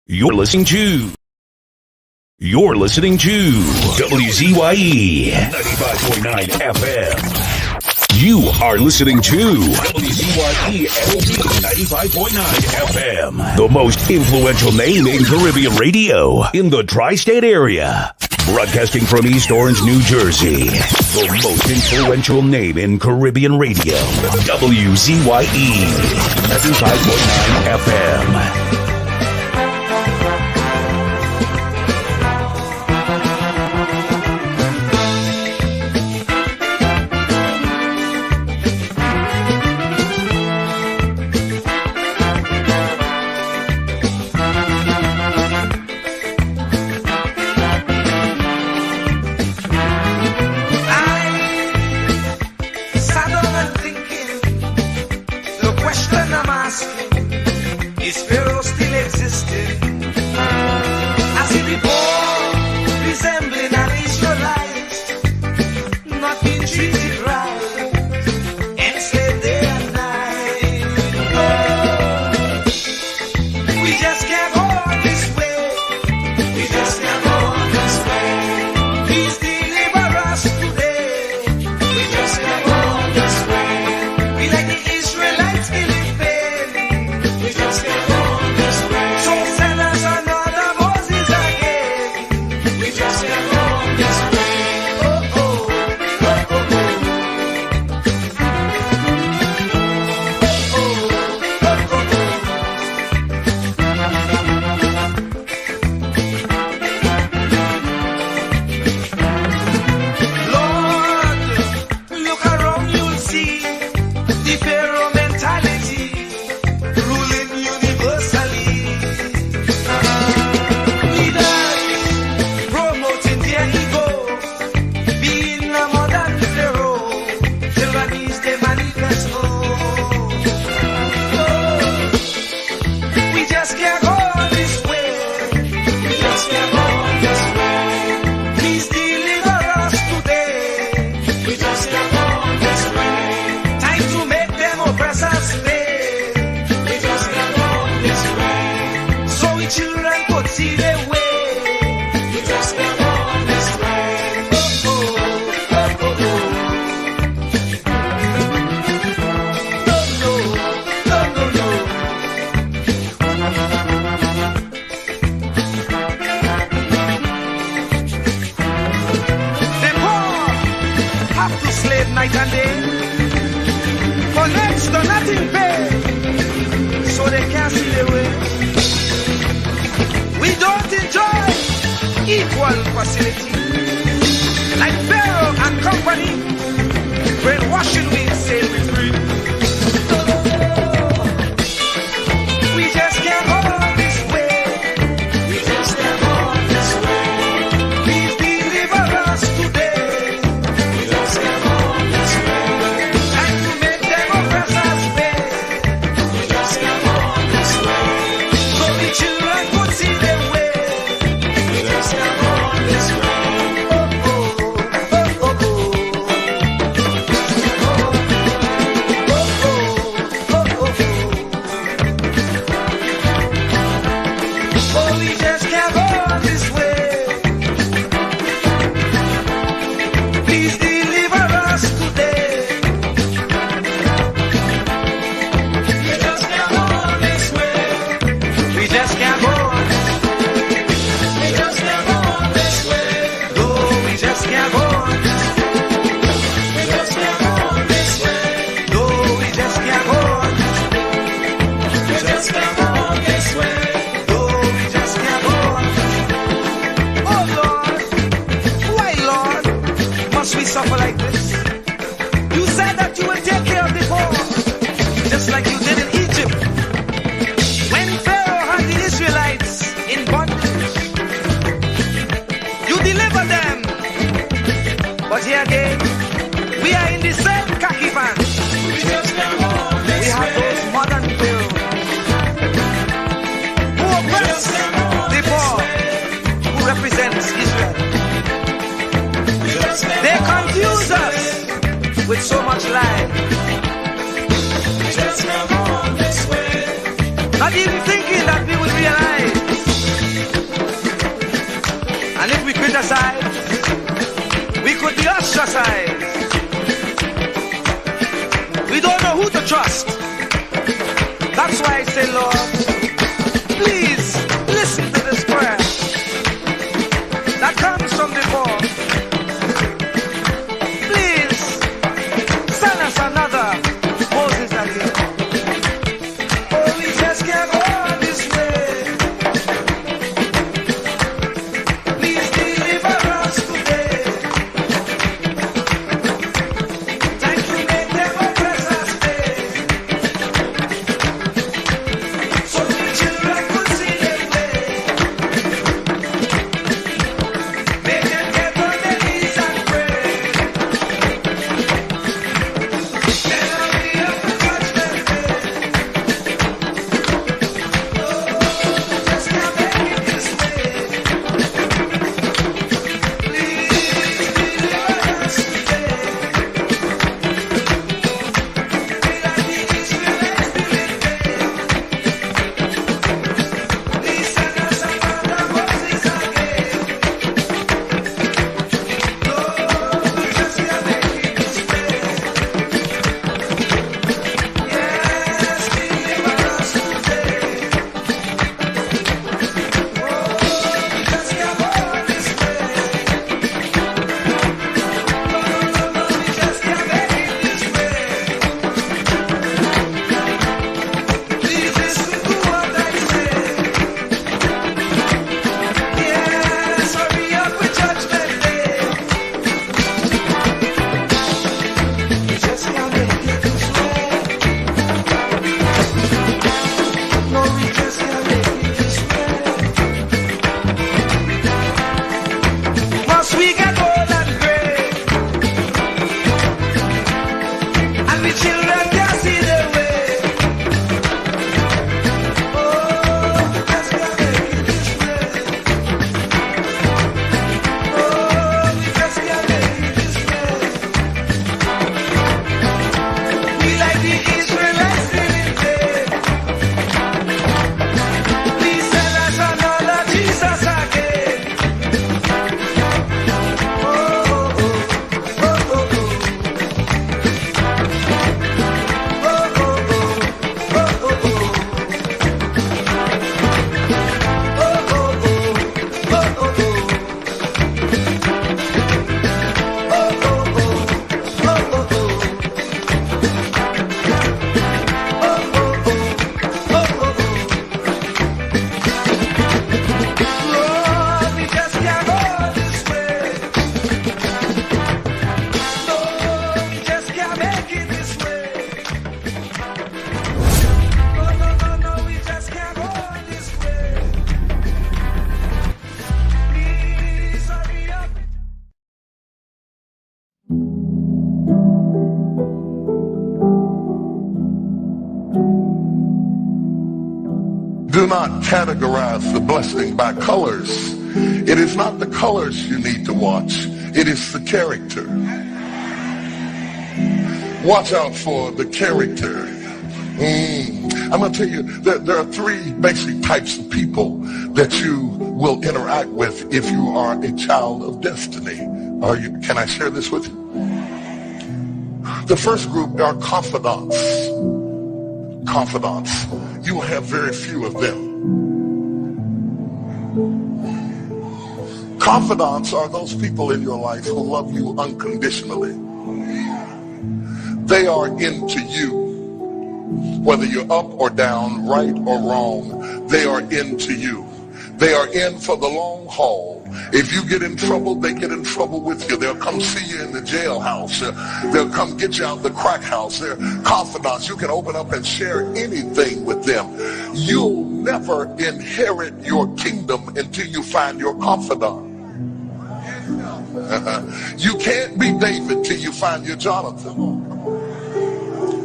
You're listening to WZYE 95.9 FM. You are listening to WZYE 95.9 FM, the most influential name in Caribbean radio in the tri-state area. Broadcasting from East Orange, New Jersey, the most influential name in Caribbean radio, WZYE 95.9 FM. With so much life, not even thinking that we would realize aside, we could be ostracized. We don't know who to trust. That's why I say, Lord, please listen to this prayer that comes from before. Please send us another Moses again. Oh, we just can't go on this way. Please deliver us today. Time to make them oppress us stay. So the children could see their way. Make them get on their knees and pray. Then I'll be up to judgment day. Just can't make it this way. Please deliver us today. We like the Israelites doing day. Please send us another Moses again. Lord, we just can't make it this way. Yes, deliver us today. Oh, we just can't go this way. No, we just can't make it this way. Please listen to what I say. Yes, hurry up with judgment day. We just can't make it this way. No, we just can't make it this way. Must we get old and gray? And the children can't see their way. Oh, we just can't make it this way. Oh, we just can't make it this way. We like the Israelites living day. Please send us another Jesus again. Oh, oh, oh, oh, oh, oh. Oh, oh, oh, oh, oh, oh. Oh, oh, oh, oh, oh, oh. Lord, we just can't go this way. Lord, we just can't make it this way. No, no, no, no, we just can't go this way. Please hurry up. Do not categorize the blessing by colors. It is not the colors you need to watch. It is the character. Watch out for the character. I'm going to tell you that there are three basic types of people that you will interact with if you are a child of destiny. Can I share this with you? The first group are confidants. Confidants. You will have very few of them. Confidants are those people in your life who love you unconditionally. They are into you. Whether you're up or down, right or wrong, they are into you. They are in for the long haul. If you get in trouble, they get in trouble with you. They'll come see you in the jailhouse. They'll come get you out of the crack house. They're confidants. You can open up and share anything with them. You'll never inherit your kingdom until you find your confidant. You can't be David till you find your Jonathan.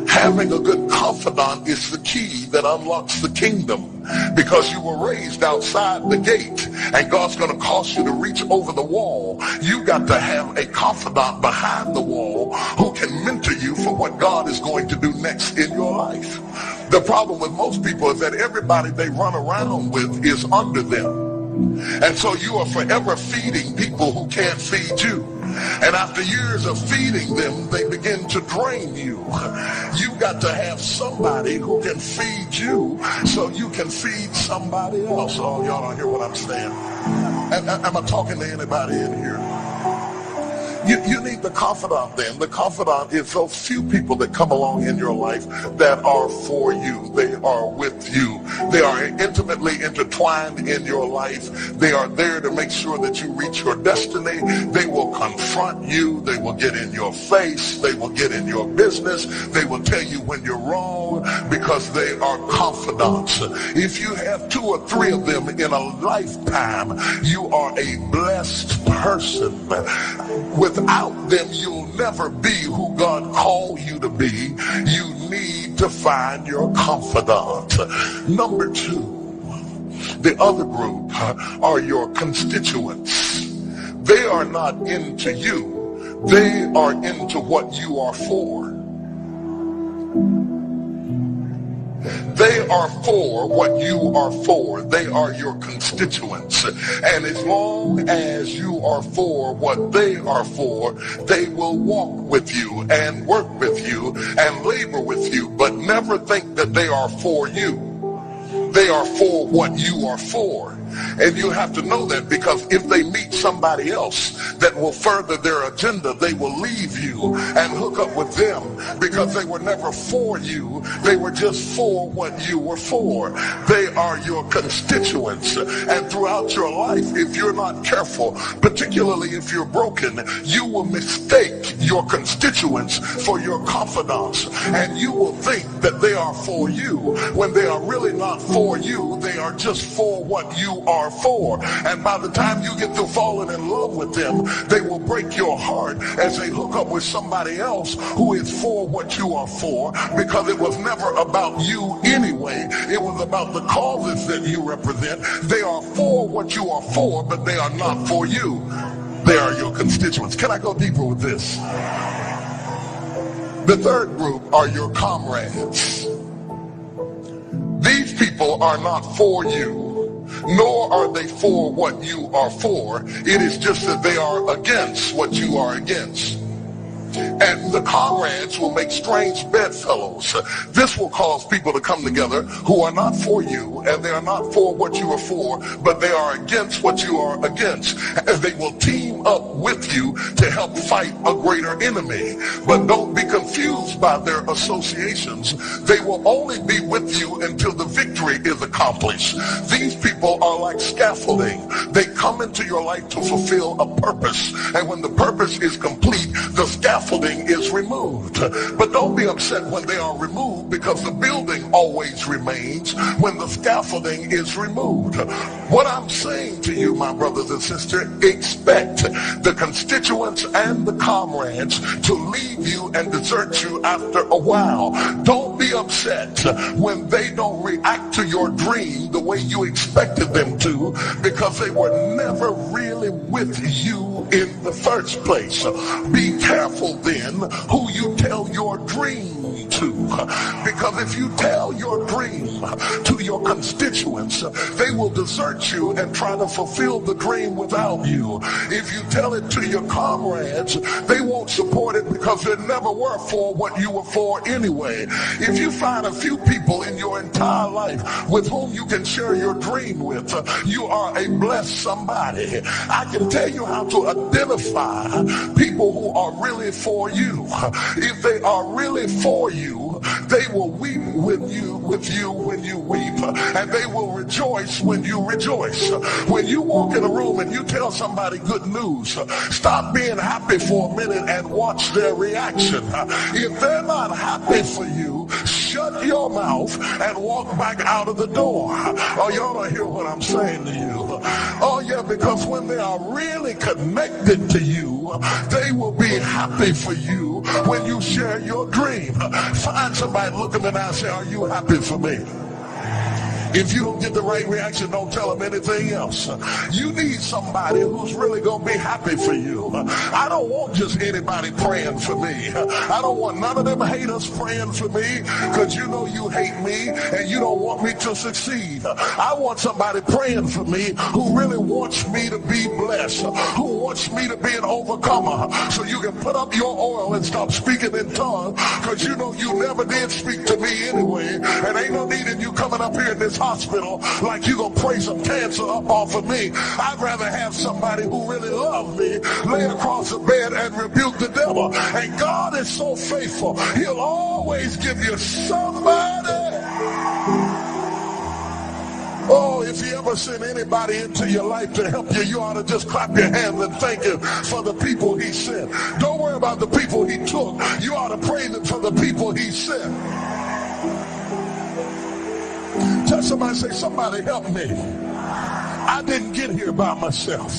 Having a good confidant is the key that unlocks the kingdom, because you were raised outside the gate and God's going to cause you to reach over the wall. You got to have a confidant behind the wall who can mentor you for what God is going to do next in your life. The problem with most people is that everybody they run around with is under them. And so you are forever feeding people who can't feed you. And after years of feeding them, they begin to drain you. You've got to have somebody who can feed you so you can feed somebody else. Oh, y'all don't hear what I'm saying. Am I talking to anybody in here? You need the confidant then. The confidant is those few people that come along in your life that are for you. They are with you. They are intimately intertwined in your life. They are there to make sure that you reach your destiny. They will confront you. They will get in your face. They will get in your business. They will tell you when you're wrong because they are confidants. If you have 2 or 3 of them in a lifetime, you are a blessed person. Without them, you'll never be who God called you to be. You need to find your confidant. Number 2, the other group are your constituents. They are not into you. They are into what you are for. They are for what you are for. They are your constituents. And as long as you are for what they are for, they will walk with you and work with you and labor with you, but never think that they are for you. They are for what you are for. And you have to know that, because if they meet somebody else that will further their agenda, they will leave you and hook up with them, because they were never for you. They were just for what you were for. They are your constituents. And throughout your life, if you're not careful, particularly if you're broken, you will mistake your constituents for your confidants. And you will think that they are for you when they are really not for you. They are just for what you are for. And by the time you get through falling in love with them, they will break your heart as they hook up with somebody else who is for what you are for, because it was never about you anyway. It was about the causes that you represent. They are for what you are for, but they are not for you. They are your constituents. Can I go deeper with this? The third group are your comrades. These people are not for you, nor are they for what you are for. It is just that they are against what you are against. And the comrades will make strange bedfellows. This will cause people to come together who are not for you, and they are not for what you are for, but they are against what you are against. And they will team up with you to help fight a greater enemy. But don't be confused by their associations. They will only be with you until the victory is accomplished. These people are like scaffolding. They come into your life to fulfill a purpose. And when the purpose is complete, the scaffolding is removed. But don't be upset when they are removed, because the building always remains when the scaffolding is removed. What I'm saying to you, my brothers and sisters, expect the constituents and the comrades to leave you and desert you after a while. Don't be upset when they don't react to your dream the way you expected them to, because they were never really with you in the first place. Be careful then who you tell your dream to, because if you tell your dream to your constituents, they will desert you and try to fulfill the dream without you. If you tell it to your comrades, they won't support it, because they never were for what you were for anyway. If you find a few people in your entire life with whom you can share your dream with, you are a blessed somebody. I can tell you how to identify people who are really for you. If they are really for you, they will weep with you when you weep, and they will rejoice when you rejoice. When you walk in a room and you tell somebody good news, stop being happy for a minute and watch their reaction. If they're not happy for you, shut your mouth and walk back out of the door. Oh, y'all don't hear what I'm saying to you. Oh, yeah, because when they are really connected to you, they will be happy for you when you share your dream. Find somebody, look them in the eye and say, are you happy for me? If you don't get the right reaction, don't tell them anything else. You need somebody who's really going to be happy for you. I don't want just anybody praying for me. I don't want none of them haters praying for me, because you know you hate me and you don't want me to succeed. I want somebody praying for me who really wants me to be blessed, who wants me to be an overcomer, so you can put up your oil and stop speaking in tongues, because you know you never did speak to me anyway, and ain't no need in you coming up here in this hospital like you gonna pray some cancer up off of me. I'd rather have somebody who really loves me lay across the bed and rebuke the devil. And God is so faithful, he'll always give you somebody. Oh, if he ever sent anybody into your life to help you, you ought to just clap your hands and thank him for the people he sent. Don't worry about the people he took. You ought to praise him for the people he sent. Tell somebody, say, somebody help me. I didn't get here by myself.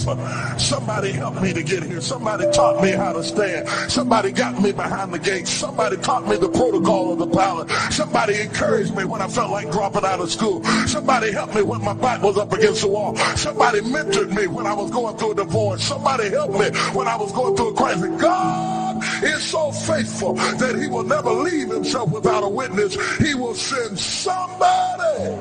Somebody helped me to get here. Somebody taught me how to stand. Somebody got me behind the gates. Somebody taught me the protocol of the palace. Somebody encouraged me when I felt like dropping out of school. Somebody helped me when my back was up against the wall. Somebody mentored me when I was going through a divorce. Somebody helped me when I was going through a crisis. God is so faithful that he will never leave himself without a witness. He will send somebody.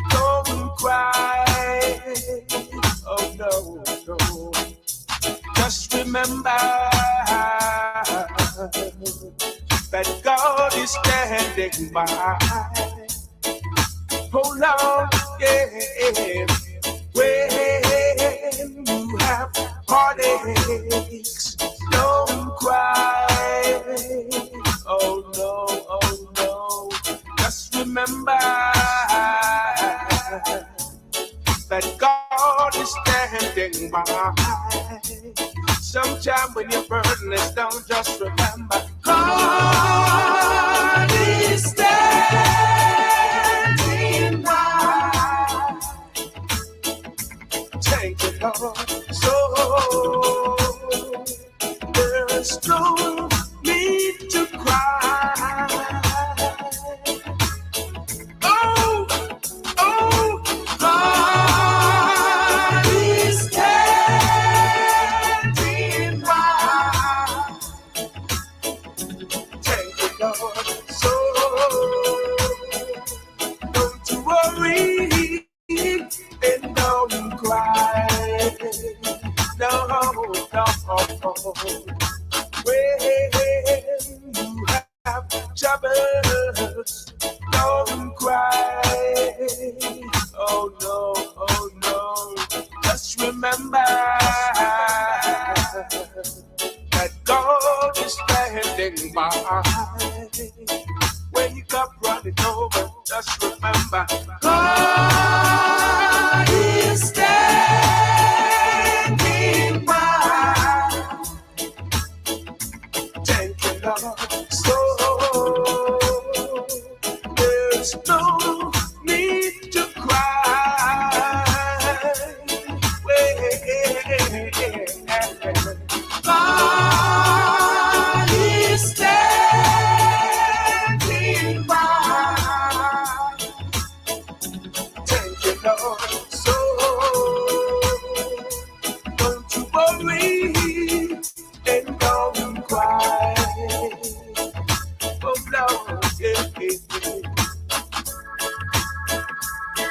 Don't cry. Oh no, no. Just remember that God is standing by. Hold on, yeah. When you have heartaches, don't cry. Oh no, oh no. Just remember that God is standing by. Sometime when your burden is down, just remember God is standing by. Thank you, Lord. So there's no need to cry. When you have troubles, don't cry. Oh no, just remember that God is standing by. When you come running over, just remember God is standing by. So there's no need to cry. God is standing by. Thank you, Lord. So don't you worry and don't cry.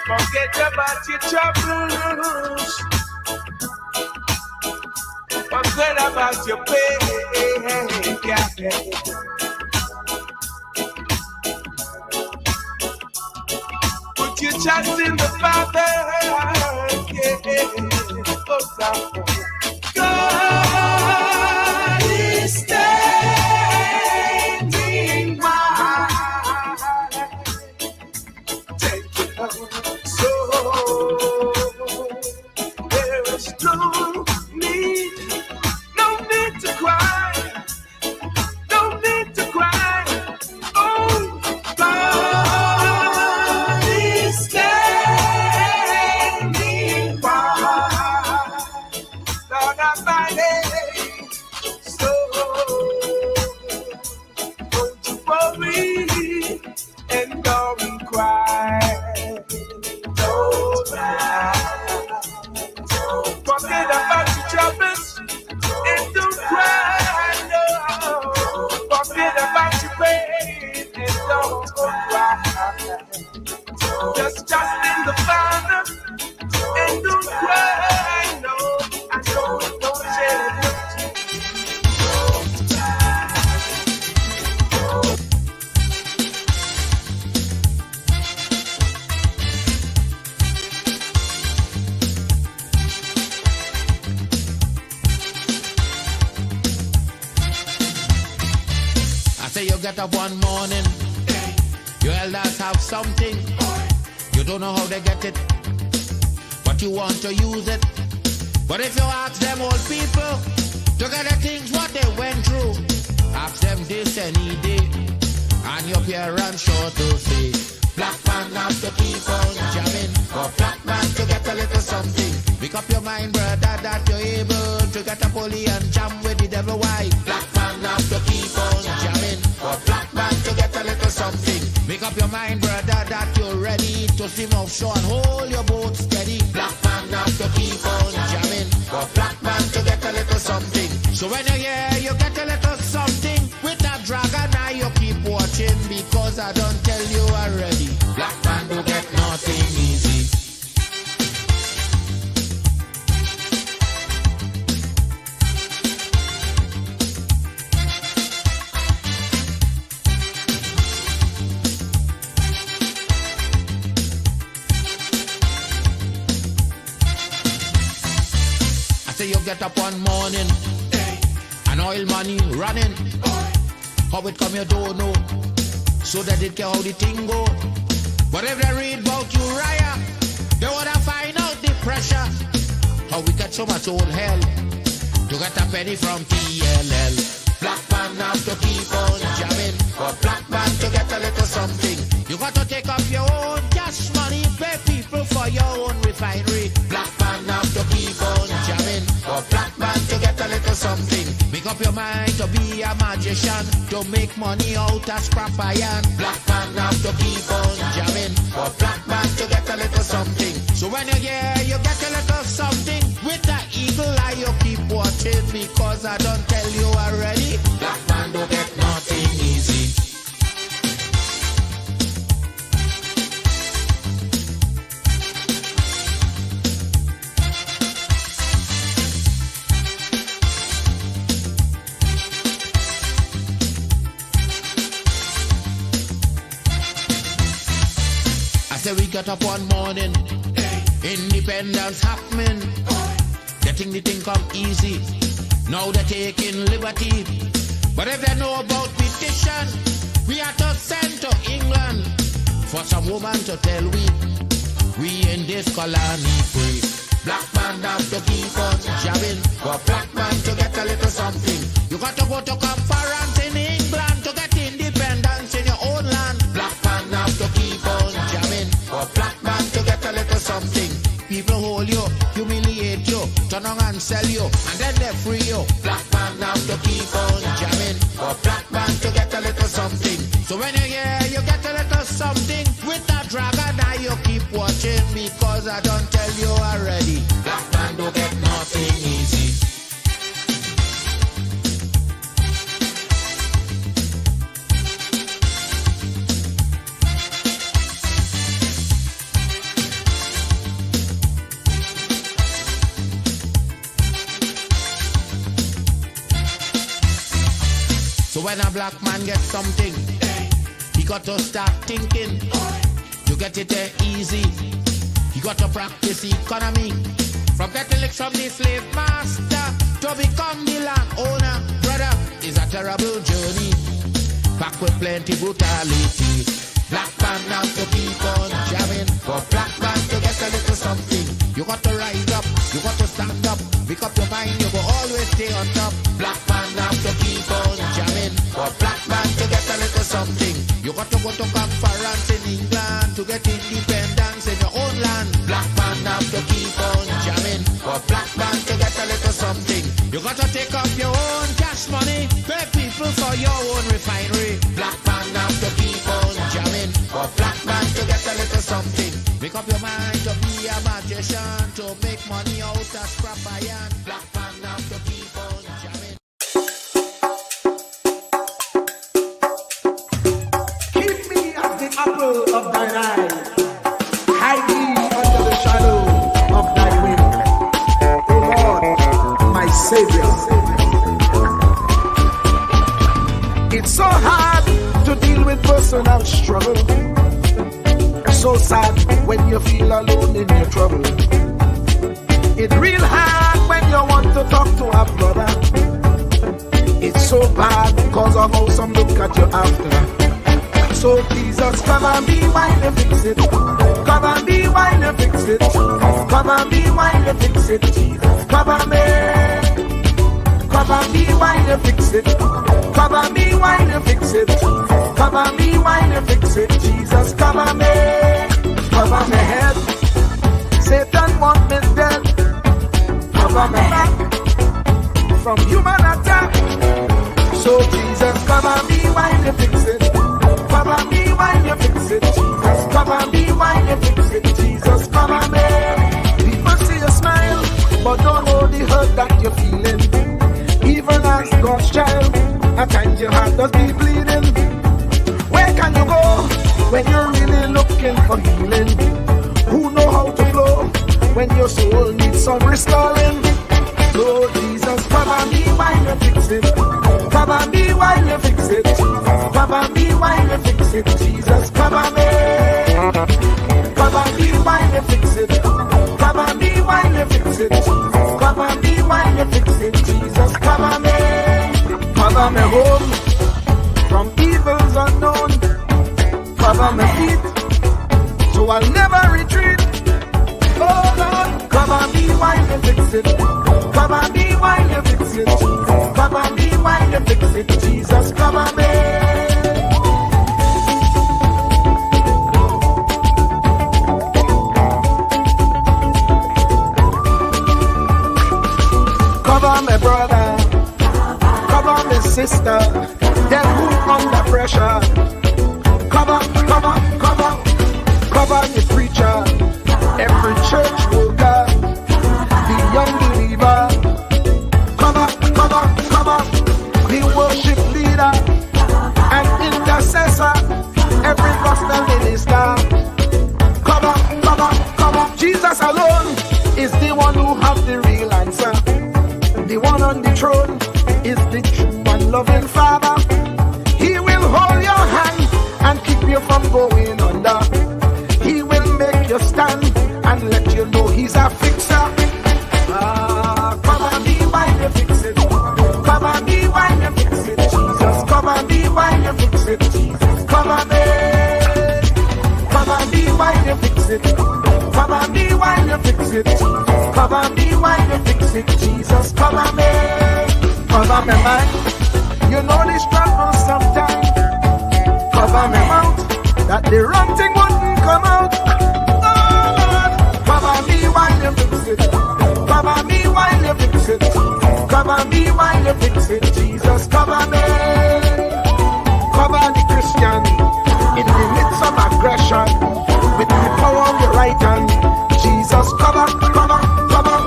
Forget about your troubles. Forget about your pain. Yeah. Put your trust in the Father. Yeah. Oh, God is standing by. So there is no need to cry, no need to cry. Oh, God get up one morning, your elders have something. You don't know how they get it, but you want to use it. But if you ask them old people to get the things what they went through, ask them this any day, and your parents sure to say, black man have to keep on jamming, for black man to get a little something. Make up your mind, brother, that you're able to get a pulley and jam with the devil. Why? Black man have to keep on jamming, for black man to get a little something. Make up your mind, brother, that you're ready to swim offshore and hold your boat steady. Black man have to keep on jamming, for black man to get a little something. So when you're here, you get a little something. With that dragon eye, you keep watching, because I don't tell you already. Black man do get nothing easy. You get up one morning, and oil money running. How it come you don't know, so that it care how the thing go. But if they read about Uriah, they wanna find out the pressure. How we get so much old hell to get a penny from TLL. Black man have to keep on jamming, for black man to get a little something. You got to take up your own cash money, pay people for your own refinery. Black man have to keep on jamming, for black man to get a little something. Make up your mind to be a magician, to make money out of scrap iron. Black man have to keep on jamming, for black man to get a little something. So when you're here, you get a little something. With that eagle eye, you keep watching, because I don't tell you already. Black man don't get nothing easy. We get up one morning, independence happening, getting the thing come easy. Now they're taking liberty, but if they know about petition, we are to send to England for some woman to tell we in this colony free. Black man have to keep on jamming, for black man to get a little something. You got to go to conference in England to get independence in your own land. Black man have to keep on jamming, for black man to get a little something. People hold you, humiliate you, turn on and sell you, and then they free you. Black man have to keep on jamming, for black man to get a little something. So when you're here, you get a little something. With that dragon eye, you keep watching, because I don't tell you already. Black man don't get nothing easy. So when a black man gets something, he got to start thinking to get it there easy. He got to practice economy, from getting licks from the slave master to become the landowner. Brother, it's a terrible journey, back with plenty brutality. Black man have to keep on jamming, for black man to get a little something. You got to rise up, you got to stand up, pick up your mind, you will always stay on top. Black man have to keep on jamming, for black man to get a little something. You got to go to conference in England to get independence in your own land. Black man have to keep on jamming, for black man to get a little something. You got to take up your own cash money, pay people for your own refinery. Black man have to keep on jamming, for black man to get a little something. Make up your mind to be a magician, to make money out of scrap iron. Black man have to keep on jamming. Keep me as the apple of thine eye. Hide me under the shadow of thy wing. O Lord, my Savior. It's so hard to deal with personal struggle. It's so sad when you feel alone in your trouble. It's real hard when you want to talk to a brother, It's so bad because of how some look at you after. So Jesus, come and be while you fix it. Come and be while you fix it. Come and be while you fix it. Jesus, come and be. Come and be while you fix it. Come and be while you fix it. Come and be while you fix it. Jesus, come and be. Cover my head. Satan want me dead. Cover my back from human attack. So Jesus, come and be while you fix it. Come and be while you fix it. Jesus, come and be while you fix it. Jesus, come and be. People see you smile, but don't know the hurt that you're feeling. Even as God's child, at times your heart does be bleeding. Where can you go when you're really looking for healing? Who know how to flow when your soul needs some restoring? So Jesus, come and be while you fix it. Come and be while you fix it. Come and be while you fix it. Jesus, come and be. Come and be while you fix it. Come and be while you fix it. Come and be while you fix it. Jesus, come and be. Cover me home from evils unknown. Cover my feet so I'll never retreat. Oh Lord, come and be while you fix it. Come and be while you fix it. Come and be while you fix it. Jesus, come and be. Cover my brother, cover my sister, them who under pressure. Cover, cover, cover, cover the preacher, every church worker, the young believer. Cover, cover, cover, the worship leader and intercessor, every gospel minister. Cover, cover, cover. Jesus alone is the one who has the real answer. The one on the throne is the true and loving Father. He will hold your hand and keep you from going under. He will make you stand and let you know he's a fixer. Come and be while you fix it. Come and be while you fix it. Jesus, come and be while you fix it. Jesus, come and be. Come and be while you fix it. Come and be while you fix it. Come and be while you fix it. Jesus, come and be. Cover my mind. You know the struggle sometimes. Cover my mouth, that the wrong thing wouldn't come out. Oh Lord, cover me while you fix it. Cover me while you fix it. Cover me while you fix it. Jesus, cover me. Cover the Christian in the midst of aggression with the power of your right hand. Jesus, cover, cover, cover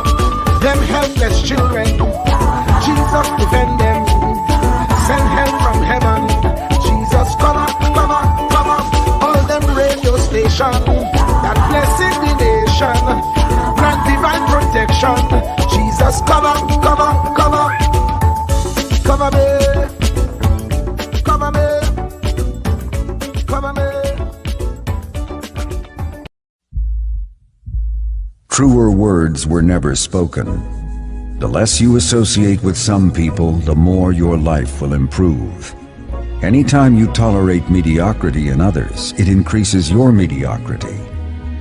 them helpless children. Jesus, defend them. Send help from heaven. Jesus, cover, cover, cover all them radio stations that blessing the nation. Grant divine protection. Jesus, cover, cover, cover, cover me, cover me, cover me. Truer words were never spoken. The less you associate with some people, the more your life will improve. Anytime you tolerate mediocrity in others, it increases your mediocrity.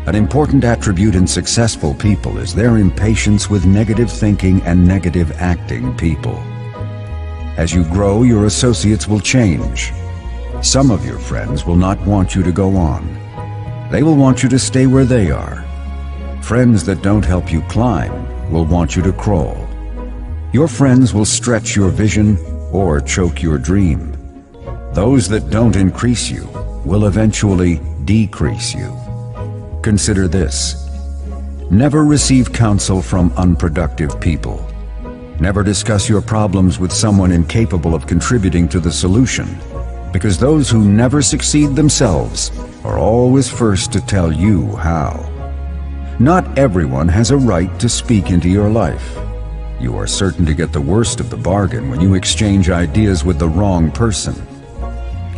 An important attribute in successful people is their impatience with negative thinking and negative acting people. As you grow, your associates will change. Some of your friends will not want you to go on. They will want you to stay where they are. Friends that don't help you climb will want you to crawl. Your friends will stretch your vision or choke your dream. Those that don't increase you will eventually decrease you. Consider this. Never receive counsel from unproductive people. Never discuss your problems with someone incapable of contributing to the solution, because those who never succeed themselves are always first to tell you how. Not everyone has a right to speak into your life. You are certain to get the worst of the bargain when you exchange ideas with the wrong person.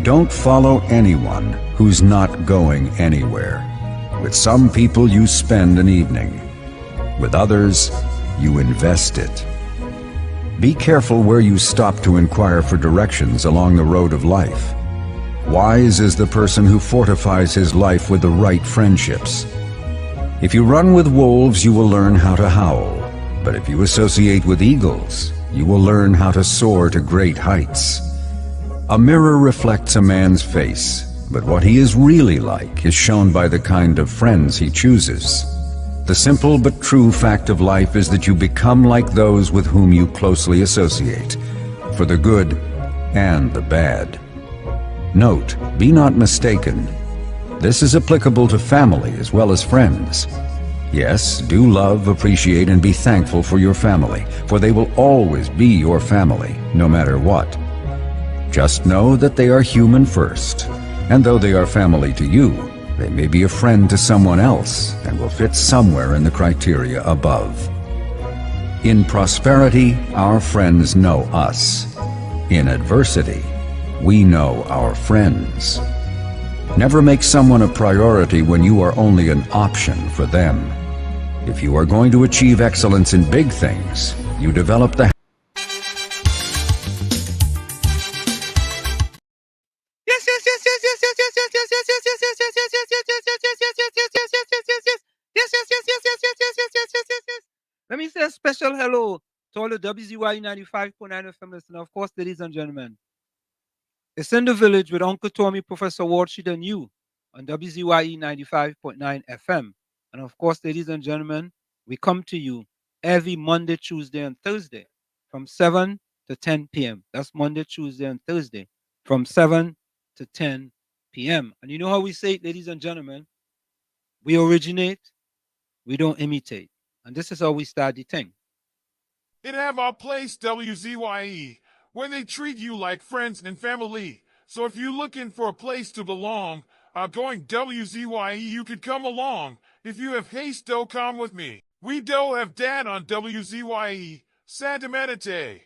Don't follow anyone who's not going anywhere. With some people you spend an evening. With others, you invest it. Be careful where you stop to inquire for directions along the road of life. Wise is the person who fortifies his life with the right friendships. If you run with wolves, you will learn how to howl. But if you associate with eagles, you will learn how to soar to great heights. A mirror reflects a man's face, but what he is really like is shown by the kind of friends he chooses. The simple but true fact of life is that you become like those with whom you closely associate, for the good and the bad. Note, be not mistaken. This is applicable to family as well as friends. Yes, do love, appreciate, and be thankful for your family, for they will always be your family, no matter what. Just know that they are human first, and though they are family to you, they may be a friend to someone else and will fit somewhere in the criteria above. In prosperity, our friends know us. In adversity, we know our friends. Never make someone a priority when you are only an option for them. If you are going to achieve excellence in big things, you develop the Let me say a special hello to all the WZYE 95.9 FM listeners. Of course, ladies and gentlemen, it's in the village with Uncle Tommy, Professor Ward Street, and you on WZYE 95.9 FM. And of course, ladies and gentlemen, we come to you every Monday, Tuesday, and Thursday from 7 to 10 p.m. That's Monday, Tuesday, and Thursday from 7 to 10 p.m. And you know how we say it, ladies and gentlemen? We originate, we don't imitate. And this is how we start the thing. It have our place, WZYE, where they treat you like friends and family. So if you're looking for a place to belong, going WZYE, you could come along. If you have haste, do come with me. We do have dad on WZYE, Santa Meditate.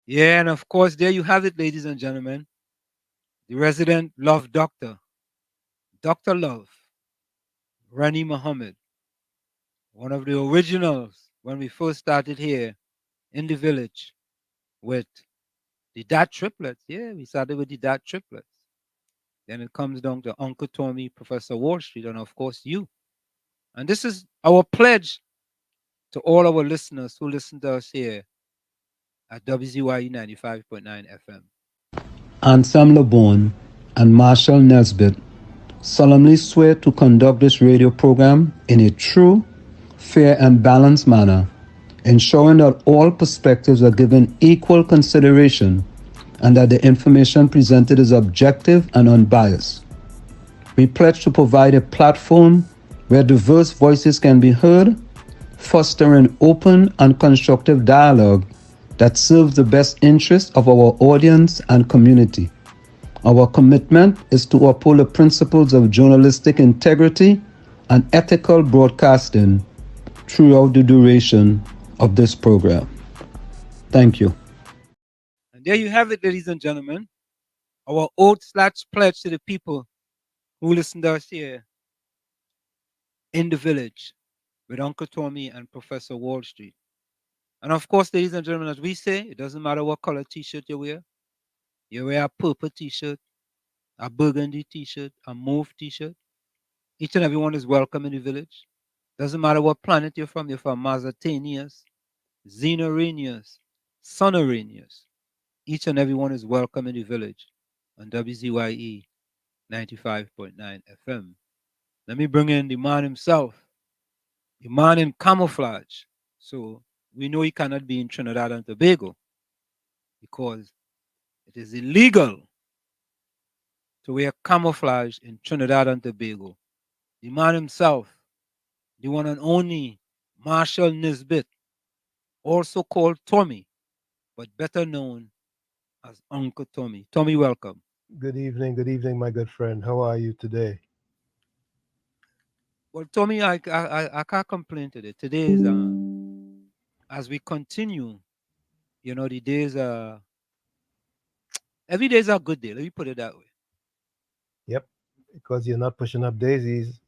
Yeah, and of course, there you have it, ladies and gentlemen. The resident love doctor, Dr. Love, Rani Muhammad, one of the originals when we first started here in the village with the dot triplets. Yeah, we started with the dot triplets. Then it comes down to Uncle Tommy, Professor Wall Street, and of course you. And this is our pledge to all our listeners who listen to us here at WZYE 95.9 FM. Ansam LeBon and Marshall Nesbitt solemnly swear to conduct this radio program in a true, fair, and balanced manner, ensuring that all perspectives are given equal consideration and that the information presented is objective and unbiased. We pledge to provide a platform where diverse voices can be heard, fostering open and constructive dialogue that serves the best interests of our audience and community. Our commitment is to uphold the principles of journalistic integrity and ethical broadcasting throughout the duration of this program. Thank you. And there you have it, ladies and gentlemen. Our oath/pledge to the people who listen to us here in the village with Uncle Tommy and Professor Wall Street. And of course, ladies and gentlemen, as we say, it doesn't matter what color t-shirt you wear. You wear a purple t-shirt, a burgundy t-shirt, a mauve t-shirt. Each and everyone is welcome in the village. Doesn't matter what planet you're from Mazatanius, Xenoranius, Sonoranius. Each and everyone is welcome in the village on WZYE 95.9 FM. Let me bring in the man himself, the man in camouflage. So we know he cannot be in Trinidad and Tobago because it is illegal to wear camouflage in Trinidad and Tobago. The man himself, the one and only Marshall Nisbet, also called Tommy, but better known as Uncle Tommy. Tommy, welcome. Good evening, my good friend. How are you today? Well, Tommy, I can't complain today. Today is, as we continue, the days are, every day is a good day. Let me put it that way. Yep, because you're not pushing up daisies.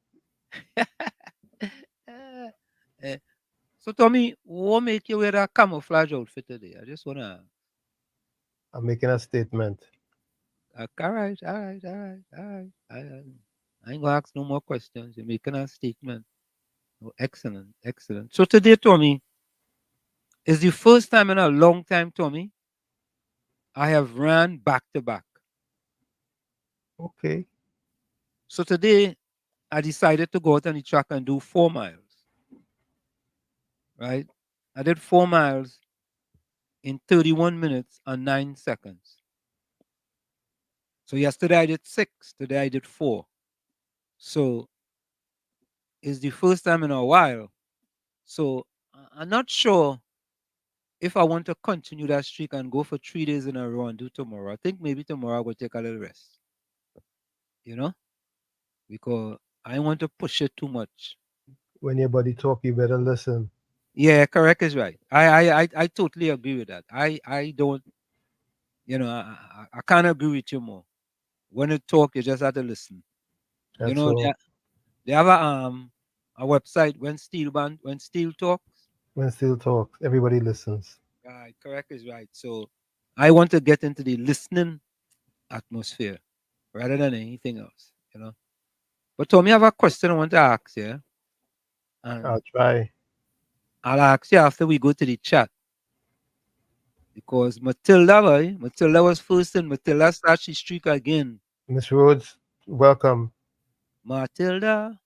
So Tommy, what make you wear that camouflage outfit today? I just wanna. I'm making a statement. All right, all right, all right, all right. I ain't gonna ask no more questions. You're making a statement. Oh, excellent, excellent. So today, Tommy, is the first time in a long time, Tommy, I have ran back to back. Okay. So today, I decided to go out on the track and do 4 miles. Right? I did 4 miles in 31 minutes and 9 seconds. So yesterday I did six. Today I did four. So it's the first time in a while. So I'm not sure if I want to continue that streak and go for 3 days in a row and do tomorrow. I think maybe tomorrow I will take a little rest. You know, because I want to push it too much. When your body talk, you better listen. Yeah, correct is right. I totally agree with that. I don't, I can't agree with you more. When you talk, you just have to listen. You That's know, all. they have a website when Steel talks. When still talks, everybody listens. Right, correct is right. So I want to get into the listening atmosphere rather than anything else. But Tommy, I have a question I want to ask you, I'll and try. I'll ask you after we go to the chat because Matilda, boy, Matilda was first, and Matilda starts the streak again. Miss Rhodes, welcome. Matilda,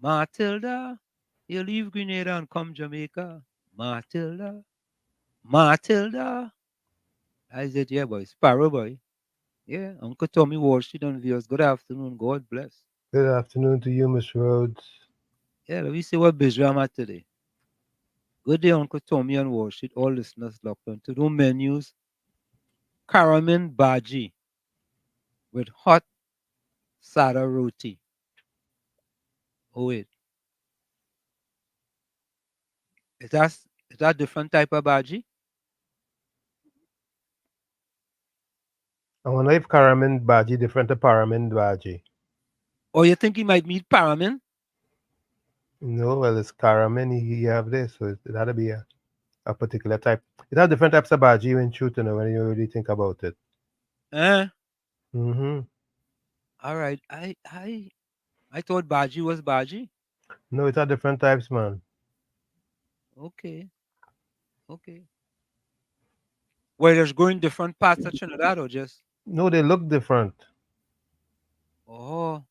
Matilda, you leave Grenada and come Jamaica. Matilda, Matilda. I said, yeah, boy, Sparrow boy. Yeah, Uncle Tommy Washington viewers. Good afternoon. God bless. Good afternoon to you, Miss Rhodes. Yeah, let me see what busy I'm at today. Good day, Uncle Tommy and Washington. All listeners locked on to do menus. Karamin Baji with hot sada roti. Oh, wait. Is that different type of Baji? I wonder if Karamin Baji different to Paramin Baji. Or you think he might meet Paramin? No, well, it's Karamin. He have this, so it had to be a particular type. It has different types of Baji when shooting when you really think about it. Eh? Mm-hmm. All right. I thought Baji was Baji. No, it has different types, man. Okay. Okay. Where there's going different parts of Trinidad or just No, they look different. oh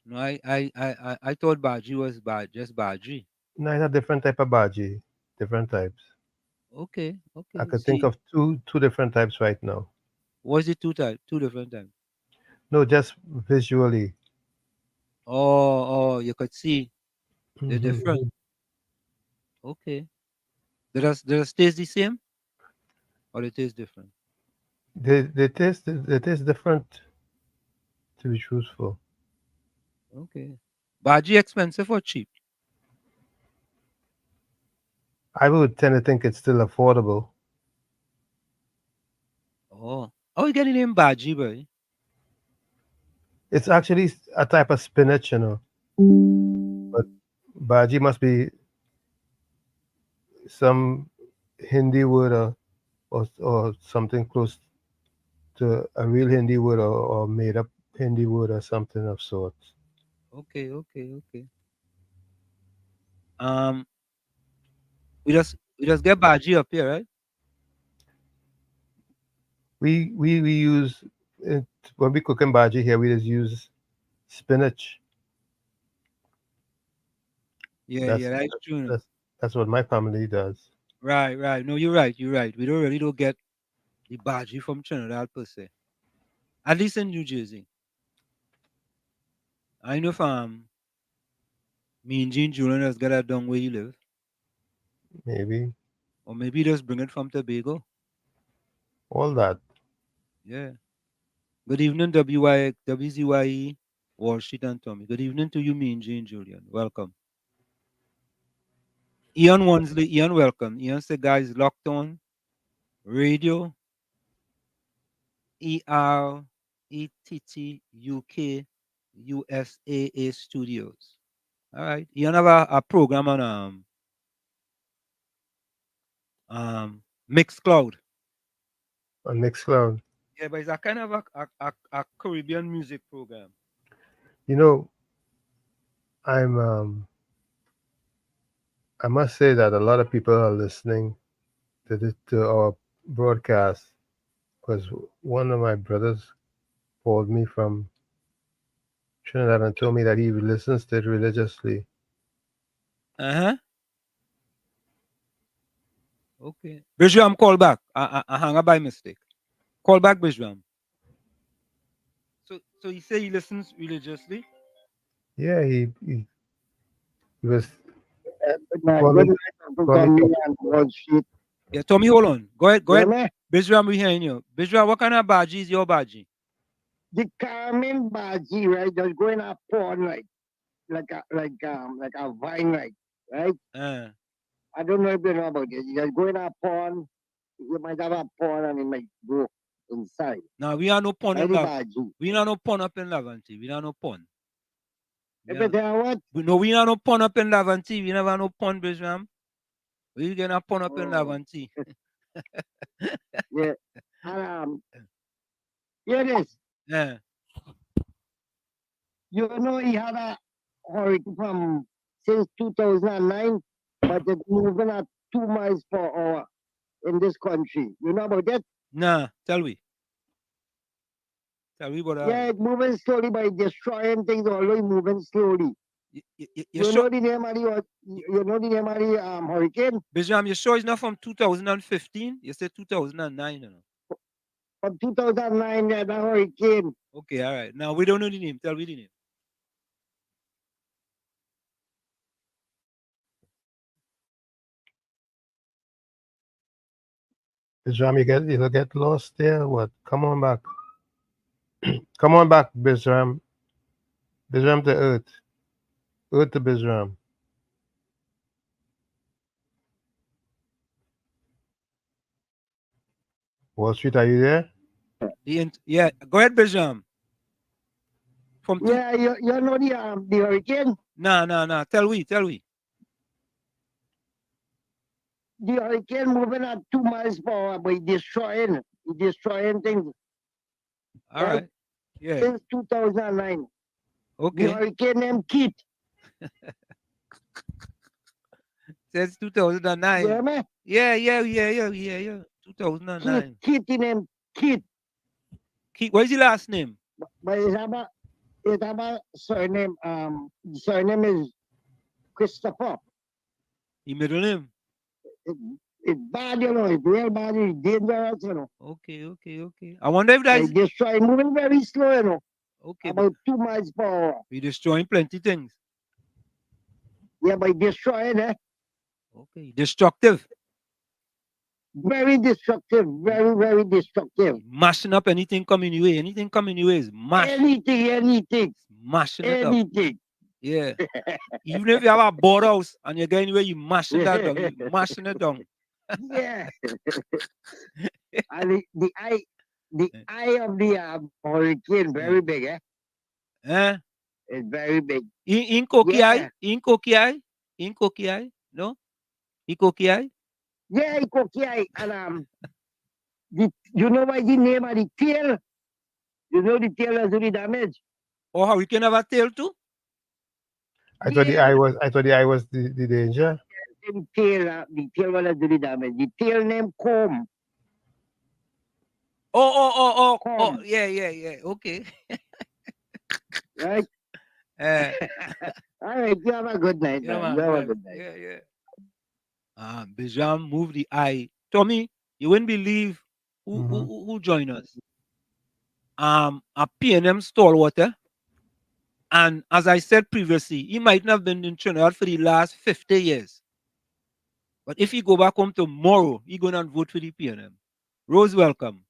no, I thought Baji was just Baji. No, it has different type of Baji. Different types. Okay, I okay. could think See, of two different types right now. was it two different times? No, just visually. Oh, you could see the different. Hmm. Okay. Does it taste the same or it taste different? They taste different, to be truthful. Okay. Baji expensive or cheap? I would tend to think it's still affordable. Oh. How you getting name Baji, boy? It's actually a type of spinach, but bhaji must be some Hindi word or something close to a real Hindi word or made up Hindi word or something of sorts. Okay, okay, okay. Um, we just get Baji up here, right? We use it when we cook in bhaji here. We just use spinach. Yeah, yeah, That's that's true. No. that's that's what my family does. Right, right. No, you're right. You're right. We don't really don't get the Baji from Trinidad per se. At least in New Jersey. I know if me and Jean Julian has got that down where you live. Maybe Or maybe just bring it from Tobago. all that. Yeah. Good evening, WZYE, Wall Street and Tommy. Good evening to you, me and Jean Julian. Welcome. Ian Wansley, Ian, welcome. Ian said, guys, locked on radio, ERETT USAA Studios. All right. Ian have a program on Mixcloud. On Mixcloud. Yeah, but it's a kind of a Caribbean music program. You know, I'm I must say that a lot of people are listening to our broadcast because one of my brothers called me from Trinidad and told me that he listens to it religiously. Uh-huh. Okay. Bijram, call back. I hung up by mistake. Call back, Bijram. So you say he listens religiously? Yeah, he was Good night, calling Uncle calling Tommy from and Wall Street. Yeah, Tommy, hold on. Go ahead, go Yeah, ahead. man. Bijram, we hearing you. Bijram, what kind of badgie is your badgie? The Carmen Baji, right? Just going up porn like a vine, right? I don't know if you know about it. Just going up porn. You might have a porn and it might go inside. Now we are no pun in Any love. Baji. We not no pun up in Lavanti. We not no pun. But what? No, we not no pun up in Lavanti. We never no pun, Bijram. We get a pun up in Oh, Lavanti. yeah. And, here it is. Yeah. You know, he had a hurricane from since 2009, but it's moving at 2 miles per hour in this country. You know about that? Nah, tell we. Tell we about Yeah, it's moving slowly by destroying things, although it's moving slowly. You know the name of the hurricane? Bijram, you sure it's not from 2015? You said 2009, you know. From 2009, yeah, the hurricane. Okay, all right. Now we don't know the name. Tell me the name. Bizram, you'll get lost there. What? Come on back. Come on back, Bizram. Bizram to Earth. Earth to Bizram. Wall Street, are you there? Yeah, go ahead, Bijram. Yeah, you know the hurricane? Nah. Tell we. The hurricane moving at 2 miles per hour by destroying things. All right. Yeah. Since 2009. Okay. The hurricane named Keith. Since 2009. Yeah, man. Yeah. 2009. Keith named Keith. Keith, what is your last name? But it have a surname. Surname is Christopher. Your middle name? It's bad, you know. It's real bad. It's dangerous, you know. Okay. I wonder if that's moving very slow, you know. Okay. About 2 miles per hour. We destroying plenty things. Yeah, by destroying, Okay. Destructive. Very destructive. Very, very destructive. Mashing up anything coming your way. Anything coming your way is mash. Anything. Mashing it up. Anything. Yeah. Even if you have a board house and you're going anywhere, you mashing that down. You mashing it down. Yeah. And the eye of the hurricane very big, It's very big. In Koki eye? In Koki eye? No? In Koki eye? Yeah, in Koki eye. And you know why the name of the tail? You know the tail has the damage. Oh, how you can have a tail too? I thought the eye was the danger. The tail will do the damage. The tail named comb. Oh, yeah. Okay. Right? All right, you have a good night. Yeah, man. man. You have a good night. Yeah. Bijram move the eye. Tommy, you wouldn't believe who joined us. A PNM stalwart. And as I said previously, he might not have been in Trinidad for the last 50 years. But if he go back home tomorrow, he going to vote for the PNM. Rose, welcome.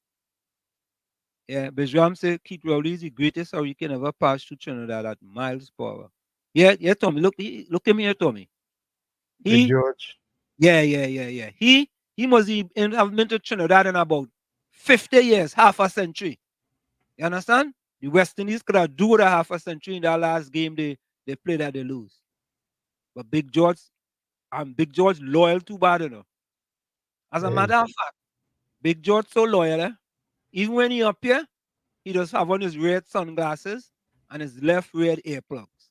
Yeah, Bijram said Keith Rowley is the greatest hurricane ever passed through Trinidad at miles per hour. Yeah, Tommy. Look at me here, Tommy. Big George. Yeah. He must have been to Trinidad in about 50 years, half a century. You understand? The West Indies could have do a half a century in that last game they played that they lose. But Big George loyal too bad, you know. As a Hey. matter of fact, Big George so loyal, eh? Even when he up here, he just have on his red sunglasses and his left red earplugs.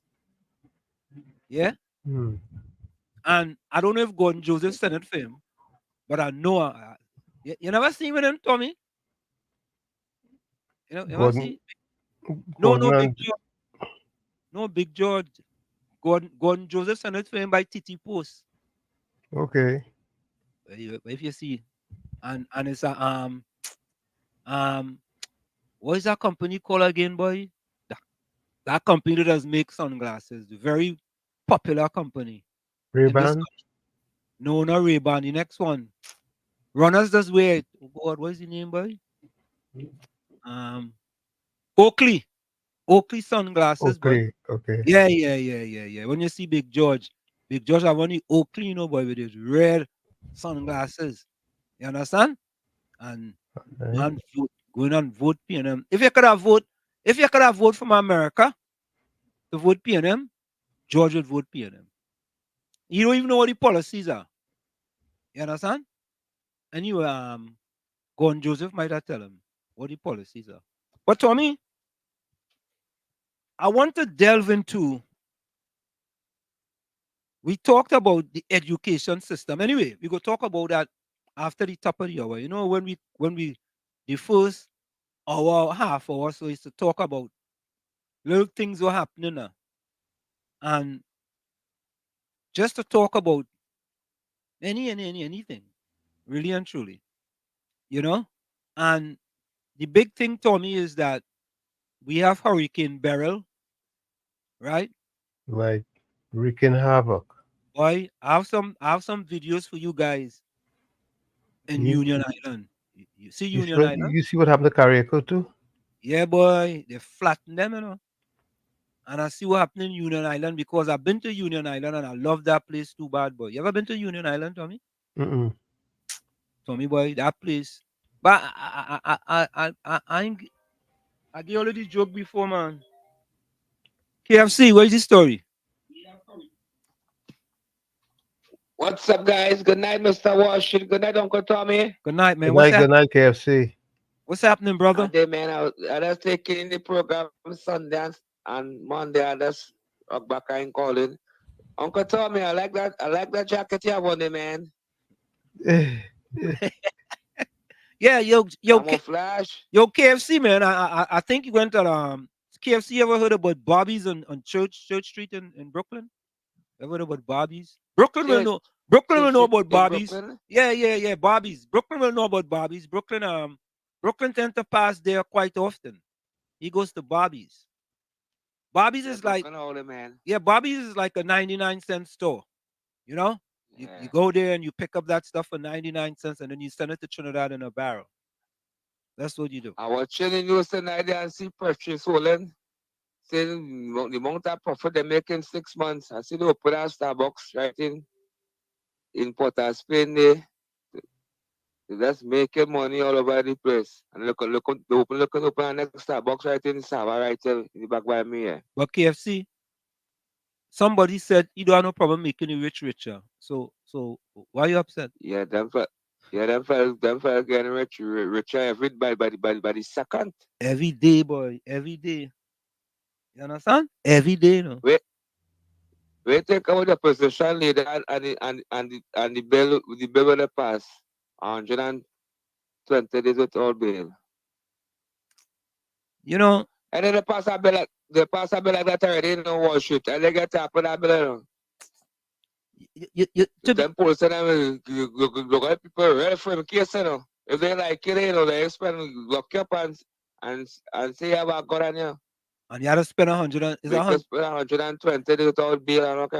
Yeah? Hmm. And I don't know if Gordon Joseph sent it for him, but I know you never see with him, Tommy? You never Gordon, see? No, Gordon no, Big and George. No, Big George. Gordon Joseph sent it for him by TT Post. okay. If you see, and it's a um what is that company called again, boy? That, that company that does make sunglasses, the very popular company in this Ray-Ban. country. No, not Ray-Ban. The next one, Runners does wear it. Oh God, what is the name, boy? Um, Oakley sunglasses, boy. Okay. Okay. Yeah. When you see Big George have on the Oakley, you know, boy, with his red sunglasses. You understand? And Right. man vote, going and vote PNM. If you could have vote from America to vote PNM, George would vote PNM. You don't even know what the policies are. You understand? And you Gordon Joseph might have tell him what the policies are. But Tommy, I want to delve into. We talked about the education system. Anyway, we go talk about that after the top of the hour. You know, when we the first hour, half hour, so is to talk about little things were happening now. And just to talk about anything, really and truly, you know. And the big thing, Tommy, is that we have Hurricane Beryl, right? Like wreaking havoc. Boy, I have some videos for you guys in You, Union Island. You see you see Union what Island? you see what happened to Cariaco too? Yeah, boy, they flatten them, you know. And I see what happened in Union Island because I've been to Union Island and I love that place too bad, boy. You ever been to Union Island, Tommy? Mm-mm. Tommy, boy, that place. But I gave already joke before, man. KFC, where's the story? What's up, guys? Good night, Mr. Washington. Good night, Uncle Tommy. Good night, man. Good night, KFC. What's happening, brother? And then, man, I just taking in the program Sunday and Monday. I just rock back and calling. Uncle Tommy, I like that. I like that jacket you have on there, man. Yeah, yo, Flash. yo, KFC, man. I think you went to KFC. You ever heard about Bobby's on Church Street in Brooklyn? Ever heard about Bobby's? Brooklyn will know. Brooklyn will know about Bobby's. Yeah. Bobby's. Brooklyn will know about Bobby's. Brooklyn tend to pass there quite often. He goes to Bobby's. Bobby's is like, yeah, Bobby's is like a 99-cent store. You know, you go there and you pick up that stuff for 99 cents and then you send it to Trinidad in a barrel. That's what you do. I was chilling news tonight and see purchase holding. Saying the amount of profit they make in 6 months. I see they open a Starbucks right in Port of Spain there. They're just making money all over the place. And look, they open our next Starbucks right in Sava, right in the back by me. Yeah. But KFC, somebody said you don't have no problem making the rich richer. So why are you upset? Yeah, them fellas getting richer every by the second. Every day, boy. Every day. You understand? Every day, no. We take about the position leader and the bill will pass 120 days without bail. You know. And then they pass a bill like that already in Wall Street, and they get up with that bill. Them police and look at people ready for the case, you know. If they like it, you know, they spend lock you up and say you have a gun on you. And you have to spend 100 is 120 without bail and what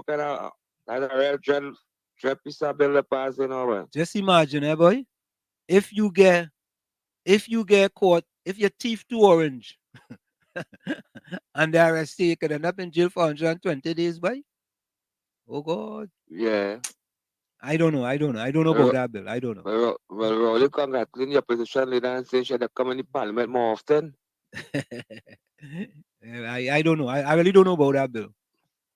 kind of that's a real dread piece of bill to pass, you know, man. Just imagine, boy. If you get caught, if your teeth too orange and they arrest you, you could end up in jail for 120 days, boy. Oh God. Yeah. I don't know about that bill. I don't know. Well, Rolly congratulating your position leader and saying should come in the parliament more often. I don't know. I really don't know about that bill.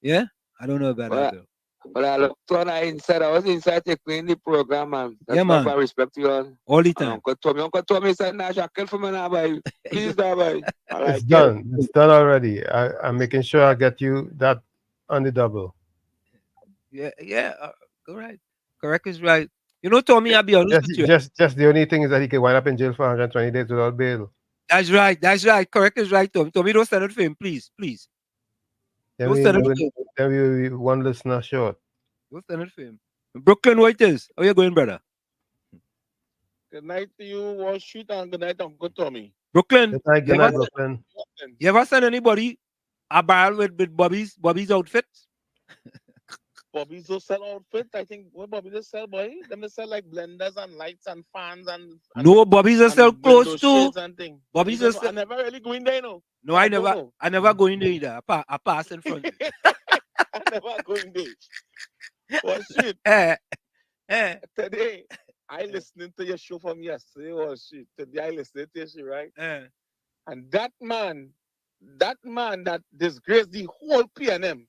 Yeah? I don't know about that bill. But I looked on I inside. I was inside taking the program, man. That's Yeah, enough man. I respect you all. All the And time. Uncle Tommy said, "Nah, Shackle for me now, boy. Please, now, boy." I It's like it. done. It's done already. I'm making sure I get you that on the double. Yeah, yeah. Correct. Correct is right. You know, Tommy, I'll be honest Just, with you. just, just the only thing is that he can wind up in jail for 120 days without bail. That's right. That's right. Correct is right, Tommy. Tommy, don't send it for him, please. Please. Then Don't we, send it we for him. then we will be one listener short. Don't send it for him. Brooklyn White is. How you going, brother? Good night to you, Wall Street, and good night, Uncle Tommy. Brooklyn, Good night, Brooklyn. you ever send anybody a barrel with Bobby's outfits? Bobby's will sell outfit. I think what Bobby just sell, boy. Them they sell like blenders and lights and fans No, Bobby's are sell and window clothes too. shades and thing. Bobby's I are don't know. I sell. never really go in there, no. No, So I don't never. know. I never go in there either. I pass in front. I never go in there. Wall Street. Eh. Today, I listening to your show from yesterday. Wall Street. Today I listening to your show, right? And that man that disgraced the whole PNM.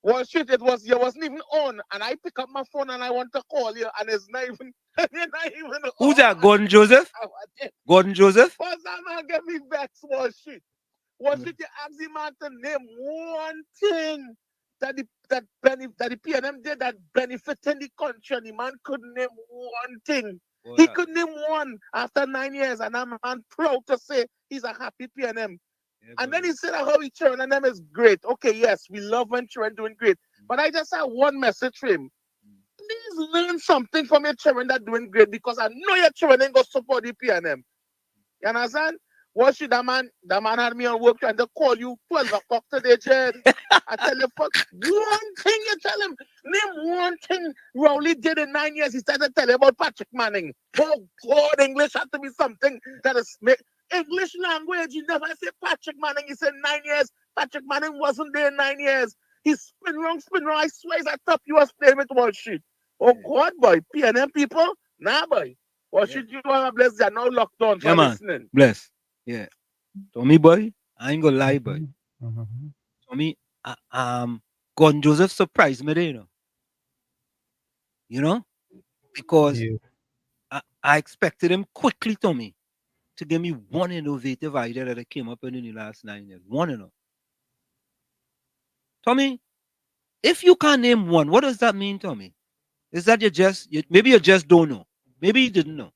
Well, shit, you wasn't even on, and I pick up my phone and I want to call you, and it's not even, you're not even Who's on. that? Gordon Joseph? Gordon Joseph? What's that man get me vexed? Wall Street. Wall Street, you ask the man to name one thing that the PNM did that benefited the country, and the man couldn't name one thing. He could name one after 9 years, and I'm proud to say he's a happy PNM. And then he said how he children and them is great. Okay, yes, we love when children doing great. But I just have one message for him. Please learn something from your children that doing great, because I know your children ain't gonna support the PNM. You understand? What should that man had me on work trying to call you 12 o'clock today, Jed. I tell you, fuck, one thing you tell him. Name one thing Rowley did in 9 years. He started to tell you about Patrick Manning. Oh God, English has to be something that is English language. You never say Patrick Manning. He said 9 years. Patrick Manning wasn't there 9 years. He spin wrong. I swear he's a top US player with Wall Street. Oh God, boy. PNM people? Nah, boy. Wall Street, you are blessed. They're now locked down for listening. Bless. Yeah. Tommy boy, I ain't gonna lie, boy. Tommy, Gordon Joseph surprised me there, you know. You know? Because I expected him quickly, Tommy, to give me one innovative idea that came up in the last 9 years. One, you know. Tommy, if you can't name one, what does that mean, Tommy? Is that maybe you just don't know. Maybe you didn't know.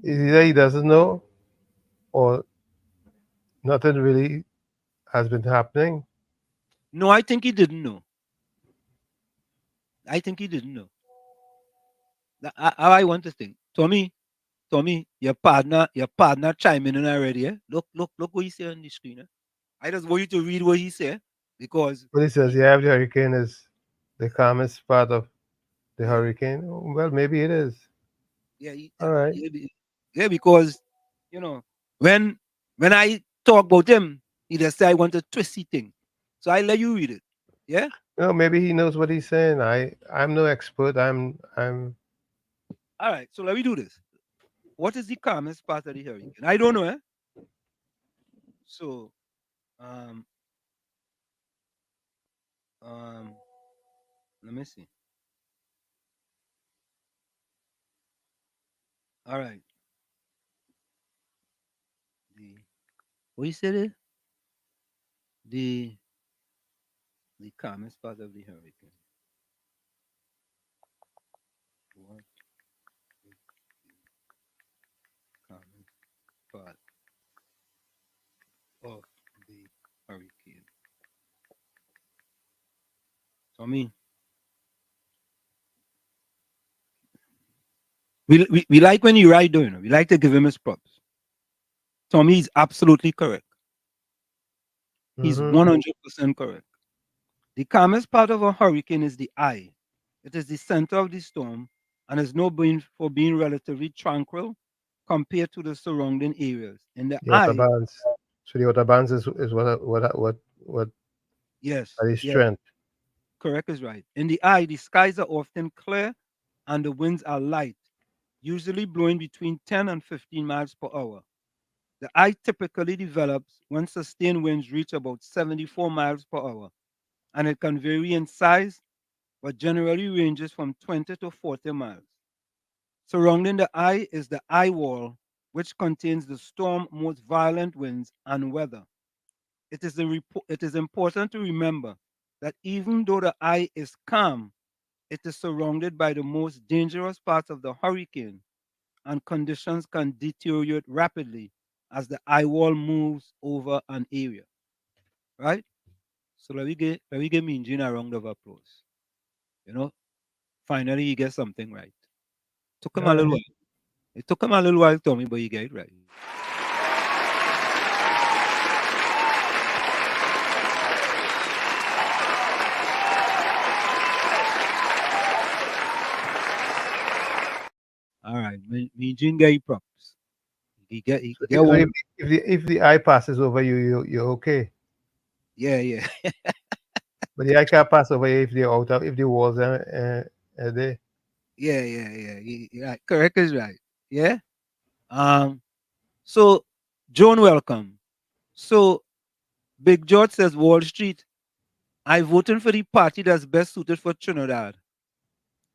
Either he doesn't know, or nothing really has been happening. No, I think he didn't know. I think he didn't know. How I want to think. Tommy, your partner chiming in already. Eh? Look what he say on the screen. Eh? I just want you to read what he said, because But he says, yeah, the hurricane is the calmest part of the hurricane. Well, maybe it is. Yeah, All right. Yeah, because you know, when I talk about him, he just say I want a twisty thing. So I let you read it. Yeah? No, maybe he knows what he's saying. I'm no expert. I'm All right, so let me do this. What is the calmest part of the hurricane? I don't know, eh? So let me see. All right. What you said it? The calmest part of the hurricane. What is the calmest part of the hurricane? So I mean, we like when you write down. We like to give him his props. Tommy is absolutely correct. He's 100% correct. The calmest part of a hurricane is the eye. It is the center of the storm and is known for being relatively tranquil compared to the surrounding areas. In the eye, autobahns. So the autobahns is what yes, are his yes, strength. correct is right. In the eye, the skies are often clear and the winds are light, usually blowing between 10 and 15 miles per hour. The eye typically develops when sustained winds reach about 74 miles per hour, and it can vary in size but generally ranges from 20 to 40 miles. Surrounding the eye is the eye wall, which contains the storm most violent winds and weather. It is important to remember that even though the eye is calm, it is surrounded by the most dangerous parts of the hurricane, and conditions can deteriorate rapidly as the eye wall moves over an area. Right? So let me give Minjin a round of applause. You know, finally he gets something right. Took him All a little right. while. It took him a little while, Tommy, but he get it right. All right, Minjin get props. He get So one. if the eye passes over you, you're okay. Yeah, yeah. But the eye can't pass over you if the outer if the walls are there. Yeah, yeah, yeah. Right. Correct is right. Yeah. Um. So, Joan, welcome. So, Big George says Wall Street. I voting for the party that's best suited for Trinidad.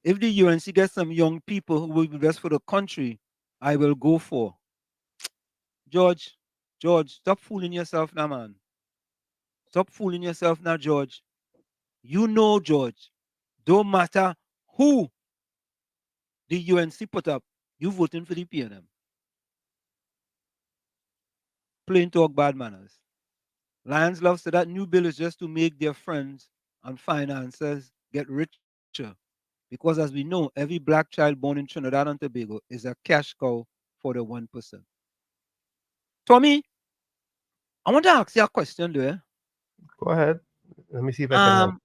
If the UNC gets some young people who will be best for the country, I will go for George. George, stop fooling yourself now, man. Stop fooling yourself now, George. You know, George. Don't matter who the UNC put up, you voting for the PNM. Plain talk, bad manners. Lions Love said that new bill is just to make their friends and financiers get richer. Because as we know, every black child born in Trinidad and Tobago is a cash cow for the 1%. Tommy, I want to ask you a question there. Go ahead. Let me see if I can help. Um,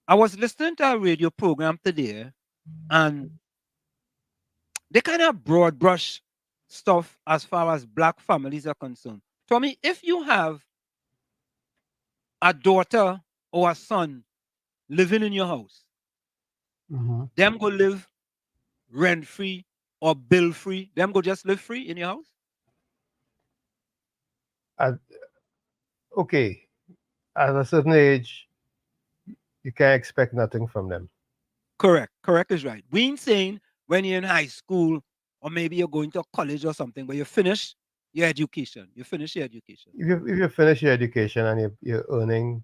I was listening to a radio program today, and they kind of broad brush stuff as far as black families are concerned. Tommy, if you have a daughter or a son living in your house, Hmm. them go live rent free or bill free, them go just live free in your house? Okay. At a certain age, you can't expect nothing from them. Correct. Correct is right. We ain't saying when you're in high school or maybe you're going to college or something, but you finish your education. You finish your education. If you finish your education and you're earning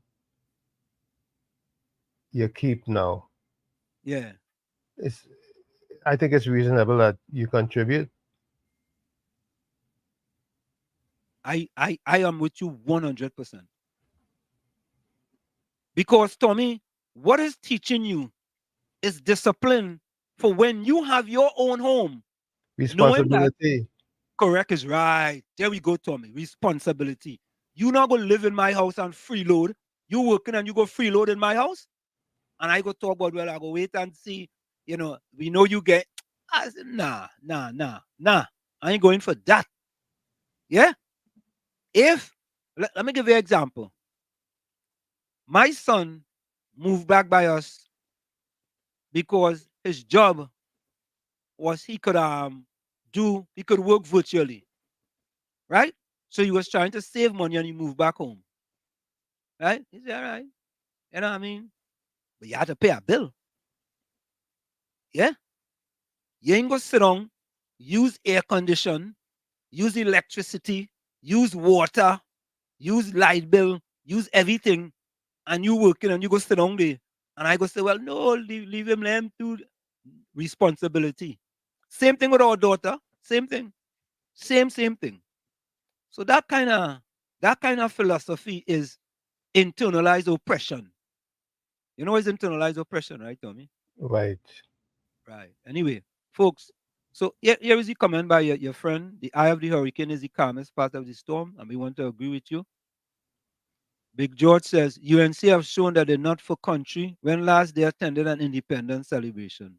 your keep now, Yeah. it's I think it's reasonable that you contribute. I am with you 100%. Because Tommy, what is teaching you is discipline for when you have your own home, knowing that Responsibility. correct is right. There we go, Tommy. Responsibility. You not gonna live in my house and freeload. You working and you go freeload in my house, and I go talk about, well, I go wait and see. We know you get. I said, nah, nah, nah, nah. I ain't going for that. Yeah. If let me give you an example. My son moved back by us because his job was he could work virtually, right? So he was trying to save money and he moved back home, right? He said, all right, you know what I mean? But you had to pay a bill, yeah? You ain't gonna sit down, use air condition, use electricity, use water, use light bill, use everything, and you working and you go sit down there. And I go say, well, no, leave him, let him do responsibility. Same thing with our daughter, same thing. Same thing. So that kind of philosophy is internalized oppression. You know it's internalized oppression, right, Tommy? Right. Right. Anyway, folks, so here is the comment by your friend. The eye of the hurricane is the calmest part of the storm, and we want to agree with you. Big George says UNC have shown that they're not for country when last they attended an independence celebration.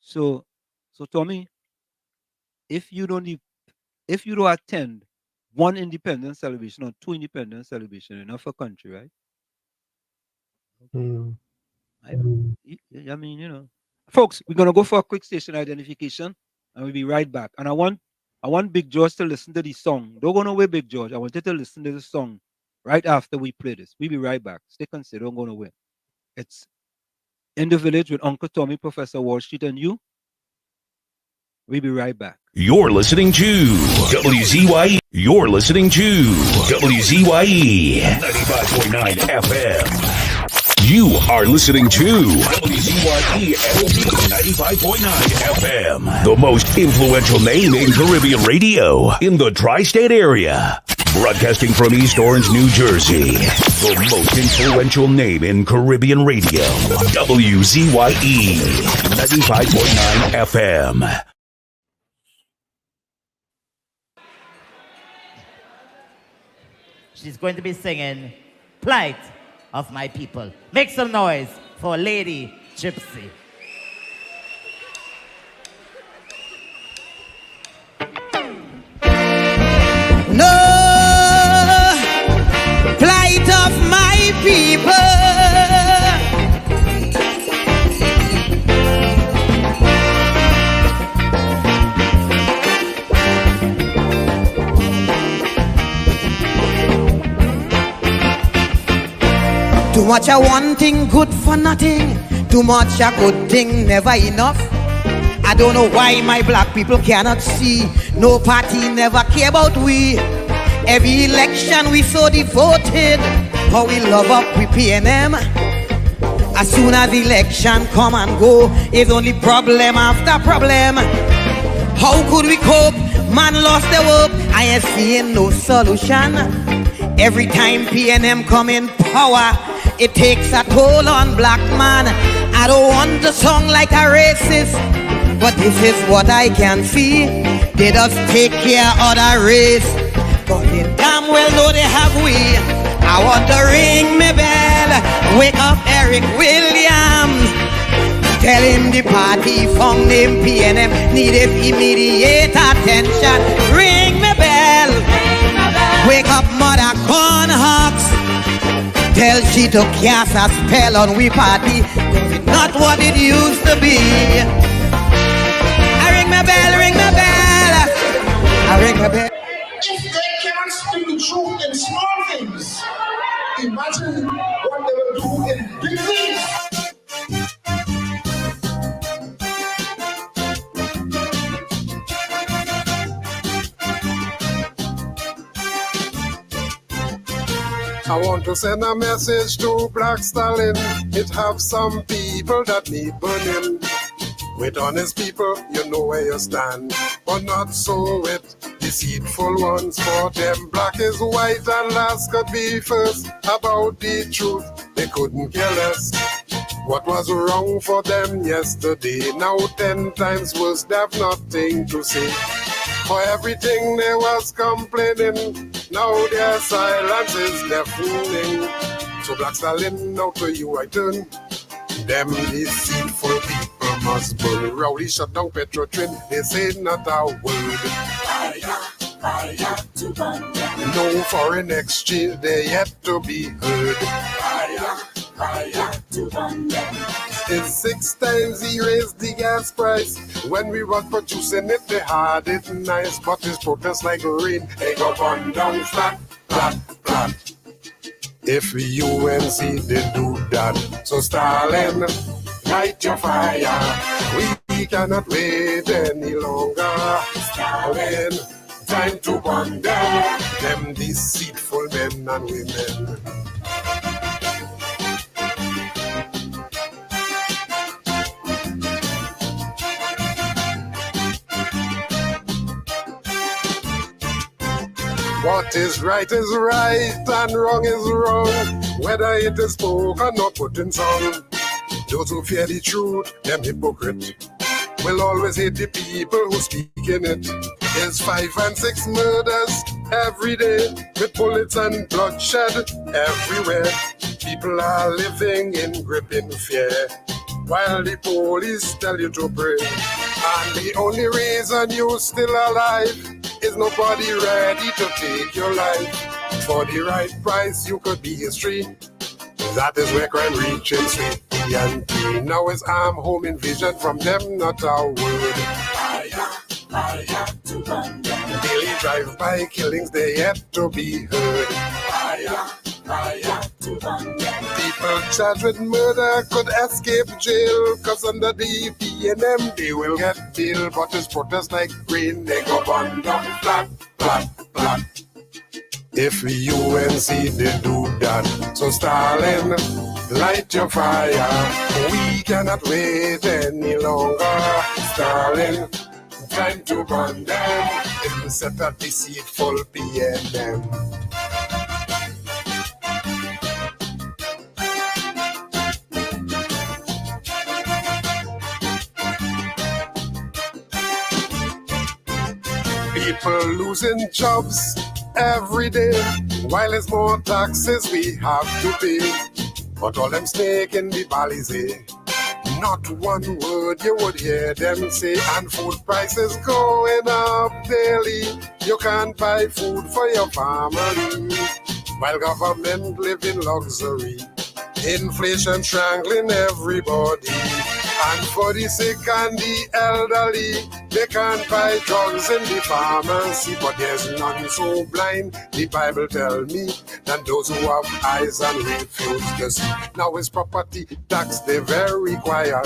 So, Tommy, if you don't if you don't attend one independence celebration or two independence celebration, enough for country, right? Okay. Mm. I mean, folks, we're gonna go for a quick station identification, and we'll be right back. And I want I want Big George to listen to the song. Don't go nowhere, Big George. I want you to listen to the song right after we play this. We'll be right back. Stick and stay. Don't go nowhere. It's In the Village with Uncle Tommy, Professor Wall Street, and you. We'll be right back. You're listening to WZYE. You're listening to WZYE 95.9 FM. You are listening to WZYE 95.9 FM. The most influential name in Caribbean radio in the tri-state area. Broadcasting from East Orange, New Jersey. The most influential name in Caribbean radio. WZYE 95.9 FM. She's going to be singing Plight of My People. Make some noise for Lady Gypsy. No plight of my people. Too much a one thing, good for nothing. Too much a good thing, never enough. I don't know why my black people cannot see. No party never care about we. Every election we so devoted. How we love up we PNM. As soon as election come and go, it's only problem after problem. How could we cope? Man lost the hope. I ain't seeing no solution. Every time PNM come in power, it takes a toll on black man. I don't want to sound like a racist, but this is what I can see. They just take care of the race, but they damn well know they have we. I want to ring me bell, wake up Eric Williams. Tell him the party found him PNM needed immediate attention. Ring me bell, wake up Mother Cornhawks. Tell she to cast a spell on we party, cause it's not what it used to be. I ring my bell, ring my bell. I ring my bell. If they can't speak the truth in small things, imagine what they will do in big things. I want to send a message to Black Stalin. It have some people that need burning. With honest people, you know where you stand. But not so with deceitful ones. For them, black is white and last could be first. About the truth, they couldn't care less. What was wrong for them yesterday? Now 10 times worse, they have nothing to say. For everything they was complaining, now their silence is deafening. So Black Stalin, now to you I turn. Them deceitful people must burn. Rowdy shut down Petro train, they say not a word. Fire to burn them. No foreign exchange, they yet to be heard. Fire to burn them. It's 6 times he raised the gas price. When we was producing it, they had it nice. But his protest like rain, they go burn down flat, flat, flat. If UNC did do that, so Stalin, light your fire. We cannot wait any longer. Stalin, time to burn them deceitful men and women. What is right and wrong is wrong, whether it is spoken or put in song. Those who fear the truth, them hypocrite, will always hate the people who speak in it. There's 5 and 6 murders every day, with bullets and bloodshed everywhere. People are living in gripping fear, while the police tell you to pray. And the only reason you're still alive is nobody ready to take your life. For the right price, you could be history. That is where crime reaches sweet and now it's arm home invasion from them, not a word. Fire to burn them. drive-by killings, they yet to be heard. Fire to condemn. People charged with murder could escape jail, cause under the PNM they will get bail. But it's protest like rain, they go burn down flat, flat, flat. If UNC they do that, so Stalin, light your fire. We cannot wait any longer. Stalin, time to burn them. Set a deceitful PNM. People losing jobs every day, while there's more taxes we have to pay. But all them snake in the Balizé, not one word you would hear them say. And food prices going up daily, you can't buy food for your family, while government live in luxury. Inflation strangling everybody. And for the sick and the elderly, they can't buy drugs in the pharmacy. But there's none so blind, the Bible tell me, than those who have eyes and refuse to see. Now it's property tax, they're very quiet.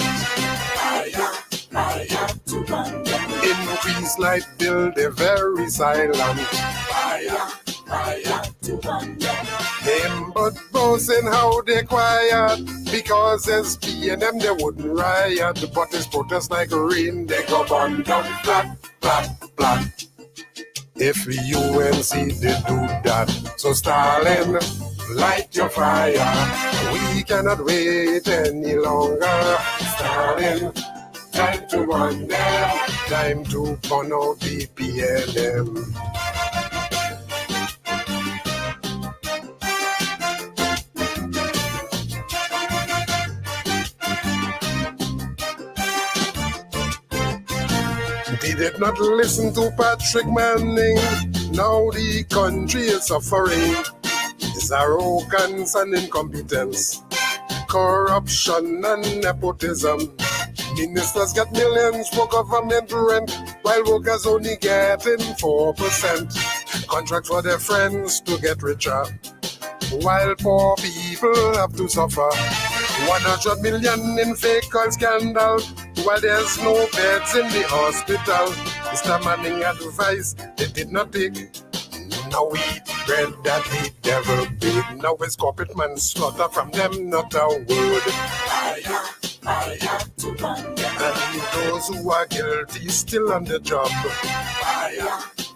Fire to condemn. Increase light bill, they're very silent. Fire to condemn. Them but boasting how they quiet, because as PNM they wouldn't riot. But it's protest like rain, they go burn down flat, flat, flat. If UNC they do that, so Stalin, light your fire. We cannot wait any longer. Stalin, time to run them, time to burn out the PNM. They did not listen to Patrick Manning. Now the country is suffering. It's arrogance and incompetence, corruption and nepotism. Ministers get millions for government rent, while workers only getting 4%. Contracts for their friends to get richer, while poor people have to suffer. 100 million in fake oil scandal, while there's no beds in the hospital. Mr. Manning advice they did not take. Now we eat bread that the devil baked. Now it's corporate manslaughter from them, not a word. Fire to condemn. And those who are guilty still on the job.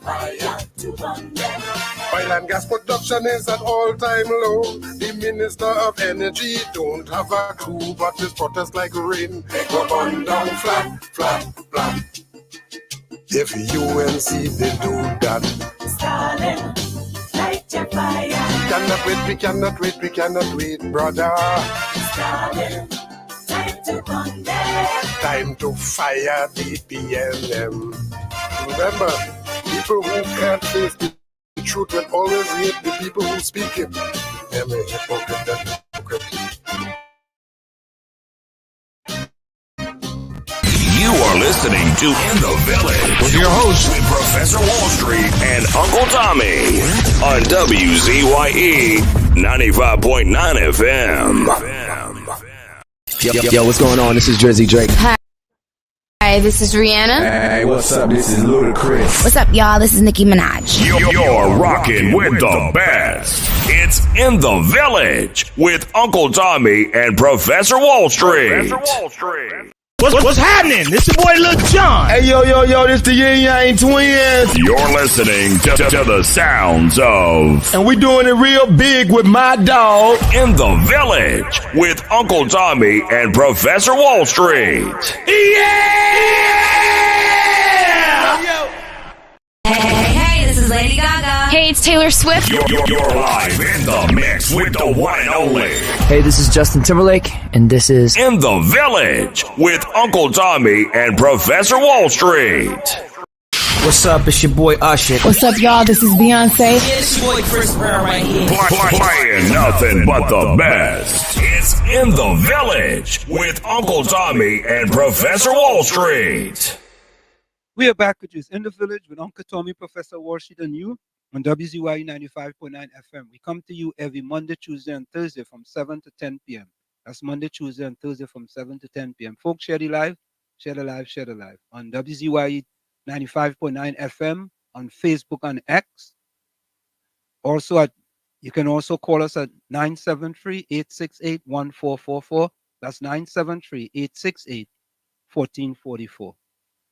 Fire to condemn. Oil and gas production is at all-time low. The Minister of Energy don't have a clue, but this protest like rain, they go burn down flat, flat, flat. If UNC they do that, Stalin, light your fire. We cannot wait, brother. Stalin, time to condemn. Time to fire the PNM. Remember, people who can't face the truth will always hate the people who speak it. They're a hypocrite. You are listening to In the Village with your hosts, Professor Wall Street and Uncle Tommy on WZYE 95.9 FM. Yo, what's going on? This is Jersey Drake. Hi, this is Rihanna. Hey, what's up? This is Ludacris. What's up, y'all? This is Nicki Minaj. You're rocking with the best. It's In the Village with Uncle Tommy and Professor Wall Street. What's happening? This your boy Lil Jon. Hey, yo, this the Yin Yang Twins. You're listening to the sounds of... And we doing it real big with my dog. In the Village with Uncle Tommy and Professor Wall Street. Yeah! Hey, this is Lady Gaga. Hey, it's Taylor Swift. You're live in the mix with the one and only. Hey, this is Justin Timberlake, and this is In the Village with Uncle Tommy and Professor Wall Street. What's up? It's your boy Usher. What's up, y'all? This is Beyonce. Yeah, it's your boy Chris Brown right here. Playing nothing but the best. It's In the Village with Uncle Tommy and Professor Wall Street. We are back with this in the village with Uncle Tommy, Professor Warshid, and you on WZYE 95.9 FM. We come to you every Monday, Tuesday, and Thursday from 7 to 10 p.m. That's Monday, Tuesday, and Thursday from 7 to 10 p.m. Folks, share the live, share the live, share the live on WZYE 95.9 FM on Facebook and X. Also, you can also call us at 973-868-1444. That's 973-868-1444.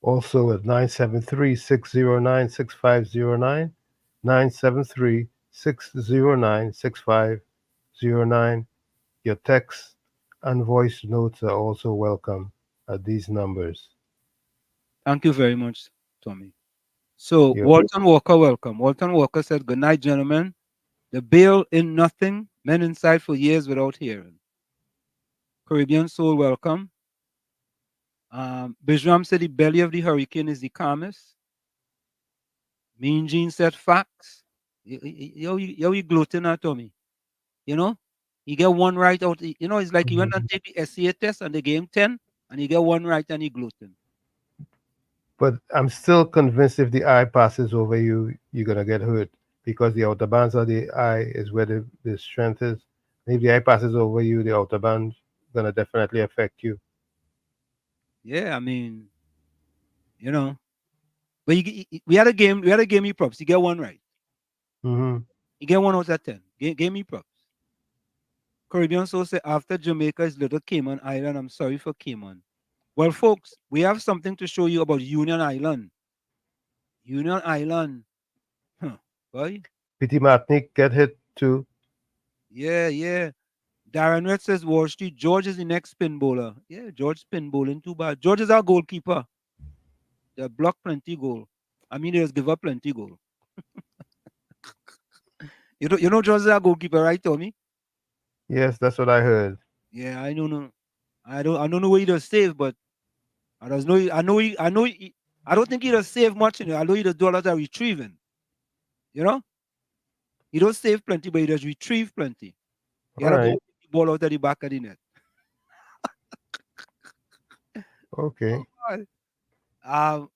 Also at 973-609-6509, 973-609-6509. Your texts and voice notes are also welcome at these numbers. Thank you very much, Tommy. So, You're Walton Walker, welcome. Walton Walker said, "Good night, gentlemen. The bill in nothing, men inside for years without hearing." Caribbean Soul, welcome. Bijram said, "The belly of the hurricane is the calmest." Mean Gene said, "Facts." You gloating at Tommy. You know, you get one right out. You know, it's like you went and take the SCA test and they gave him 10, and you get one right and you gloating. But I'm still convinced if the eye passes over you, you're gonna get hurt because the outer bands of the eye is where the strength is. And if the eye passes over you, the outer band's gonna definitely affect you. Yeah, I mean, you know, but we had a game. We had a game. You props. You get one right. Mm-hmm. You get 1 out of 10. Give me props. Caribbean Soul say after Jamaica is Little Cayman Island. I'm sorry for Cayman. Well, folks, we have something to show you about Union Island. Union Island. Huh, boy. Pity Martinique get hit too. Yeah, yeah. Darren Red says Wall Street. George is the next spin bowler. Yeah, George spin bowling too bad. George is our goalkeeper. They block plenty goal. I mean, they just give up plenty goal. You know George is our goalkeeper, right, Tommy? Yes, that's what I heard. Yeah, I don't know. I don't know where he does save, but I don't know. I don't think he does save much. I know he does do a lot of retrieving. You know, he does save plenty, but he does retrieve plenty. He All had to go right. the ball out of the back of the net. Okay. Um,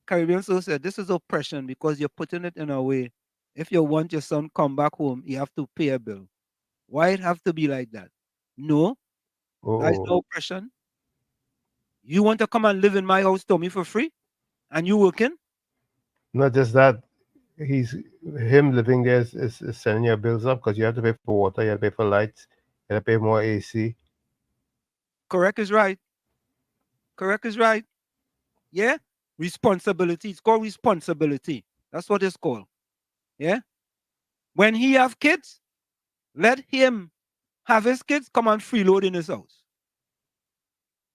Caribbean Soul said, "This is oppression because you're putting it in a way. If you want your son come back home, you have to pay a bill. Why it have to be like that? No, that is Oh, no oppression. You want to come and live in my house, Tommy, for free, and you working? not just that. He's him living there is sending your bills up because you have to pay for water, you have to pay for lights, you have to pay more AC. Correct is right. Correct is right. Yeah, responsibility. It's called responsibility. That's what it's called. Yeah. When he have kids, let him have his kids come and freeload in his house.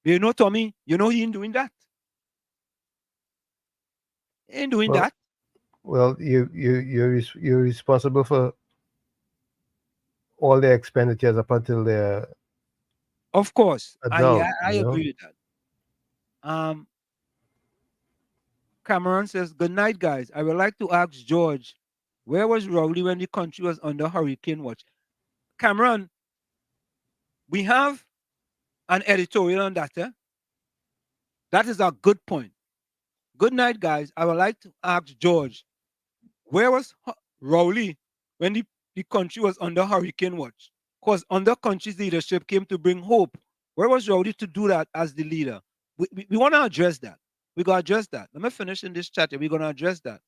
You know, Tommy, you know he ain't doing that. He ain't doing Well, that. well, you're responsible for all their expenditures up until they're Of course. adult. I You know, agree with that. Cameron says, "Good night, guys. I would like to ask George, where was Rowley when the country was under hurricane watch?" Cameron, we have an editorial on that. That is a good point. Good night, guys. I would like to ask George, where was Rowley when the country was under hurricane watch? Because under country's leadership came to bring hope. Where was Rowley to do that as the leader? We want to address that. We got to address that. Let me finish in this chat. We're going to address that.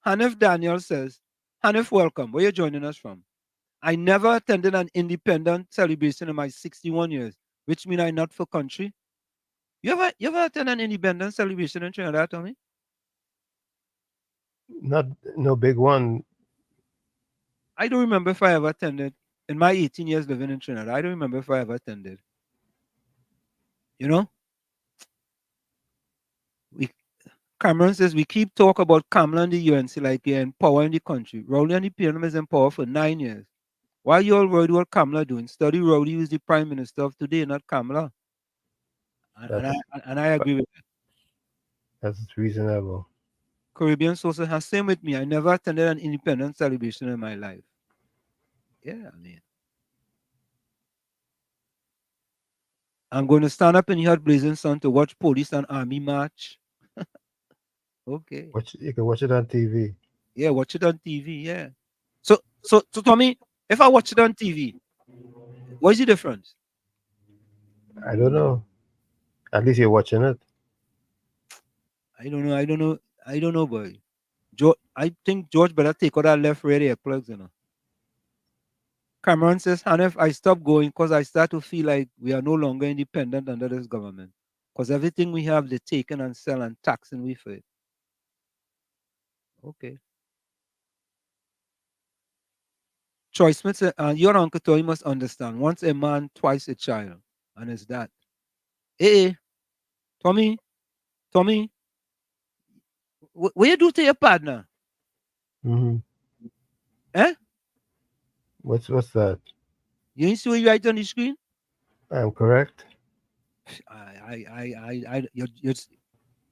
Hanif Daniel says, Hanif, welcome. Where are you joining us from? I never attended an independent celebration in my 61 years, which means I'm not for country. You ever attend an independent celebration in Trinidad, Tommy? not no big one. I don't remember if I ever attended in my 18 years living in Trinidad. I don't remember if I ever attended. You know? Cameron says we keep talk about Kamala and the UNC like they're in power in the country. Rowley and the PNM is in power for 9 years. Why are you all worried what Kamala doing? Study Rowley, who's the prime minister of today, not Kamala. And I agree with that. That's reasonable. Caribbean Sosa has same with me. I never attended an independence celebration in my life. Yeah, I mean. I'm going to stand up in the hot blazing sun to watch police and army march. Okay. You can watch it on TV. Yeah, watch it on TV. Yeah. So Tommy, if I watch it on TV, what's the difference? I don't know. At least you're watching it. I don't know. I don't know, boy. I think George better take out that left radio plugs, you know. Cameron says, Hanif, I stopped going because I start to feel like we are no longer independent under this government. Because everything we have, they're taking and selling and taxing we for it. Okay. Troy Smith said, your Uncle Toy must understand. Once a man, twice a child. And it's that. Hey, Tommy, what you do to your partner? Mm-hmm. Eh? What's that? You ain't see what you write on the screen? I'm correct.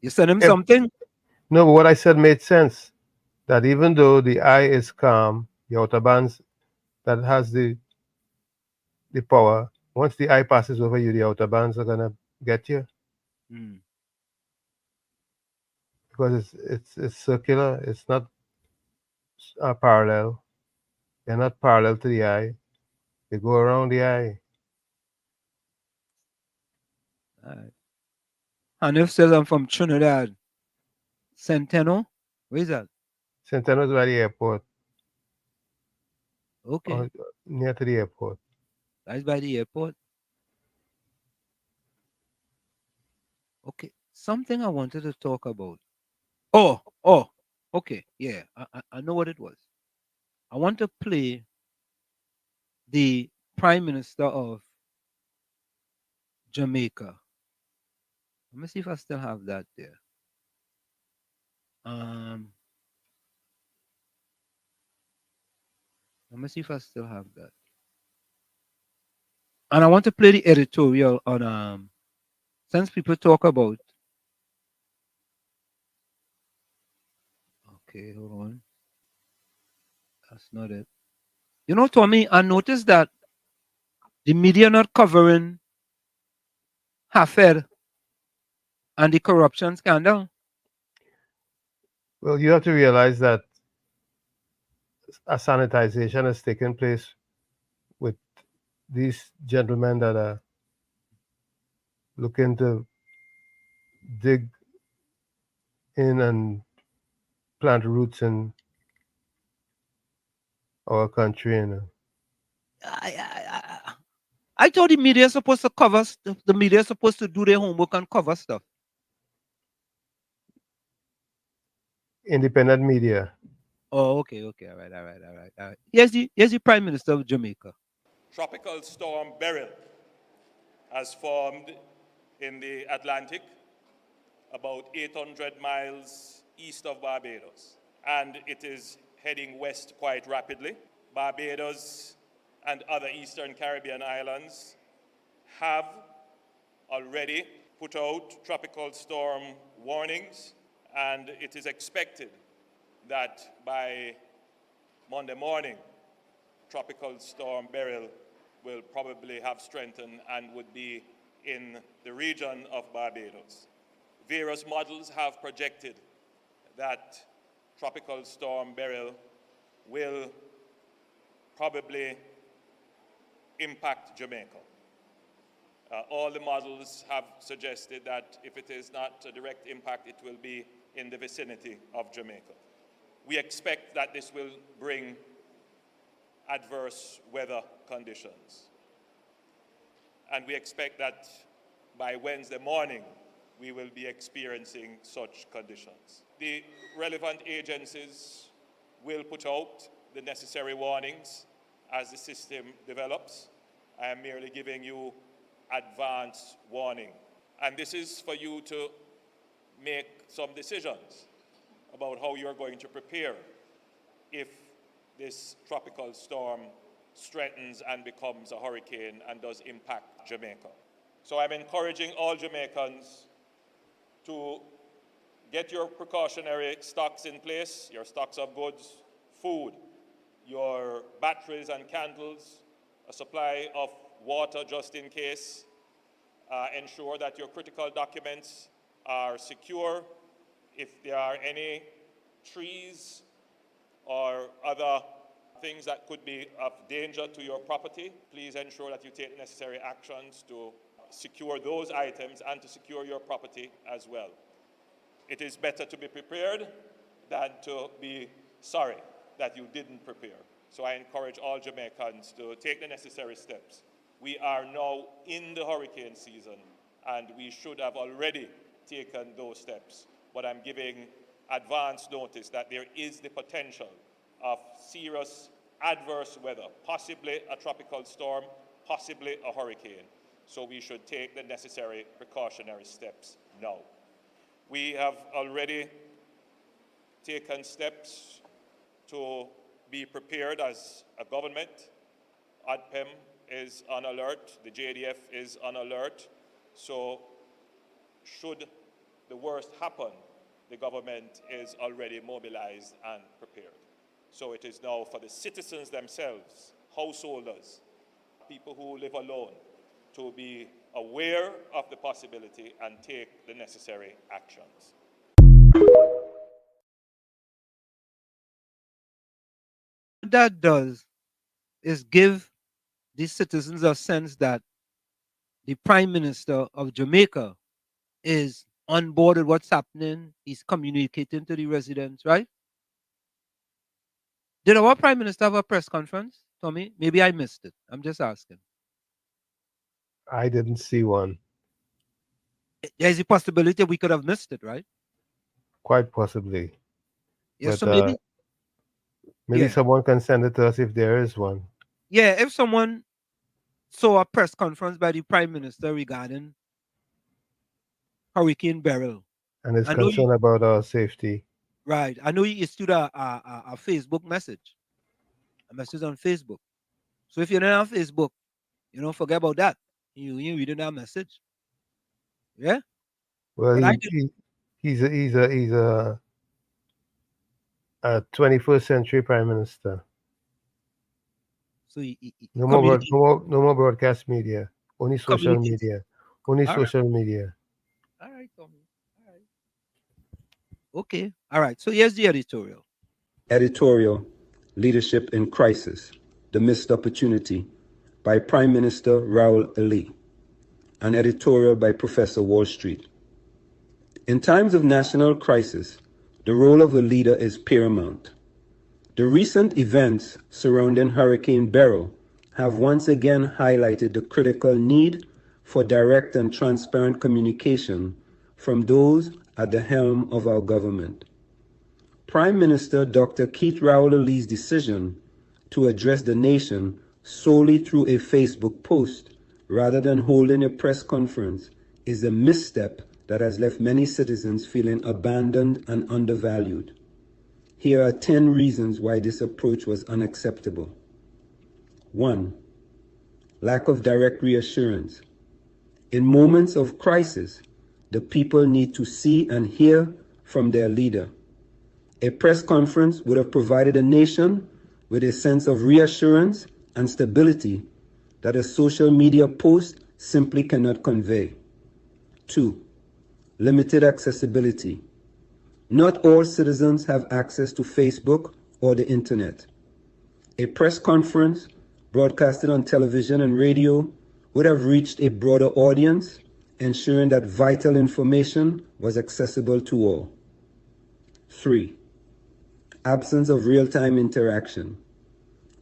You send him If- something? No, but what I said made sense. That even though the eye is calm, the autobahns that has the power, once the eye passes over you, the autobahns are gonna get you Mm. because it's circular. It's not parallel. They're not parallel to the eye. They go around the eye. All right. Hanif says I'm from Trinidad. Centeno? Where is that? Centeno's by the airport. Okay. Or near to the airport. That's by the airport. Okay. Something I wanted to talk about. Oh. Okay. Yeah. I know what it was. I want to play the Prime Minister of Jamaica. Let me see if I still have that there. Let me see if I still have that. And I want to play the editorial on since people talk about. Okay, hold on. That's not it. You know, Tommy, I noticed that the media not covering Hafer and the corruption scandal. Well, you have to realize that a sanitization has taken place with these gentlemen that are looking to dig in and plant roots in our country. And I thought the media is supposed to cover stuff. The media is supposed to do their homework and cover stuff. independent media. Oh, okay. All right. Here's the Prime Minister of Jamaica. Tropical storm Beryl has formed in the Atlantic about 800 miles east of Barbados, and it is heading west quite rapidly. Barbados and other Eastern Caribbean islands have already put out tropical storm warnings, and it is expected that by Monday morning, Tropical Storm Beryl will probably have strengthened and would be in the region of Barbados. Various models have projected that Tropical Storm Beryl will probably impact Jamaica. All the models have suggested that if it is not a direct impact, it will be in the vicinity of Jamaica. We expect that this will bring adverse weather conditions. And we expect that by Wednesday morning, we will be experiencing such conditions. The relevant agencies will put out the necessary warnings as the system develops. I am merely giving you advance warning. And this is for you to make some decisions about how you're going to prepare if this tropical storm strengthens and becomes a hurricane and does impact Jamaica. So I'm encouraging all Jamaicans to get your precautionary stocks in place, your stocks of goods, food, your batteries and candles, a supply of water just in case. Ensure that your critical documents are secure If there are any trees or other things that could be of danger to your property, please ensure that you take the necessary actions to secure those items and to secure your property as well. It is better to be prepared than to be sorry that you didn't prepare. So I encourage all Jamaicans to take the necessary steps. We are now in the hurricane season, and we should have already taken those steps. But I'm giving advance notice that there is the potential of serious adverse weather, possibly a tropical storm, possibly a hurricane. So we should take the necessary precautionary steps now. We have already taken steps to be prepared as a government. ADPEM is on alert, the JDF is on alert. So should the worst happen, the government is already mobilized and prepared. So it is now for the citizens themselves, householders, people who live alone, to be aware of the possibility and take the necessary actions. What that does is give the citizens a sense that the Prime Minister of Jamaica is on board with what's happening. He's communicating to the residents, right? Did our Prime Minister have a press conference, Tommy? Maybe I missed it. I'm just asking. I didn't see one. There's a possibility we could have missed it, right? Quite possibly. Yeah, But so maybe maybe yeah. someone can send it to us if there is one. Yeah, if someone saw a press conference by the Prime Minister regarding Hurricane Beryl. And is I know concerned about our safety. right. I know you issued a Facebook message. A message on Facebook. So if you're not on Facebook, you don't forget about that. You reading that message. Yeah? Well, But I he's a 21st century prime minister. So No more broadcast media. Only social communicates. media. Only All right. social media. All right, Tommy. All right. Okay. All right. So here's the editorial. Editorial, Leadership in Crisis, The Missed Opportunity, by Prime Minister Raul Ali. An editorial by Professor Wall Street. In times of national crisis, the role of a leader is paramount. The recent events surrounding Hurricane Beryl have once again highlighted the critical need for direct and transparent communication from those at the helm of our government. Prime Minister Dr. Keith Raul Ali's decision to address the nation solely through a Facebook post rather than holding a press conference is a misstep that has left many citizens feeling abandoned and undervalued. Here are 10 reasons why this approach was unacceptable. 1. Lack of direct reassurance. In moments of crisis, the people need to see and hear from their leader. A press conference would have provided a nation with a sense of reassurance and stability that a social media post simply cannot convey. 2. Limited accessibility. Not all citizens have access to Facebook or the internet. A press conference broadcasted on television and radio would have reached a broader audience, ensuring that vital information was accessible to all. 3. Absence of real-time interaction.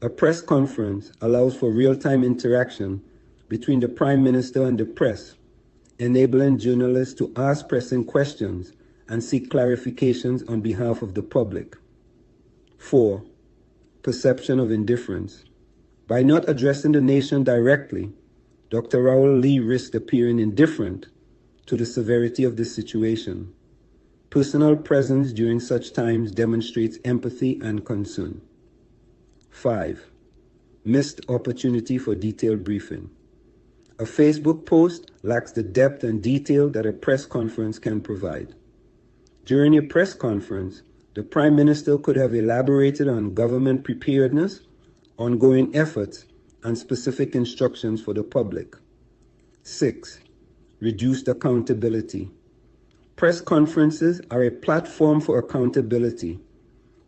A press conference allows for real-time interaction between the Prime Minister and the press, enabling journalists to ask pressing questions and seek clarifications on behalf of the public. 4. Perception of indifference. By not addressing the nation directly, Dr. Raul Ali risked appearing indifferent to the severity of the situation. Personal presence during such times demonstrates empathy and concern. 5. Missed opportunity for detailed briefing. A Facebook post lacks the depth and detail that a press conference can provide. During a press conference, the Prime Minister could have elaborated on government preparedness, ongoing efforts, and specific instructions for the public. 6. Reduced accountability. Press conferences are a platform for accountability,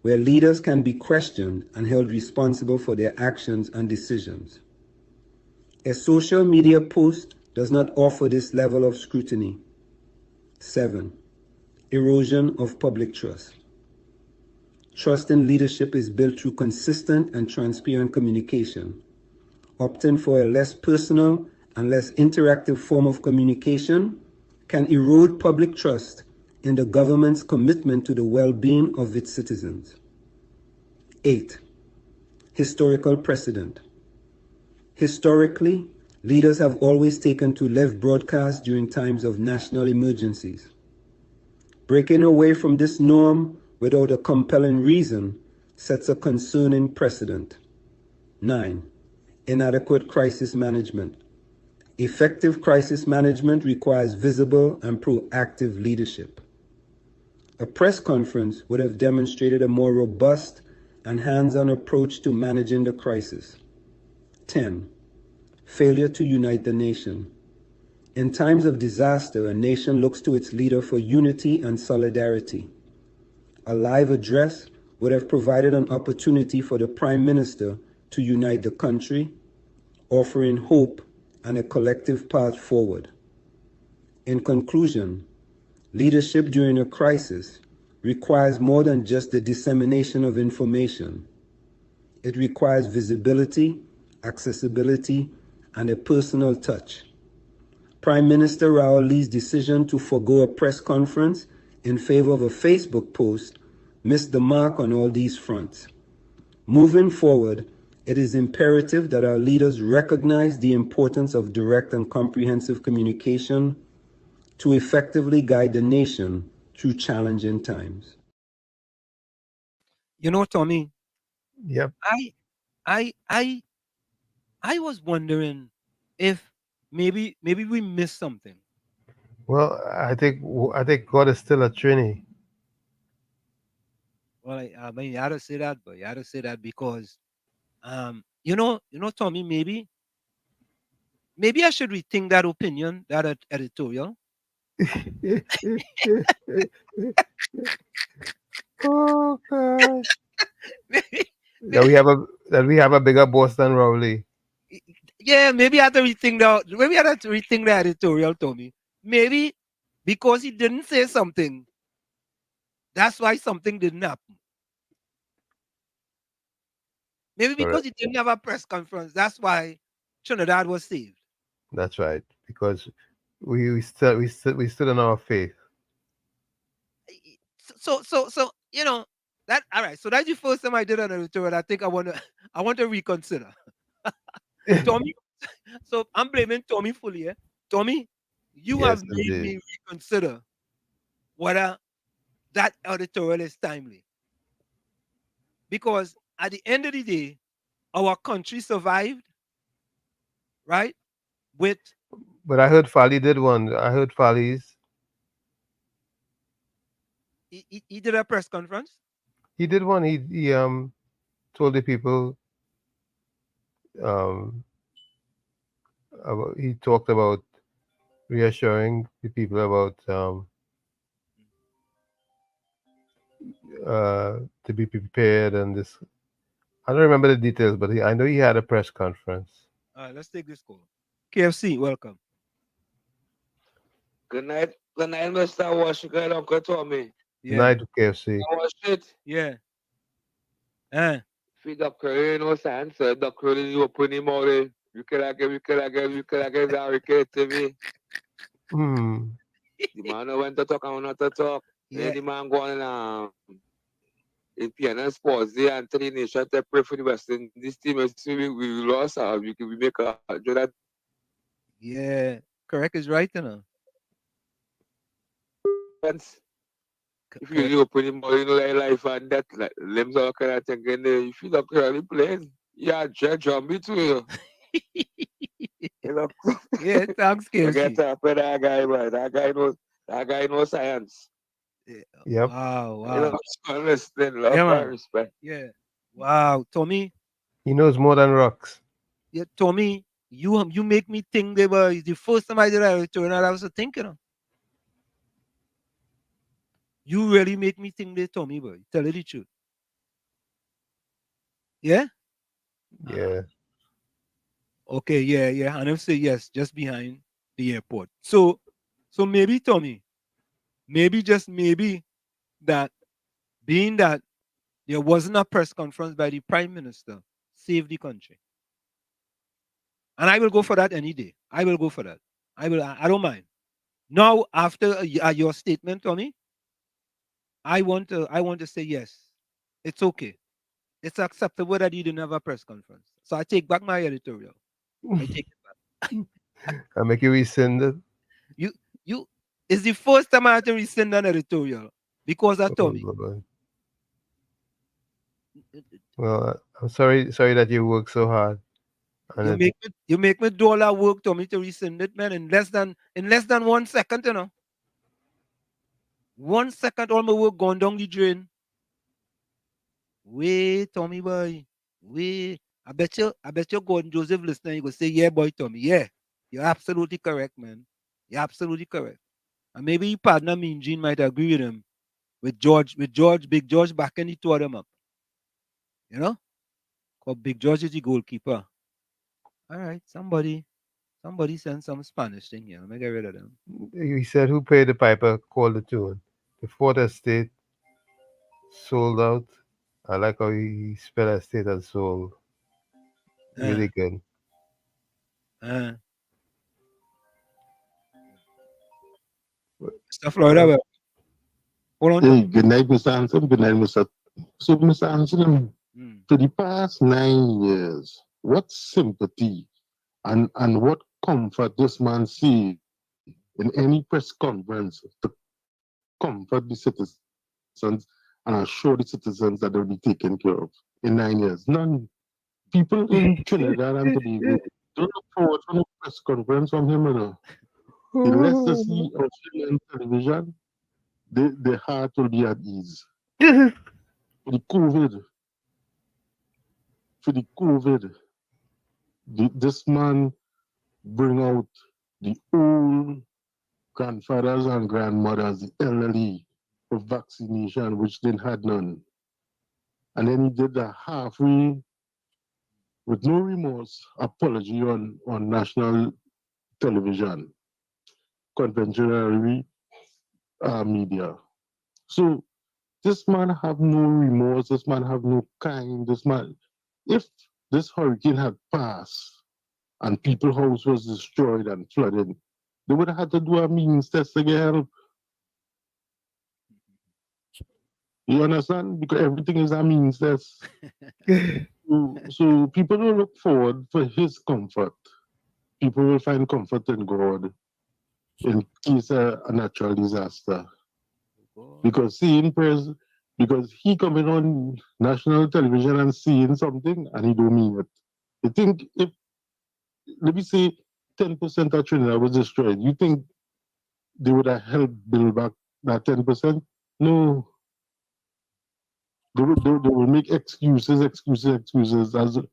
where leaders can be questioned and held responsible for their actions and decisions. A social media post does not offer this level of scrutiny. 7. Erosion of public trust. Trust in leadership is built through consistent and transparent communication. Opting for a less personal and less interactive form of communication can erode public trust in the government's commitment to the well-being of its citizens. 8. Historical precedent. Historically, leaders have always taken to left broadcasts during times of national emergencies. Breaking away from this norm without a compelling reason sets a concerning precedent. 9. Inadequate crisis management. Effective crisis management requires visible and proactive leadership. A press conference would have demonstrated a more robust and hands-on approach to managing the crisis. 10. Failure to unite the nation. In times of disaster, a nation looks to its leader for unity and solidarity. A live address would have provided an opportunity for the Prime Minister to unite the country, offering hope and a collective path forward. In conclusion, leadership during a crisis requires more than just the dissemination of information. It requires visibility, accessibility, and a personal touch. Prime Minister Raul Lee's decision to forgo a press conference in favor of a Facebook post missed the mark on all these fronts. Moving forward, it is imperative that our leaders recognize the importance of direct and comprehensive communication to effectively guide the nation through challenging times. You know, Tommy. Yep. I was wondering if maybe we missed something. Well, I think God is still a Trinity. Well, I mean, you had to say that, but you had to say that because, you know, Tommy, maybe I should rethink that opinion, that editorial. Oh God! that we have a bigger boss than Rowley. Yeah, maybe I have to rethink that. Maybe I have to rethink the editorial, Tommy. Maybe because he didn't say something, that's why something didn't happen. Maybe because he didn't have a press conference, that's why Trinidad was saved. That's right, because we stood on our faith. So you know that. All right. So that's the first time I did an editorial. I think I want to reconsider. Tommy. So I'm blaming Tommy fully. Yeah? Tommy, you have made me reconsider whether that editorial is timely. Because at the end of the day, our country survived, right? But I heard Fali did one. I heard Fali's. He did a press conference. He did one. He told the people. He talked about reassuring the people about to be prepared and this. I don't remember the details, but I know he had a press conference. All right, let's take this call. KFC, welcome. Good night, Mr. Washington, Uncle Tommy. Yeah. Night to KFC. Wash it. Yeah. Feed up curry, no sense. The curry you open him out. You can get that TV. The man went to talk, I want to talk. Yeah. The man going in PNN Sports Day and Tri Nation to pray for the West Indies team. We lost, we make a that. Yeah, correct is right, you know. If you open him, you know, like life and death, like limbs all kind of thing, and you feel like you're playing. Yeah, judge on me too. You know? Yeah, thanks, KFC. Get up with that guy, man. That guy knows science. Yeah. Yep. Wow. You know, listening, love and respect. Yeah. Wow, Tommy. He knows more than rocks. Yeah, Tommy, you make me think they were the first time I did a editorial, I was thinking of. You really make me think they Tommy boy. Tell you the truth. Yeah? Yeah. Okay, yeah. And I say yes, just behind the airport. So maybe Tommy, maybe just maybe that being that there wasn't a press conference by the prime minister, save the country. And I will go for that any day. I will go for that. I don't mind. Now, after your statement, Tommy, I want to say yes. It's okay. It's acceptable that you didn't have a press conference. So I take back my editorial. I take it back. I make you rescind it. You it's the first time I had to rescind an editorial because of Oh, Tommy. Lord. Well, I'm sorry that you work so hard. And You make me do all that work, Tommy, to rescind it, man, in less than 1 second, you know. 1 second, all my work gone down the drain. Wait, Tommy boy. Wait. I bet you Gordon Joseph listening, you go say, yeah, boy, Tommy. Yeah. You're absolutely correct, man. You're absolutely correct. And maybe your partner Mean Gene might agree with him. With Big George backing the two of them up. You know? Because Big George is the goalkeeper. All right, somebody send some Spanish thing here. Let me get rid of them. he said, "Who paid the piper? Called the tune." The fourth estate sold out. I like how he spelled estate as soul. Really good. Mr. Florida, well, hold on. Hey, good night, Mr. Hanson. Good night, Mr. So, Mr. Hanson, for the past 9 years, what sympathy and what comfort this man see in any press conference to comfort the citizens and assure the citizens that they'll be taken care of in 9 years? None. People in Trinidad and Tobago don't look forward to a press conference from him, you know. The less they see of him on television, their heart will be at ease. For the COVID, this man bring out the old grandfathers and grandmothers, the elderly, for vaccination, which they had none. And then he did that halfway, with no remorse, apology on national television, conventional media. So this man have no remorse, this man have no kind, this man, if this hurricane had passed and people's house was destroyed and flooded, they would have had to do a means test to get help. You understand? Because everything is a means test. So people don't look forward for his comfort. People will find comfort in God in case of a natural disaster. Because because he coming on national television and seeing something and he don't mean it. You think if, let me say, 10% of Trinidad was destroyed, you think they would have helped build back that 10%? No. They will make excuses. As the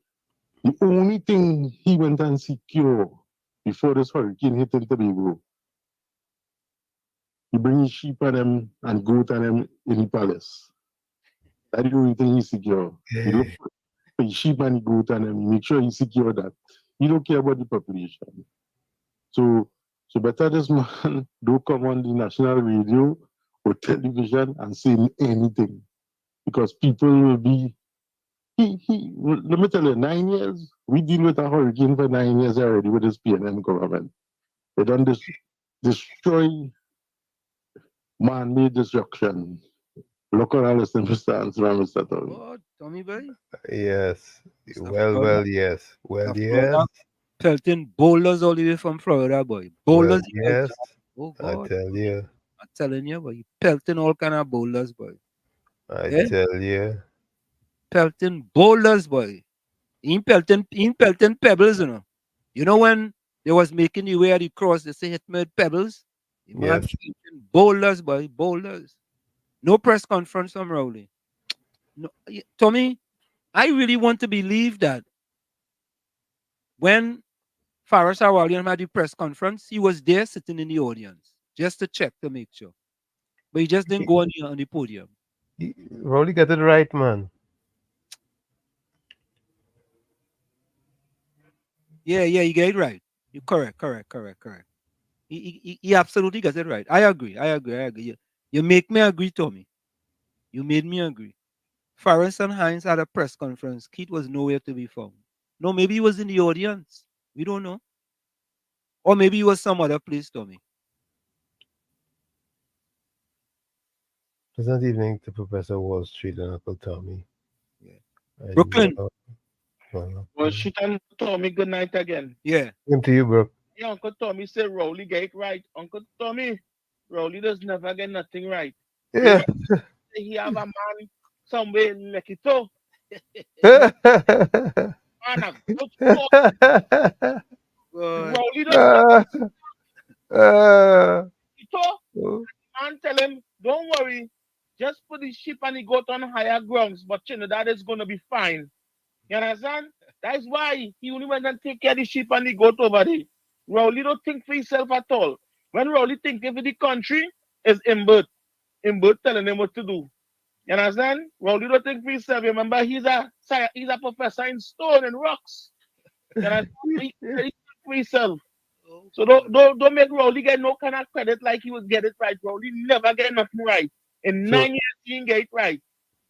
only thing he went and secure before this hurricane hit in Tobago, he bring his sheep and them and goat and them in the palace. That's the only thing he secure. He look for his sheep and the goat and them. He make sure he secure that. He don't care about the population. So better this man don't come on the national radio or television and say anything, because people will be. Let me tell you, 9 years, we deal with a hurricane for 9 years already with this PNM government. They done destroy man-made destruction. Local listen, Mr. Answer, Mr. Tommy. Oh, Tommy boy. Yes. Florida. Well, yes. Well, yes. Florida, pelting bowlers all the way from Florida, boy. Bowlers. Well, yes. Oh, I God. tell you. I'm telling you, boy. Pelting all kind of bowlers, boy. I tell you. Pelting bowlers, boy. He ain't pelting pebbles, you know. You know when they was making the way of the cross, they say hit me with pebbles? The man pelting bowlers, boy. Bowlers. No press conference from Rowley. No, Tommy, I really want to believe that when Faris Awalian had the press conference, he was there sitting in the audience just to check to make sure. But he just didn't go on the podium. Rowley got it right, man. Yeah, you get it right. You correct. He absolutely got it right. I agree. You make me agree, Tommy. You made me agree. Farris and Hines had a press conference. Keith was nowhere to be found. No, maybe he was in the audience. We don't know. Or maybe he was some other place, Tommy. Pleasant evening to Professor Wall Street and Uncle Tommy. Yeah. Brooklyn. Well, shit, and Tommy, good night again. Yeah. Same to you, bro. Yeah, Uncle Tommy said Rowley get it right. Uncle Tommy, Rowley does never get nothing right. Yeah. He have a man somewhere in Lekito. Man, a good sport. Rowley does man tell him, don't worry, just put the sheep and the goat on higher grounds, but that is going to be fine. You understand? That's why he only went and take care of the sheep and the goat over there. Rowley don't think for himself at all. When Rowley thinking for the country, is Imbert. Imbert telling him what to do. You understand? Rowley don't think for himself. Remember, he's a professor in stone and rocks. You understand? He think for himself. So don't make Rowley get no kind of credit like he would get it right. Rowley never get nothing right. In 9 years, he didn't get it right.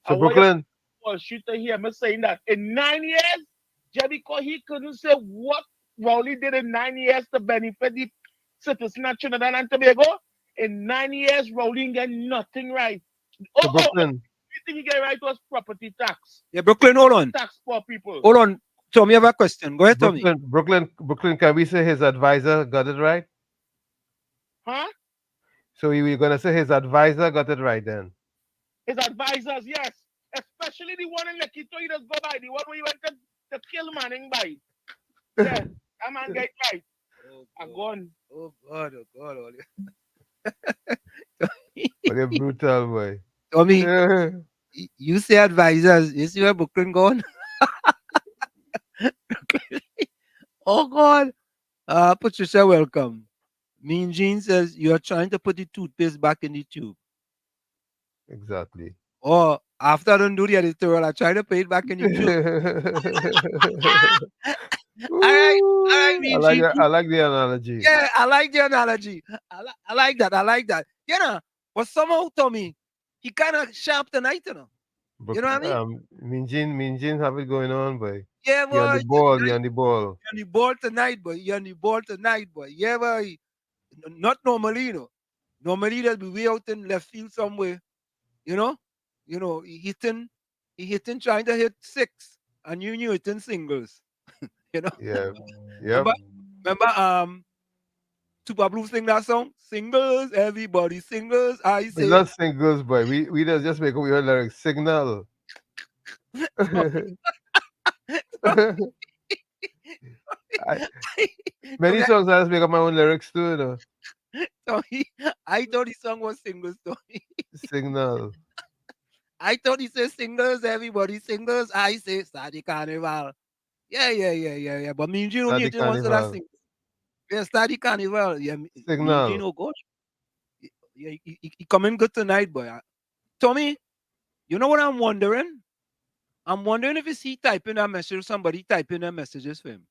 So Brooklyn. Wall Street to hear me saying that in 9 years, just because he couldn't say what Rowley did in 9 years to benefit the citizens of Trinidad and Tobago, in 9 years, Rowley didn't get nothing right. So Brooklyn. The thing he get right was property tax. Yeah, Brooklyn, hold on. Tax poor people. Hold on. Tommy, I have a question. Go ahead, Tommy. Brooklyn, can we say his advisor got it right? Huh? So we were going to say his advisor got it right then. His advisors, yes. Especially the one in Lekito, he does go by. The one where he went to kill Manning by. Yeah, that man get right. I'm gone. Oh, God. What a brutal boy. Tommy, you say advisors. You see where Brooklyn gone? Oh, God. Patricia, welcome. Mean Jean says you are trying to put the toothpaste back in the tube. Exactly. Or after I don't do the editorial, I try to put it back in the tube. All right, Mean Jean. I like the analogy. Yeah, I like the analogy. I like that. You know, but somehow, Tommy, he kind of sharp tonight, you know. You know what I mean? Mean Jean have it going on, boy. Yeah, boy. You're on the ball. You're on the ball tonight, boy. Yeah, boy. Not normally, you know. Normally, they'll be way out in left field somewhere. You know, he hitting, trying to hit six, and you knew hitting singles. You know. Yeah. Yep. Remember, Super Blue sing that song? Singles, everybody singles. I say. It's not singles, boy. We just make up your lyrics. Signal. Many songs I just make up my own lyrics too, you know. Tommy, I thought the song was singles, Tommy. Signal. I thought he said singles, everybody singles. I say Study Carnival. Yeah. But Mean Gene only wants to that sing. Yeah, Study Carnival. Yeah, Signal. Mean Gene, oh God. Yeah, he coming good tonight, boy. Tommy, you know what I'm wondering? I'm wondering if he typing a message, somebody typing their messages for him.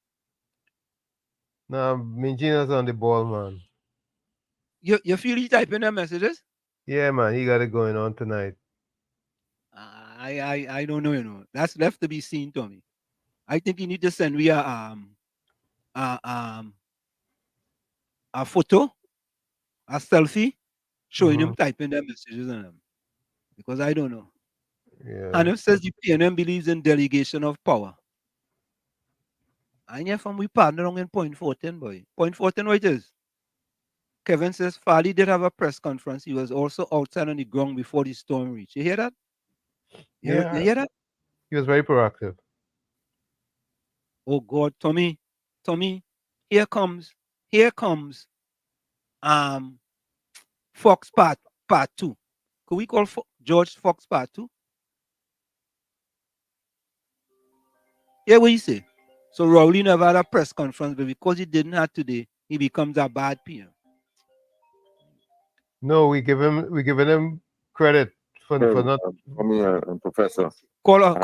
No, Mean Gene is on the ball, man. You feel he typing their messages? Yeah, man, he got it going on tonight. I don't know, you know. That's left to be seen, Tommy. I think you need to send me a photo, a selfie, showing him typing their messages on them. Because I don't know. Yeah. And it says the PNM believes in delegation of power. And yeah, from we partner on in point 14, boy. Point 14, what it is? Kevin says Farley did have a press conference. He was also outside on the ground before the storm reached. You hear that? You hear that? He was very proactive. Oh God, Tommy, here comes Fox part 2. Could we call George Fox part 2? Yeah, what you say? So Rowley never had a press conference, but because he didn't have today, he becomes a bad PM. No, we giving him credit for not. For me, Professor. Caller,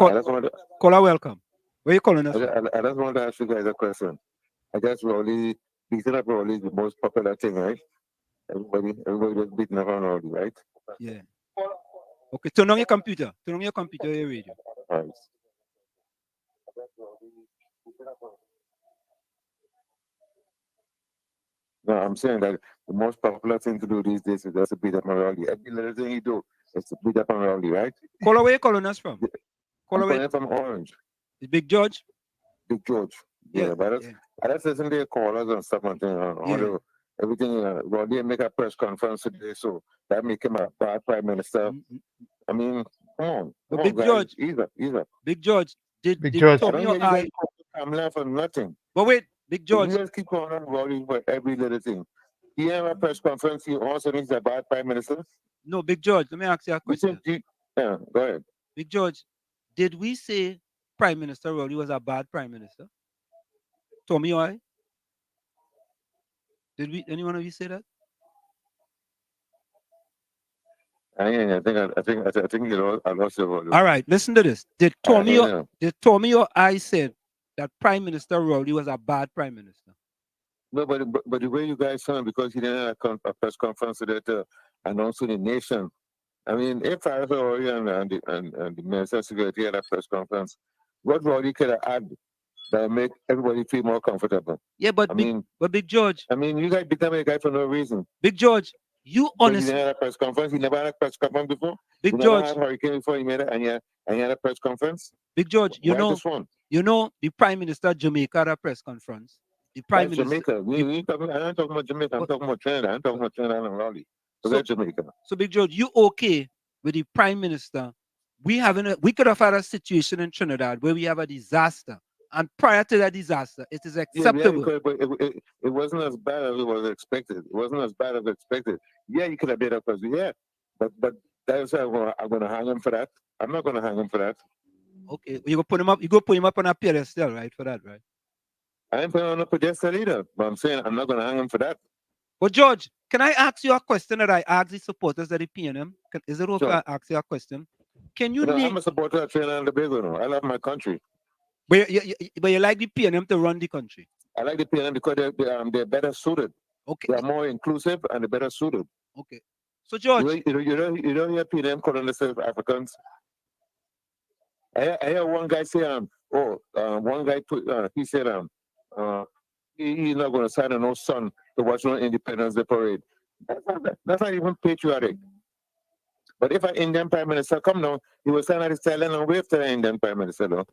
welcome. Where you calling us from? I just want to ask you guys a question. I guess Rowley, beating up Rowley is the most popular thing, right? Everybody was beating up on Rowley, right? Yeah. Okay, turn on your computer. Turn on your computer, your radio. All right. No, I'm saying that the most popular thing to do these days is just to beat up on Rowley. Every little thing you do is to beat up on Rowley, right? Caller, where you calling us from? I'm calling from Orange. The Big George? Big George. Yeah, but I just listen to the callers and stuff and things. Everything, Rowley make a press conference today, so that make him a bad prime minister. I mean, come on. But Come Big on, guys. George, Ease up. Big George, did I Tommy don't or hear you guys I? talk to Kamala for nothing. But wait, Big George. You guys keep calling on Rowley for every little thing. He have a press conference, he also needs a bad prime minister. No, Big George, let me ask you a question. Yeah, go ahead. Big George, did we say Prime Minister Rowley was a bad prime minister? Tommy or I? Did we? Anyone of you say that? I think I lost your volume. All right, listen to this. Did Tommy or I said that Prime Minister Rowley was a bad prime minister? No, but the way you guys sound, because he didn't have a press conference today to announce to the nation. I mean, if I Rowley and the Minister of Security had a press conference, what Rowley could have had that make everybody feel more comfortable? Yeah, but Big George. I mean, you guys become a guy for no reason. Big George, you honestly. He didn't have a press conference. He never had a press conference before. Big he George. Never had hurricane before he made it, and he had a press conference. Big George, you know the Prime Minister of Jamaica had a press conference. The Prime Minister. Jamaica. I'm not talking about Jamaica. I'm talking about Trinidad. I'm talking about Trinidad and Rowley. Forget Jamaica. So, Big George, you okay with the Prime Minister? We could have had a situation in Trinidad where we have a disaster, and prior to that disaster, it is acceptable. Yeah, but it wasn't as bad as it was expected. It wasn't as bad as expected. Yeah, you could have made up as but that's why I'm going to hang him for that. I'm not going to hang him for that. Okay, you go put him up. You go put him up on a pedestal, right? For that, right? I ain't putting on a pedestal either, but I'm saying I'm not going to hang him for that. But George, can I ask you a question that I asked the supporters of the PNM? Is it okay if I ask you a question? Can you name? I'm a supporter of Trinidad and Tobago. I love my country. But you like the PNM to run the country? I like the PNM because they're better suited. Okay. They're more inclusive and they're better suited. Okay. So George, you don't hear PNM calling themselves Africans. I hear one guy say one guy he said he's not going to sign no son to watch no Independence Day parade. That's not even patriotic. But if an Indian Prime Minister come down, he will stand at his tail and wave to the Indian Prime Minister though.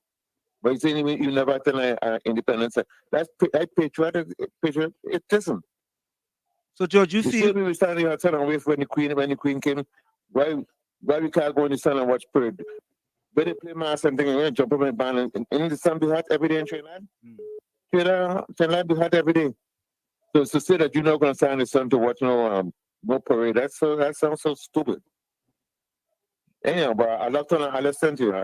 But he's saying you never tell Independence Day. That's patriotism. So George, you feel we were standing outside and wave when the Queen came. Why we can't go in the sun and watch parade? But they play mass and thing and jump up and band in the sun be hot every day in Trinidad. Trinidad be hot every day. So to say that you're not going to stand in the sun to watch no parade, that sounds so stupid. Anyhow, but I listen to you. I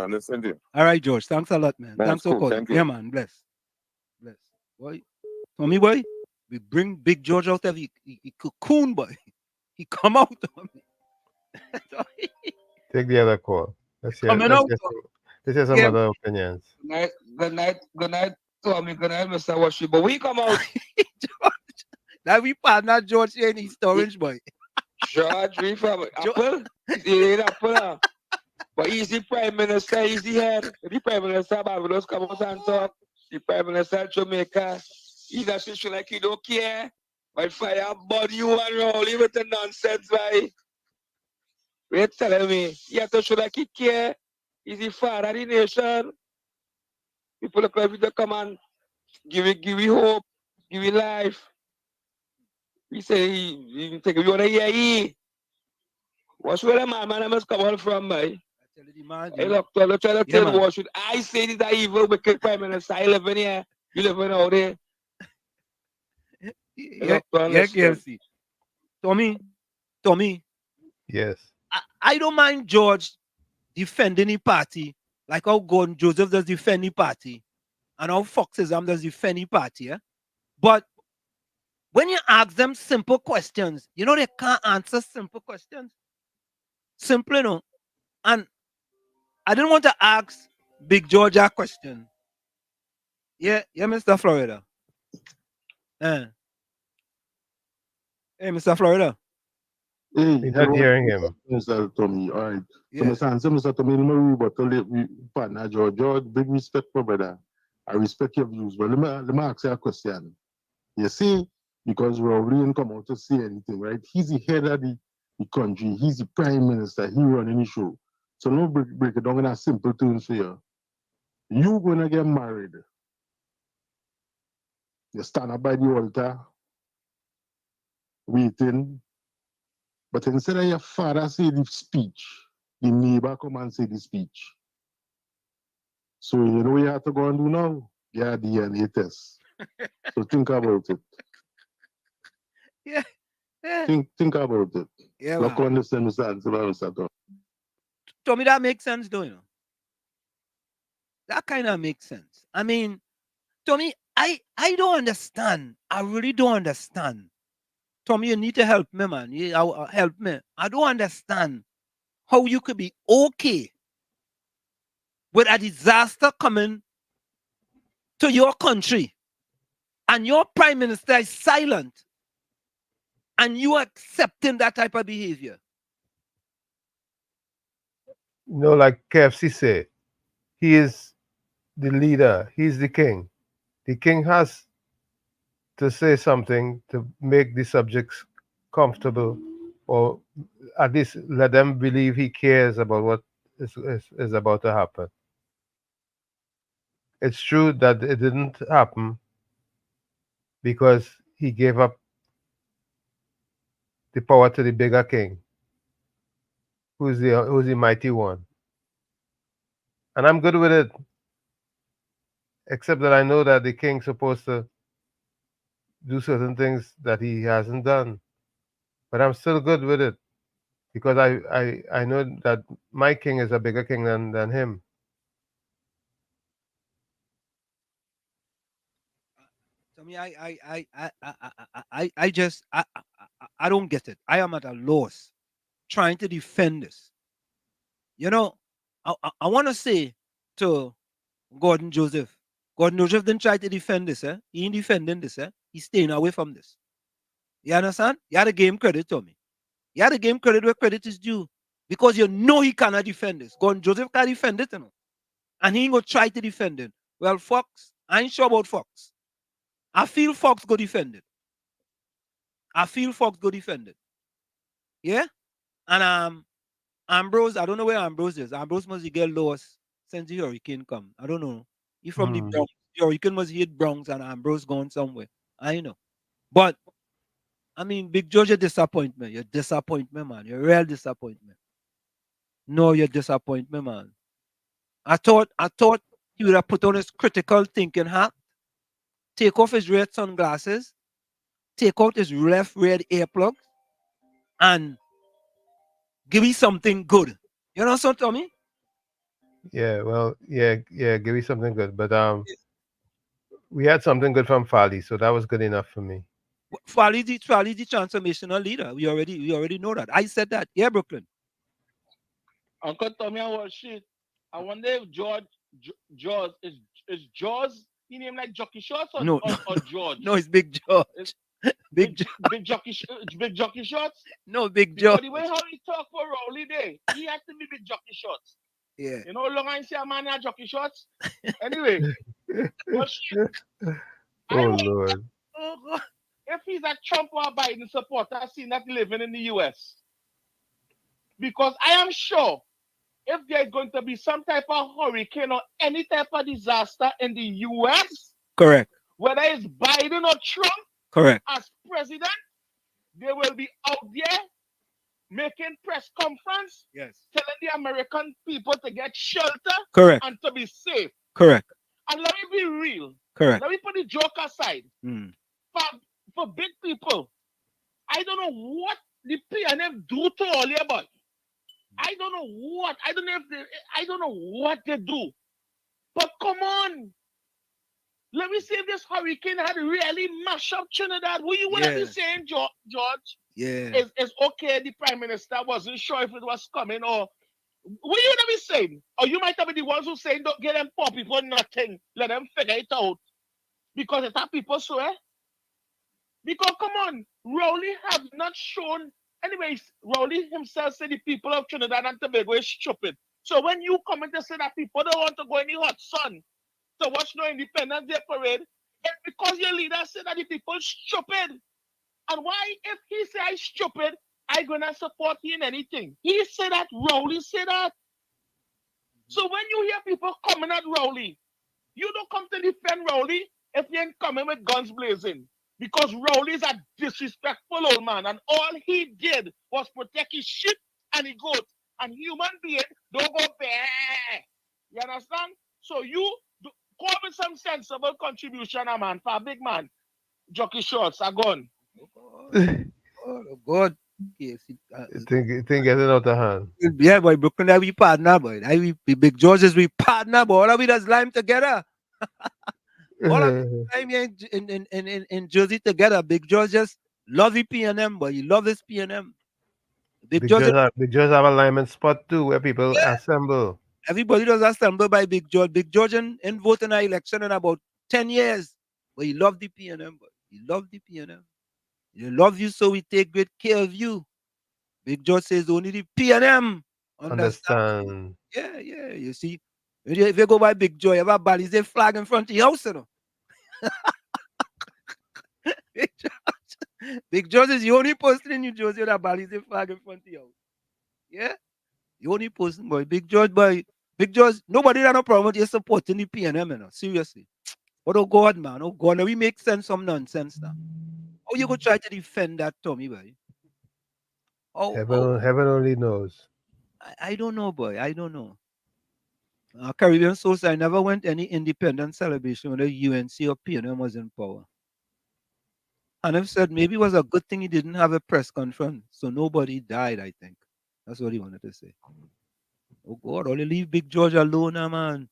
listen to you. All right, George. Thanks a lot, man. Thanks for calling. Thank you. Yeah, man. Bless. Boy, Tommy boy, we bring Big George out there. He cocoon boy. He come out on me. Take the other call. Let's hear some other opinions. Good night, Tommy. Good night, Mr. Worship. But we come out. Now we partner George here in East Orange, boy. George, we from Apple. He ain't Apple. But he's the Prime Minister, he's the head. The Prime Minister Barbados come out and talk. The Prime Minister of Jamaica, he's not situation like he don't care. But fire burn you and Rowley with the nonsense, boy. Wait, telling me, he has to show like he care. He's the father of the nation. People look like to come and give you hope, give you life. We say he take you on a year. What's where the man must come out from, boy? Hey, look, try to tell what should I say this is evil wicked Prime Minister. I live in here, you live in out there. Kelsey. Tommy. Yes. I don't mind George defending the party like how Gordon Joseph does defend the party and how Foxism does defend the party. Yeah? But when you ask them simple questions, you know they can't answer simple questions. Simple, you know. And I didn't want to ask Big Georgia a question. Yeah, Mr. Florida. Hey, Mr. Florida. Hey, We're not hello, hearing him. Mr. Tommy. All right. So, Yeah. Mr. Tommy, but partner George, big respect for brother. I respect your views. But let me ask you a question. You see, because Rowley didn't come out to say anything, right? He's the head of the country. He's the prime minister. He running the show. So let me break it down in a simple terms for you. You gonna get married. You stand up by the altar, waiting. But instead of your father say the speech, the neighbor come and say the speech. So you know what you have to go and do now? Get a DNA test. So think about it. Yeah. Think about it. Yeah, Look, wow. understand, Mr. Tom. Tommy, that makes sense, don't you? That kind of makes sense. I mean, Tommy, I don't understand. I really don't understand. Tommy, you need to help me, man. You help me. I don't understand how you could be okay with a disaster coming to your country and your prime minister is silent and you are accepting that type of behavior. You know, like KFC say, he is the leader, he's the king. The king has to say something to make the subjects comfortable, or at least let them believe he cares about what is about to happen. It's true that it didn't happen because he gave up the power to the bigger king, who's the mighty one. And I'm good with it, except that I know that the king's supposed to do certain things that he hasn't done. But I'm still good with it because I know that my king is a bigger king than him. I mean, I just I don't get it. I am at a loss trying to defend this. You know, I want to say to Gordon Joseph. Gordon Joseph didn't try to defend this, eh? He ain't defending this, eh? He's staying away from this. You understand? You had to give him credit, Tommy. You had to give him credit where credit is due. Because you know he cannot defend this. Gordon Joseph can't defend it, you know. And he ain't gonna try to defend it. Well, Fox, I ain't sure about Fox. I feel Fox go defend it. I feel Fox go defend it. Yeah? And Ambrose, I don't know where Ambrose is. Ambrose must get lost since the hurricane come. I don't know. He from the Bronx. The hurricane must hit Bronx and Ambrose gone somewhere. I know. But I mean, Big George, you're disappointment. You're disappointment, man. You're real disappointment. No, you're disappointment, man. I thought he would have put on his critical thinking hat, take off his red sunglasses, take out his left red earplugs, and give me something good. You know what, Tommy? Yeah, well, yeah, give me something good. But we had something good from Fali, so that was good enough for me. Fali the transformational leader. We already know that. I said that. Yeah, Brooklyn. Uncle Tommy, I was shit. I wonder if Jaws is Jaws. He named like Jockey Shorts or, No, or George. No, it's Big George. Big Jockey Shorts. No, Big Because George. the way how he talk for Rowley Day, he has to be Big Jockey Shorts. Yeah. You know how long I see a man in Jockey Shorts? Anyway, but shit, I Oh wonder Lord. if he's a Trump or a Biden supporter, seeing that living in the US. Because I am sure if there's going to be some type of hurricane or any type of disaster in the US, Correct. whether it's Biden or Trump, Correct. as president, they will be out there making press conference, yes, telling the American people to get shelter, correct, and to be safe. Correct. And let me be real. Correct. Let me put the joke aside. Mm. For big people, I don't know what the PNF do to all your boy. I don't know what. I don't know what they do. But come on. Let me see if this hurricane had really mashed up Trinidad. What you would have been saying, George? Yeah. It's okay. The Prime Minister wasn't sure if it was coming, or what you would have been saying? Or you might have been the ones who saying, don't get them poor people nothing. Let them figure it out. Because it's how people swear. Because come on, Rowley have not shown. Anyways, Rowley himself said the people of Trinidad and Tobago is stupid. So when you come in to say that people don't want to go in the hot sun to watch no Independence Day parade, it's because your leader said that the people stupid. And why, if he say I'm stupid, I gonna support him in anything? He said that, Rowley said that. So when you hear people coming at Rowley, you don't come to defend Rowley if you ain't coming with guns blazing. Because Rowley's a disrespectful old man, and all he did was protect his sheep and his goat. And human being don't go bare. You understand? So you come with some sensible contribution, man, for a big man. Jockey shorts are gone. Oh God. Yes, Think getting out of hand. yeah, boy, Brooklyn, that we partner, boy. We Big George is we partner, boy. All of we does lime together. All of the time here in Jersey together. Big George just love the PNM, boy. You love this PNM. Big George, Big George have a alignment spot too where people assemble. everybody does assemble by Big George. Big George and vote in our election in about 10 years. But you love the PNM, boy. You love the PNM. You love you, so we take great care of you. Big George says only the PNM understand. Yeah. You see, if you go by Big George, everybody's a flag in front of your house, you know. Big George is the only person in New Jersey that bally's a flag in front of your house. Yeah, the only person, boy. Big George, nobody had no problem with you supporting the PNM, you know. Seriously. But oh God, man, oh God, now we make sense some nonsense now. How you go try to defend that, Tommy, boy? Heaven only knows. I don't know, boy. I don't know. Caribbean Source, I never went any independent celebration when the UNC or PNM was in power. And I've said maybe it was a good thing he didn't have a press conference, so nobody died, I think. That's what he wanted to say. Oh God, only leave Big George alone, man.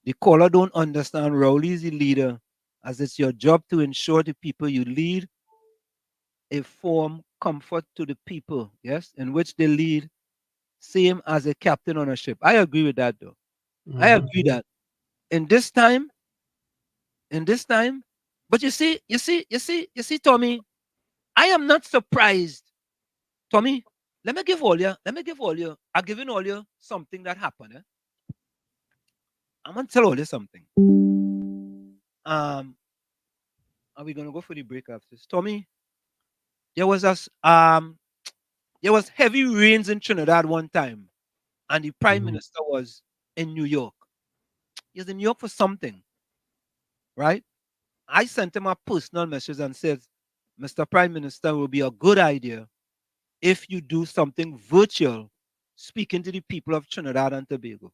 The caller don't understand Rowley is the leader, as it's your job to ensure the people you lead form comfort to the people, yes, in which they lead, same as a captain on a ship. I agree with that, though. I agree that in this time, but you see, Tommy, I am not surprised. Tommy, I'm giving all you something that happened. I'm gonna tell all you something. Are we gonna go for the break after this? Tommy, there was heavy rains in Trinidad one time, and the Prime Minister was in New York. He was in New York for something, right? I sent him a personal message and said, Mr. Prime Minister, it will be a good idea if you do something virtual, speaking to the people of Trinidad and Tobago.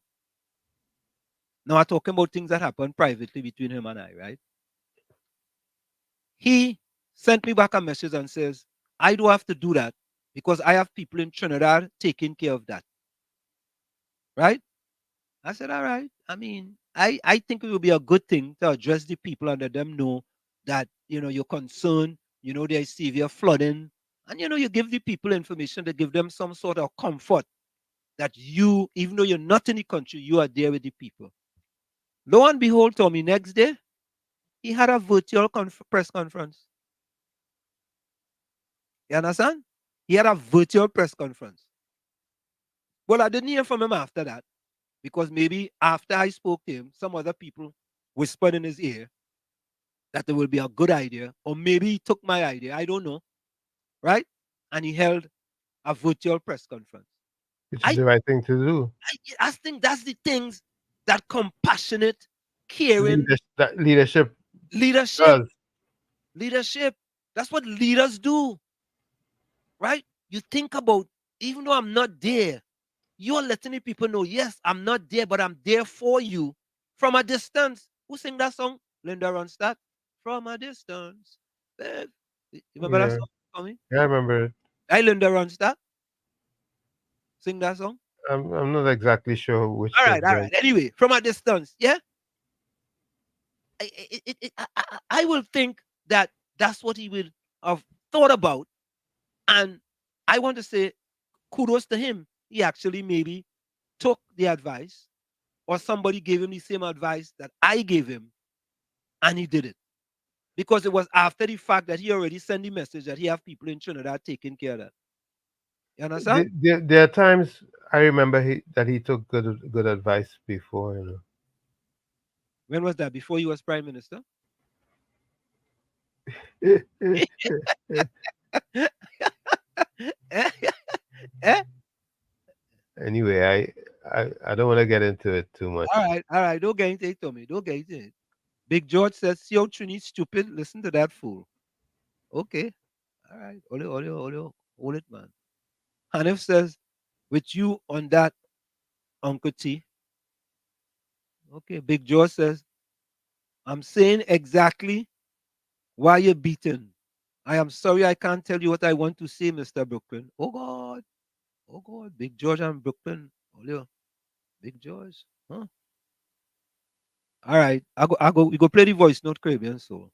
Now I'm talking about things that happen privately between him and I, right? He sent me back a message and says, I do have to do that because I have people in Trinidad taking care of that. Right? I said, all right. I mean, I think it would be a good thing to address the people and let them know that, you're concerned, there's severe flooding. And, you give the people information to give them some sort of comfort that you, even though you're not in the country, you are there with the people. Lo and behold, Tommy, next day, he had a virtual press conference. You understand? He had a virtual press conference. Well, I didn't hear from him after that because maybe after I spoke to him, some other people whispered in his ear that it will be a good idea, or maybe he took my idea. I don't know. Right? And he held a virtual press conference. Which is the right thing to do. I think that's the things that compassionate, caring leadership. Leadership. That's what leaders do. Right? You think about, even though I'm not there, you're letting the people know, yes, I'm not there, but I'm there for you from a distance. Who sing that song? Linda Ronstadt. From a distance. You remember that song, Tommy? Yeah, I remember it. Hey, Linda Ronstadt. Sing that song? I'm not exactly sure which. All right. Anyway, from a distance, yeah? I will think that that's what he would have thought about. And I want to say kudos to him. He actually maybe took the advice, or somebody gave him the same advice that I gave him, and he did it. Because it was after the fact that he already sent the message that he have people in Trinidad taking care of that. You understand? There are times I remember that he took good advice before. When was that? Before he was prime minister? Anyway, I don't want to get into it too much. All right. Don't get into it, Tommy. Don't get into it. Big George says, see how Trini's stupid? Listen to that fool. Okay. All right. Hold it, man. Hanif says, with you on that, Uncle T. Okay. Big George says, I'm saying exactly why you're beaten. I am sorry I can't tell you what I want to say, Mr. Brooklyn. Oh, God. Oh, God. Big George and Brooklyn. Olio. Big George. Huh? All right. We go play the voice note, Caribbean Soul.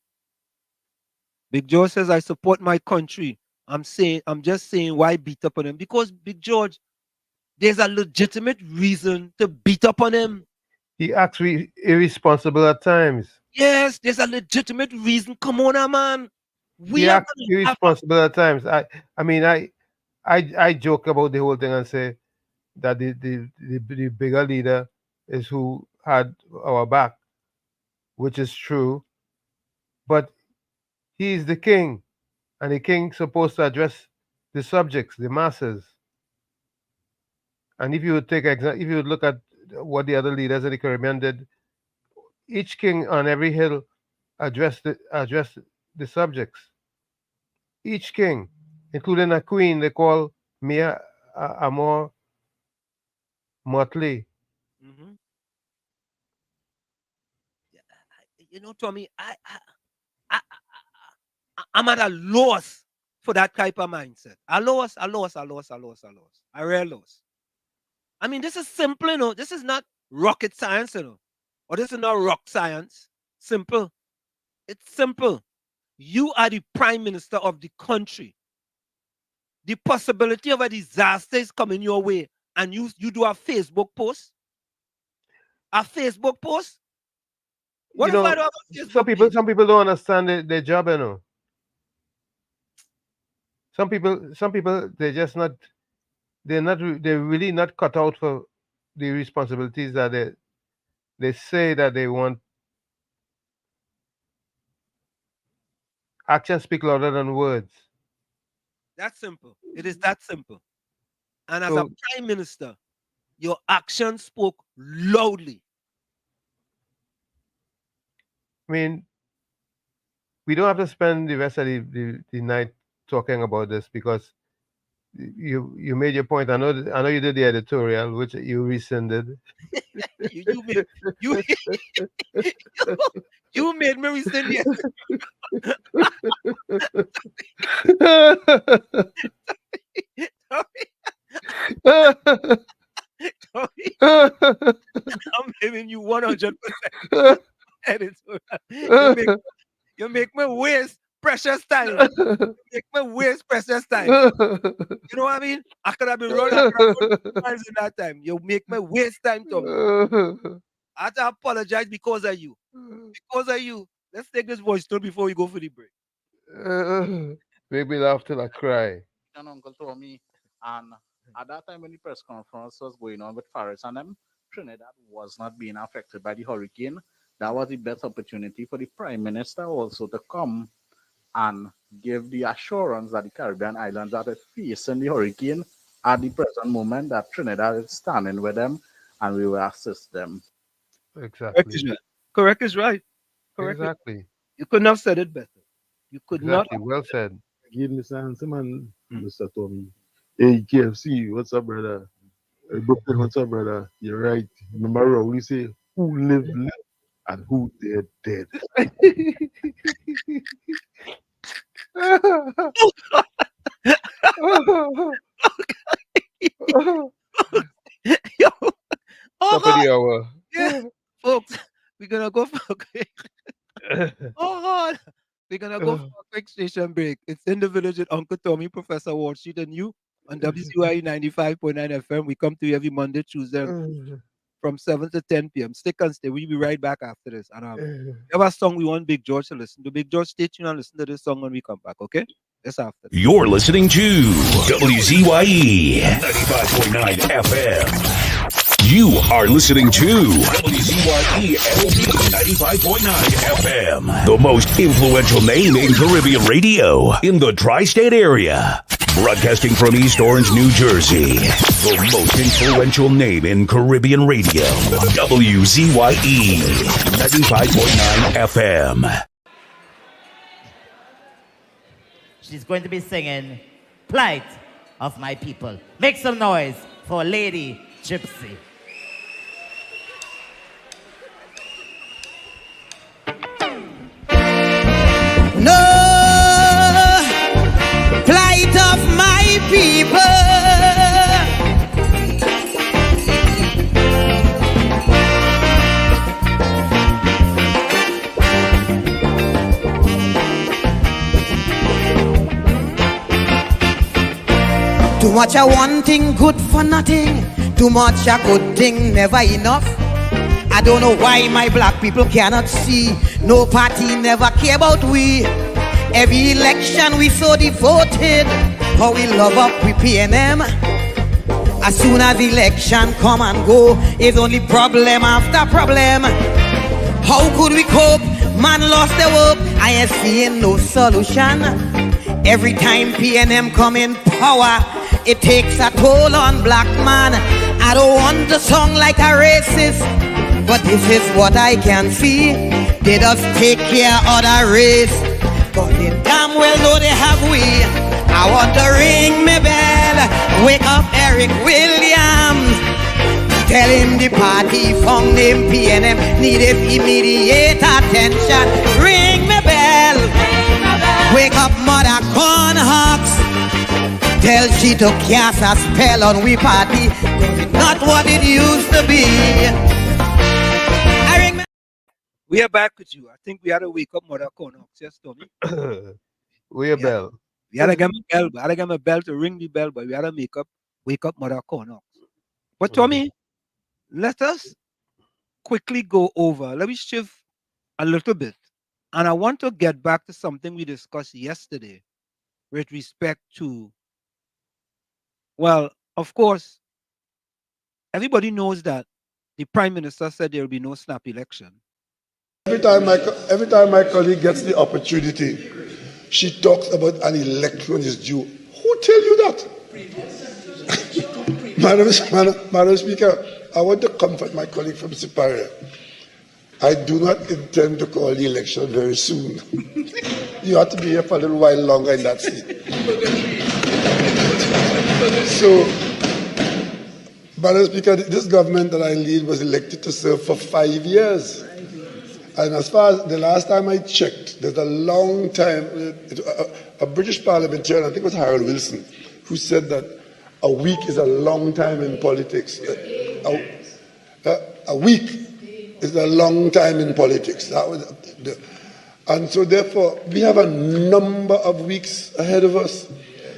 Big George says, I support my country. I'm just saying why beat up on him. Because Big George, there's a legitimate reason to beat up on him. He acts irresponsible at times. Yes, there's a legitimate reason. Come on, now, man. He acts irresponsible at times. I joke about the whole thing and say that the bigger leader is who had our back, which is true. But he is the king, and the king supposed to address the subjects, the masses. And if you would look at what the other leaders of the Caribbean did, each king on every hill addressed the subjects. Each king, including a queen they call Mia Amor Motley. Mm-hmm. Tommy, I'm at a loss for that type of mindset. A loss. A real loss. I mean, this is simple, This is not rocket science, Or this is not rock science. Simple. It's simple. You are the prime minister of the country. The possibility of a disaster is coming your way, and you do a Facebook post. A Facebook post? What if I don't have a Facebook some people don't understand their job, Some people they're really not cut out for the responsibilities that they say that they want. Actions speak louder than words. That's simple. It is that simple. And as a prime minister, your actions spoke loudly. I mean, we don't have to spend the rest of the night talking about this because you made your point. I know you did the editorial, which you rescinded. you made me rescind it. I'm giving you 100% editorial. You make me waste precious time. You make me waste precious time. You know what I mean? I could have been running miles in that time. You make me waste time, Tommy. I have to apologize because of you. Because of you. Let's take this voice note before we go for the break. Make me laugh till I cry. And Uncle Tommy, and at that time when the press conference was going on with Faris and them, Trinidad was not being affected by the hurricane. That was the best opportunity for the Prime Minister also to come and give the assurance that the Caribbean islands are facing the hurricane at the present moment, that Trinidad is standing with them and we will assist them. Exactly. Correct is right. Correct. Exactly. You couldn't have said it better. You could exactly. not. Well said. Again, Mr. Handsome and Mr. Tommy. Hey, KFC, what's up, brother? Hey, Brooklyn, what's up, brother? You're right. Remember, we say, who live, and who dead. Yo, Top of the hour. Yeah, folks, we're gonna go for Oh God. We're gonna go for a quick station break. It's in the village with Uncle Tommy, Professor Wall Street, and you on WZYE 95.9 FM. We come to you every Monday, Tuesday, from 7 to 10 p.m. Stick and stay. We'll be right back after this. And we have a song we want Big George to listen to. Big George, stay tuned and listen to this song when we come back, okay? That's after. You're listening to WZYE 95.9 FM. You are listening to WZYE 95.9 FM, the most influential name in Caribbean radio in the tri-state area. Broadcasting from East Orange, New Jersey, the most influential name in Caribbean radio. WZYE 95.9 FM. She's going to be singing Plight of My People. Make some noise for Lady Gypsy. No plight of my people. Too much a one thing, good for nothing. Too much a good thing, never enough. I don't know why my black people cannot see. No party never care about we. Every election we so devoted. How we love up we PNM. As soon as election come and go, it's only problem after problem. How could we cope? Man lost their hope. I ain't seeing no solution. Every time PNM come in power, it takes a toll on black man. I don't want to sound like a racist, but this is what I can see. They just take care of the race, but they damn well know they have we. I want to ring me bell, wake up Eric Williams, tell him the party found him PNM needed immediate attention. Ring me bell, wake up Mother Cornhawks, tell she to cast a spell on we party, cause it's not what it used to be. We are back with you. I think we had to wake up Mother Cornox. Yes, Tommy? We a bell. We had to give him a bell. We had to give him a bell to ring the bell, but we had to wake up Mother Cornox. But Tommy, let us quickly go over. Let me shift a little bit. And I want to get back to something we discussed yesterday with respect to, well, of course, everybody knows that the Prime Minister said there will be no snap election. Every time my colleague gets the opportunity, she talks about an election is due. Who tell you that? Madam Speaker, I want to comfort my colleague from Superior. I do not intend to call the election very soon. You have to be here for a little while longer in that seat. So, Madam Speaker, this government that I lead was elected to serve for 5 years. And as far as the last time I checked, there's a long time, a British parliamentarian, I think it was Harold Wilson, who said that a week is a long time in politics. A week is a long time in politics. And so therefore, we have a number of weeks ahead of us.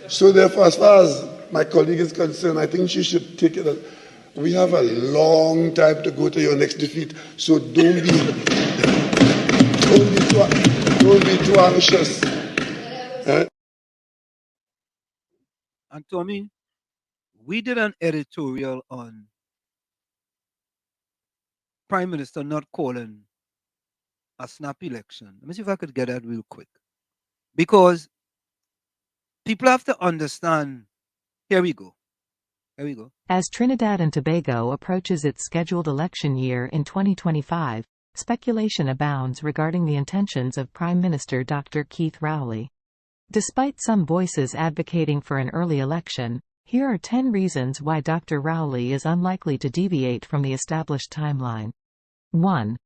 So therefore, as far as my colleague is concerned, I think she should take it as we have a long time to go to your next defeat. So don't be too anxious. And Tommy, we did an editorial on Prime Minister not calling a snap election. Let me see if I could get that real quick. Because people have to understand. Here we go. As Trinidad and Tobago approaches its scheduled election year in 2025, speculation abounds regarding the intentions of Prime Minister Dr. Keith Rowley. Despite some voices advocating for an early election, here are 10 reasons why Dr. Rowley is unlikely to deviate from the established timeline. 1.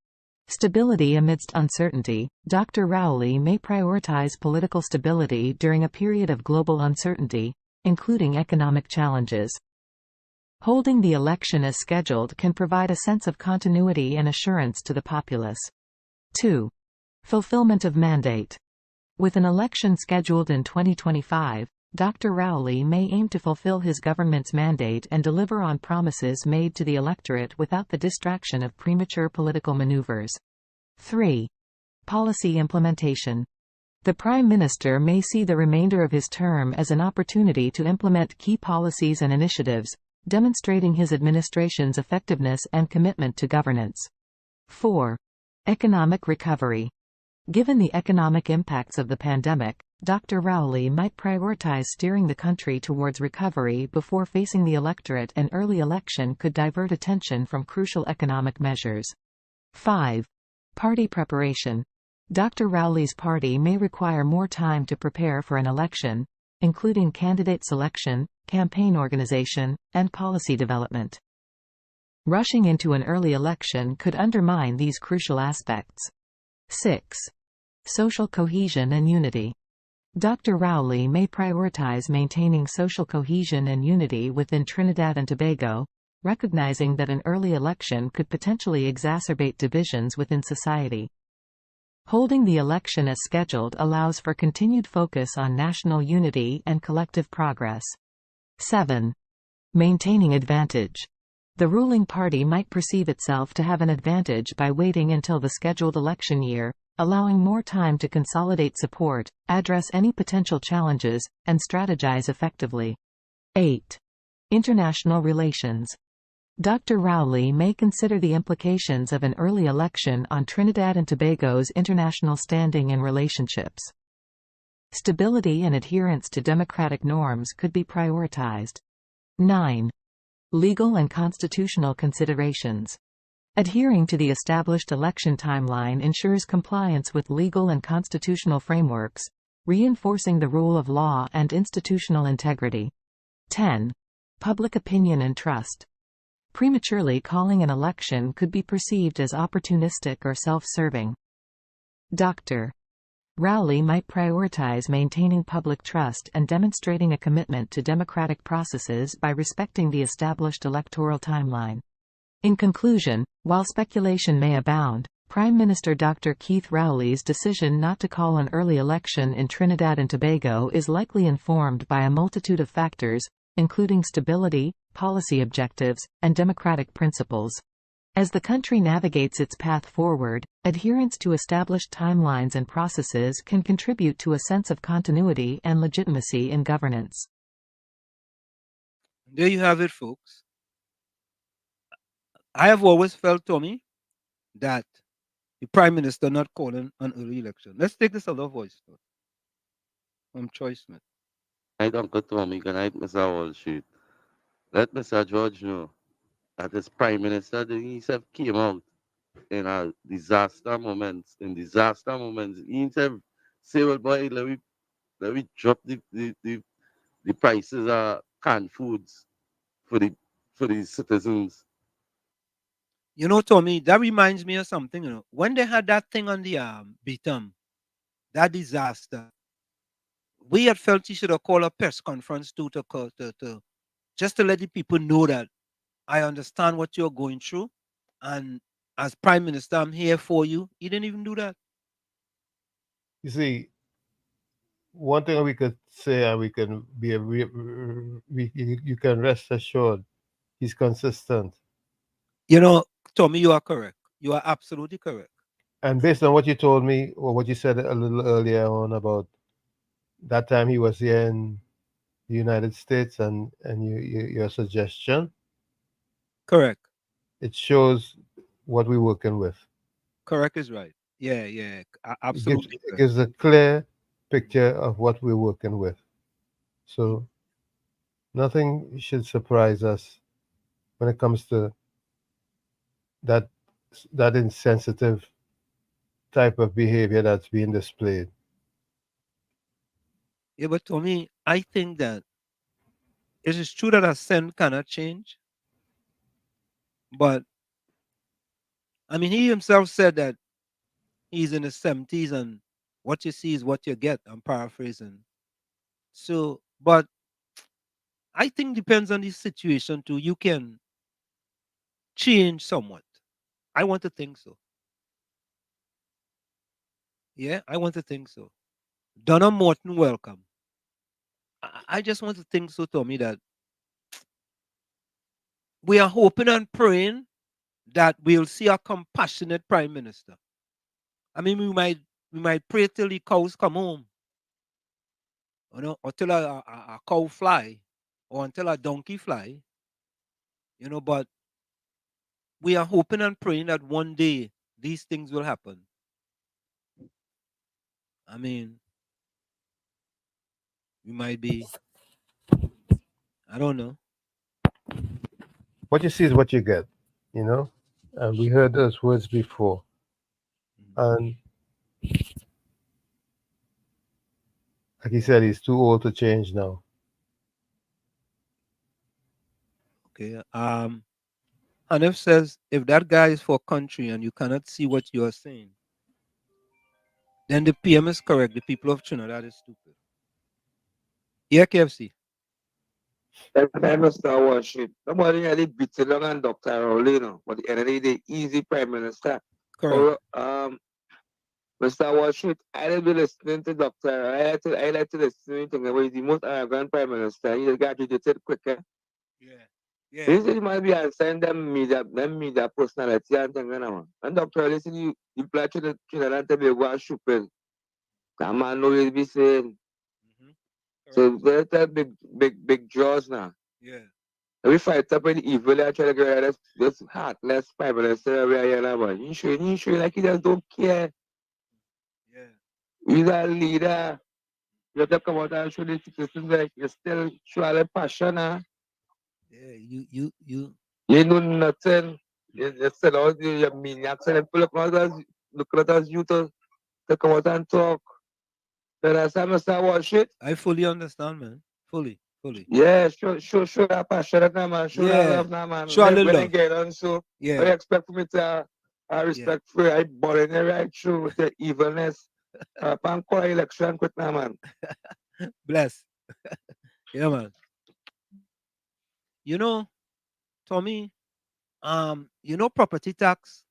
Stability amidst uncertainty. Dr. Rowley may prioritize political stability during a period of global uncertainty, including economic challenges. Holding the election as scheduled can provide a sense of continuity and assurance to the populace. 2. Fulfillment of mandate. With an election scheduled in 2025, Dr. Rowley may aim to fulfill his government's mandate and deliver on promises made to the electorate without the distraction of premature political maneuvers. 3. Policy implementation. The Prime Minister may see the remainder of his term as an opportunity to implement key policies and initiatives, demonstrating his administration's effectiveness and commitment to governance. 4. Economic recovery. Given the economic impacts of the pandemic, Dr. Rowley might prioritize steering the country towards recovery before facing the electorate. An early election could divert attention from crucial economic measures. 5. Party preparation. Dr. Rowley's party may require more time to prepare for an election, including candidate selection, campaign organization, and policy development. Rushing into an early election could undermine these crucial aspects. 6. Social cohesion and unity. Dr. Rowley may prioritize maintaining social cohesion and unity within Trinidad and Tobago, recognizing that an early election could potentially exacerbate divisions within society. Holding the election as scheduled allows for continued focus on national unity and collective progress. 7. Maintaining advantage. The ruling party might perceive itself to have an advantage by waiting until the scheduled election year, allowing more time to consolidate support, address any potential challenges, and strategize effectively. 8. International relations. Dr. Rowley may consider the implications of an early election on Trinidad and Tobago's international standing and relationships. Stability and adherence to democratic norms could be prioritized. 9. Legal and constitutional considerations. Adhering to the established election timeline ensures compliance with legal and constitutional frameworks, reinforcing the rule of law and institutional integrity. 10. Public opinion and trust. Prematurely calling an election could be perceived as opportunistic or self-serving. Dr. Rowley might prioritize maintaining public trust and demonstrating a commitment to democratic processes by respecting the established electoral timeline. In conclusion, while speculation may abound, Prime Minister Dr. Keith Rowley's decision not to call an early election in Trinidad and Tobago is likely informed by a multitude of factors, including stability, policy objectives, and democratic principles. As the country navigates its path forward, adherence to established timelines and processes can contribute to a sense of continuity and legitimacy in governance. There you have it, folks. I have always felt, Tommy, that the Prime Minister not calling an early election. Let's take this other voice from Troy Smith. Good night, Uncle Tommy. Good night, Mr. Wall Street. Let Mr. George know that his Prime Minister himself came out in a disaster moments. In disaster moments, he himself say, "Well, boy, let me drop the prices of canned foods for the citizens." You know, Tommy, that reminds me of something. You know, when they had that thing on the Bitam, that disaster, we had felt he should have called a press conference to just to let the people know that I understand what you're going through, and as Prime Minister, I'm here for you. He didn't even do that. You see, one thing we could say, and we can be you can rest assured, he's consistent. You know, Tommy, you are correct. You are absolutely correct. And based on what you told me, or what you said a little earlier on about that time he was here in the United States, and your suggestion, correct, it shows what we're working with. Correct is right. Yeah, absolutely. It gives a clear picture of what we're working with. So nothing should surprise us when it comes to that insensitive type of behavior that's being displayed. Yeah, but to me, I think that it is true that a sin cannot change. But I mean, he himself said that he's in his 70s and what you see is what you get. I'm paraphrasing. So, but I think depends on the situation too. You can change somewhat. I want to think so. Yeah, I want to think so. Donna Morton, welcome. I just want to think so, Tommy, that we are hoping and praying that we'll see a compassionate prime minister. I mean, we might pray till the cows come home, or till a cow fly, or until a donkey fly, but we are hoping and praying that one day these things will happen. I mean, we might be, I don't know. What you see is what you get, you know? And we heard those words before. And like he said, he's too old to change now. Okay. Hanif says if that guy is for country and you cannot see what you are saying, then the PM is correct. The people of Trinidad is stupid. Yeah, KFC. Every time Mr. Worship, nobody really beats along and Dr. Rolino, but the end of the day, easy Prime Minister. Correct. Mr. Worship, I didn't be listening to Dr. I like to listen to him. He's the most arrogant Prime Minister. He just graduated quicker. Yeah. This is might be answering them media personality and things, and Dr. Listen, you play to Trinidad and Tobago and stupid. That man know what he be saying. So there's that big jaws now. Yeah. We fight up with the evil and try to get rid of this heartless Prime Minister we are here now, but you sure like he just don't care. Yeah. He's a leader. You have to come out and show the citizens like you still show a passion. Yeah. You. You know nothing. You still all your maniacs and people look at us you to come out and talk. But as I must watch it. I fully understand, man. Fully. Yeah, show that passion now, man. Show that Yeah. love now, man. Show a little When I love. get on, so Yeah. what you expect from me to respect for I boring you right through with the evilness. Pan call election quick now, man. Bless. Yeah, man. Tommy, property tax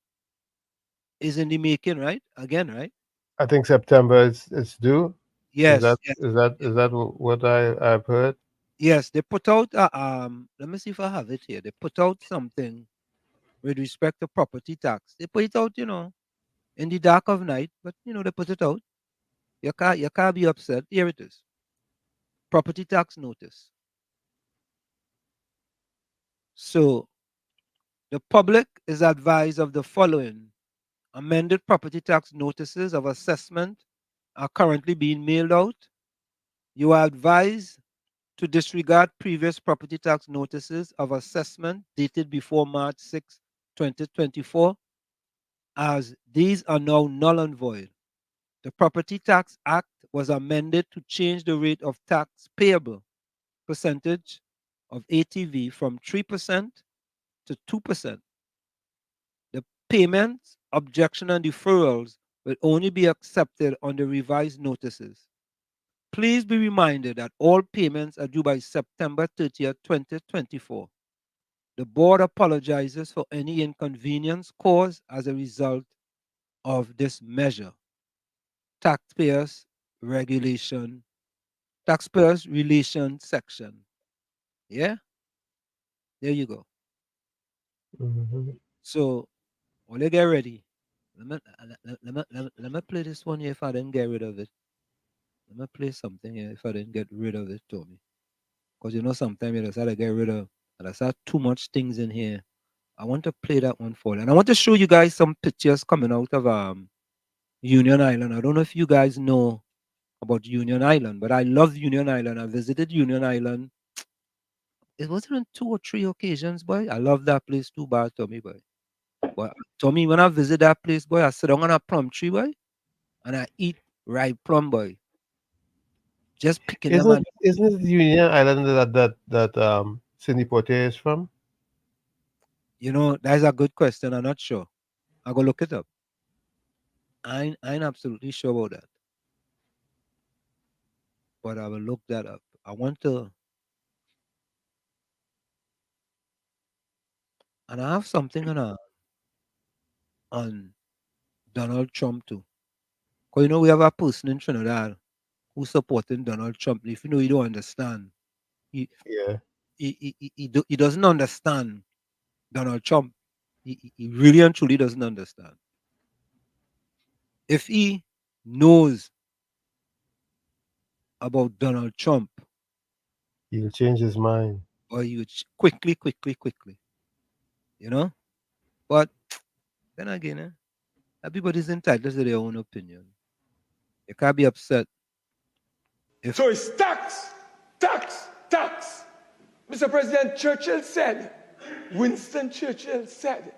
is in the making, right? Again, right? I think September it's due. Is Yes. that Yes. is that is that what I've heard? Yes. They put out let me see if I have it here. They put out something with respect to property tax. They put it out, in the dark of night, but they put it out. You can't be upset. Here it is. Property tax notice. So the public is advised of the following. Amended property tax notices of assessment are currently being mailed out. You are advised to disregard previous property tax notices of assessment dated before March 6, 2024, as these are now null and void. The Property Tax Act was amended to change the rate of tax payable percentage of ATV from 3% to 2%. The payments, objection, and deferrals will only be accepted on the revised notices. Please be reminded that all payments are due by September 30th, 2024. The board apologizes for any inconvenience caused as a result of this measure. Taxpayers Relation Section. Yeah? There you go. Mm-hmm. So, when you get ready, let me play this one here if I didn't get rid of it. Let me play something here if I didn't get rid of it, Tommy. Because sometimes you just have to get rid of, there's not too much things in here. I want to play that one for you. And I want to show you guys some pictures coming out of Union Island. I don't know if you guys know about Union Island, but I love Union Island. I visited Union Island. It wasn't on 2 or 3 occasions, boy. I love that place too bad, Tommy, boy. But Tommy, when I visit that place, boy, I sit down on a plum tree, boy, and I eat ripe plum, boy. Just picking them. Isn't it the Union Island that Cindy Portier is from? That's a good question. I'm not sure. I'll go look it up. I ain't absolutely sure about that. But I will look that up. I want to. And I have something on Donald Trump too. Because you know we have a person in Trinidad who's supporting Donald Trump. If you know you don't understand, he Yeah. he doesn't understand Donald Trump. He really and truly doesn't understand. If he knows about Donald Trump, He'll change his mind. or he would quickly, you know. But then again, everybody's entitled to their own opinion. You can't be upset. So it's tax, tax, tax. Mr. President, Churchill said, Winston Churchill said,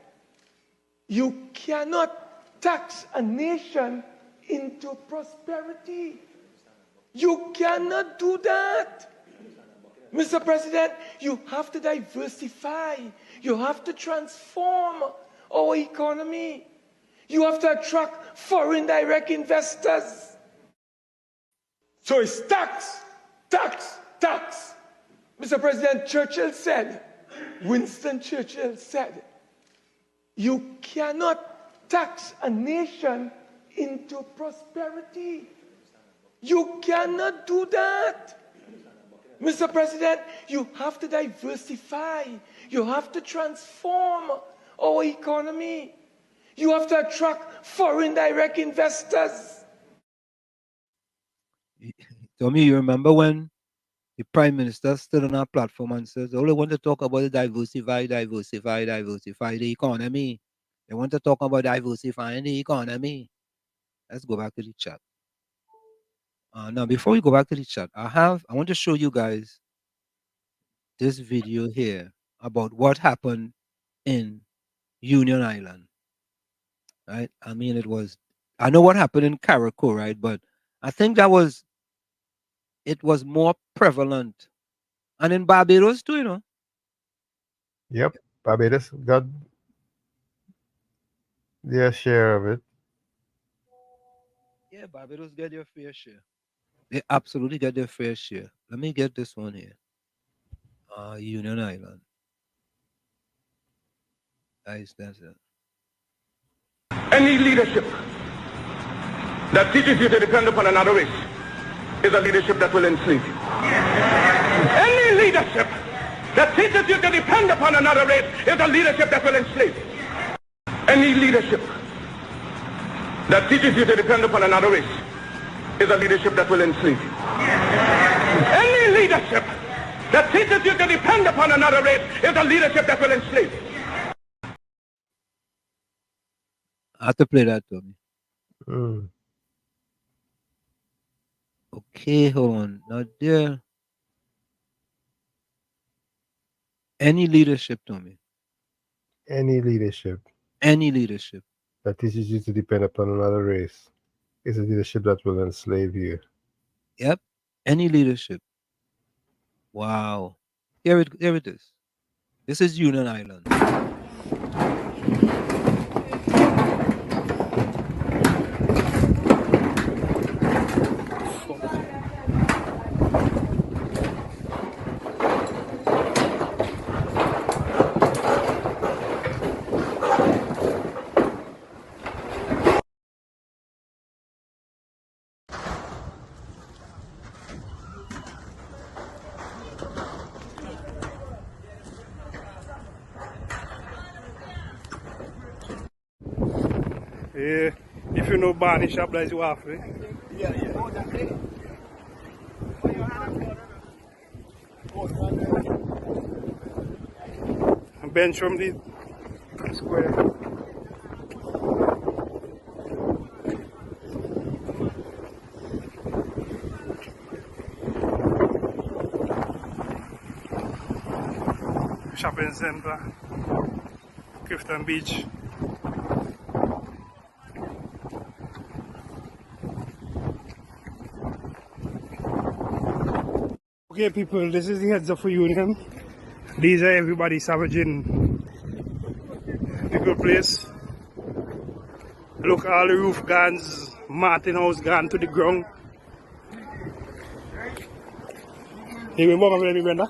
you cannot tax a nation into prosperity. You cannot do that. Mr. President, you have to diversify. You have to transform our economy. You have to attract foreign direct investors. So it's tax, tax, tax. Mr. President, Churchill said, Winston Churchill said, you cannot tax a nation into prosperity. You cannot do that. Mr. President, you have to diversify. You have to transform our economy. You have to attract foreign direct investors. Tommy, you remember when the Prime Minister stood on our platform and says, all they want to talk about is diversify the economy. They want to talk about diversifying the economy. Let's go back to the chat. Now, before we go back to the chat, I want to show you guys this video here about what happened in Union Island. Right? I mean, I know what happened in Carriacou, right? But I think it was more prevalent. And in Barbados too, you know. Yep. Barbados got their share of it. Yeah, Barbados get their fair share. They absolutely get their fair share. Let me get this one here. Union Island. That's it. Any leadership that teaches you to depend upon another race is a leadership that will enslave you. Any leadership that teaches you to depend upon another race is a leadership that will enslave you. Any leadership that teaches you to depend upon another race is a leadership that will enslave you. Any leadership that teaches you to depend upon another race is a leadership that will enslave you. I have to play that, Tommy. Okay, hold on. Now there. Any leadership, Tommy. Any leadership that teaches you to depend upon another race is a leadership that will enslave you. Yep. Any leadership. Wow. Here it is. This is Union Island. Yeah, if you know Barney shop, that's you off, eh? Yeah. Bench from the square. Shopping center, Clifton Beach. Okay, people, this is the heads up for Union. These are everybody savaging the good place. Look, all the roof guns, Martin house gone to the ground. Here we move over, Brenda.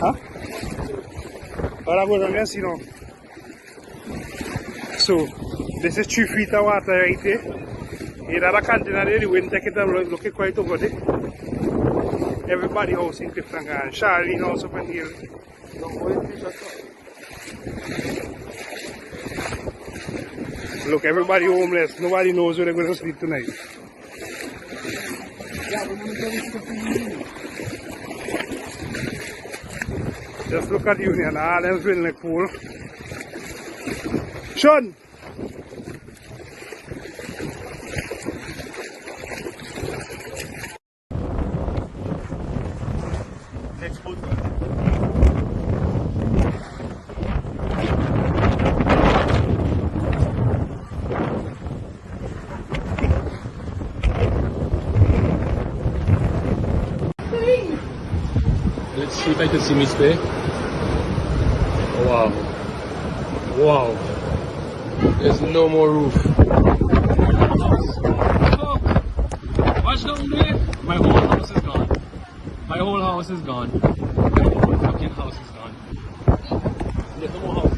Huh? But I'm going to guess, you know. So, This is 3 feet of water right here. In other container there, the wind take it and look it quite over there. Everybody house in Clifton Gardens. Charlene house up in here. Look, everybody homeless. Nobody knows where they're going to sleep tonight. Just look at Union. All them feeling like pool. Sean! Next boat. Let's see if I can see me stay. Wow. Wow. There's no more roof. Watch down there. My whole house is gone. My whole house is gone. My whole fucking house is gone. There's no more house.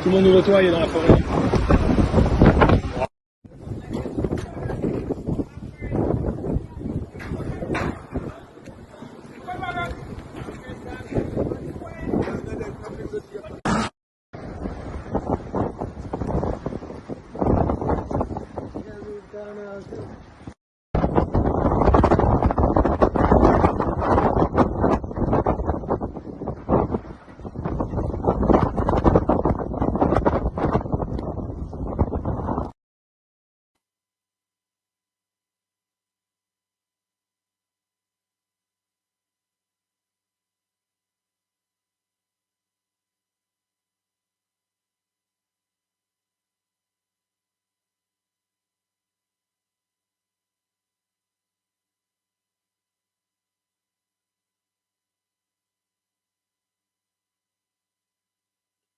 Tout le monde nous nettoie dans la forêt.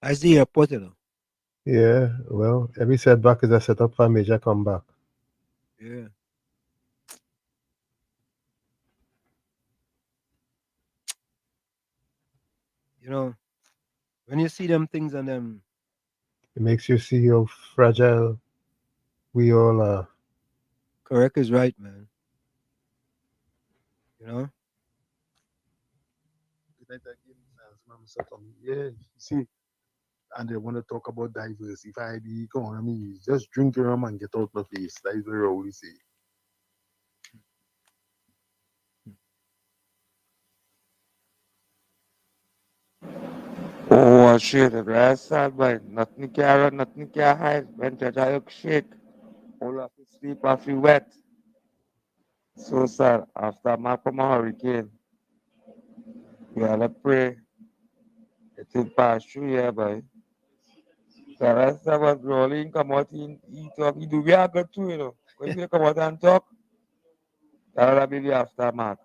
That's the airport, you know. Yeah, well, every setback is a setup for a major comeback. Yeah. You know, when you see them things and them, It makes you see how fragile we all are. correct is right, man. You know? Yeah, you see, and they want to talk about diversify the economy. Just drink your rum and get out of the place. That is what I always say. Oh shit, the grass sad boy. Nothing can run, nothing can hide. When the giant shake, all of you sleep off you wet. So sad. After Malcolm hurricane, we had to pray. It will pass through here, boy. The rest of us rolling, come out in, he talk, he do we are good too, you know. When we come out and talk, that'll be the aftermath.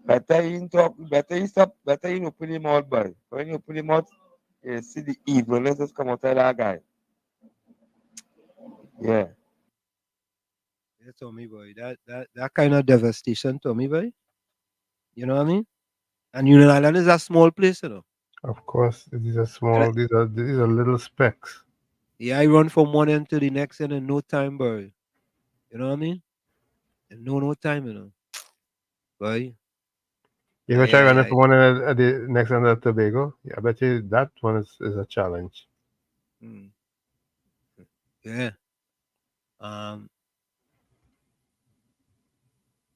Better in talk, better in stop, better in open him out, boy. When you open him out, you see the evilness just come out of that guy. Yeah. Yeah, Tommy boy. That kind of devastation, Tommy boy. You know what I mean? And Union Island is a small place, you know. Of course, these are And small, these are little specks. yeah, I run from one end to the next end in no time, boy. You know what I mean? In no time, you know. Boy. You ever try running from one end at the next end of Tobago? Yeah, I bet you that one is a challenge. Mm. Yeah.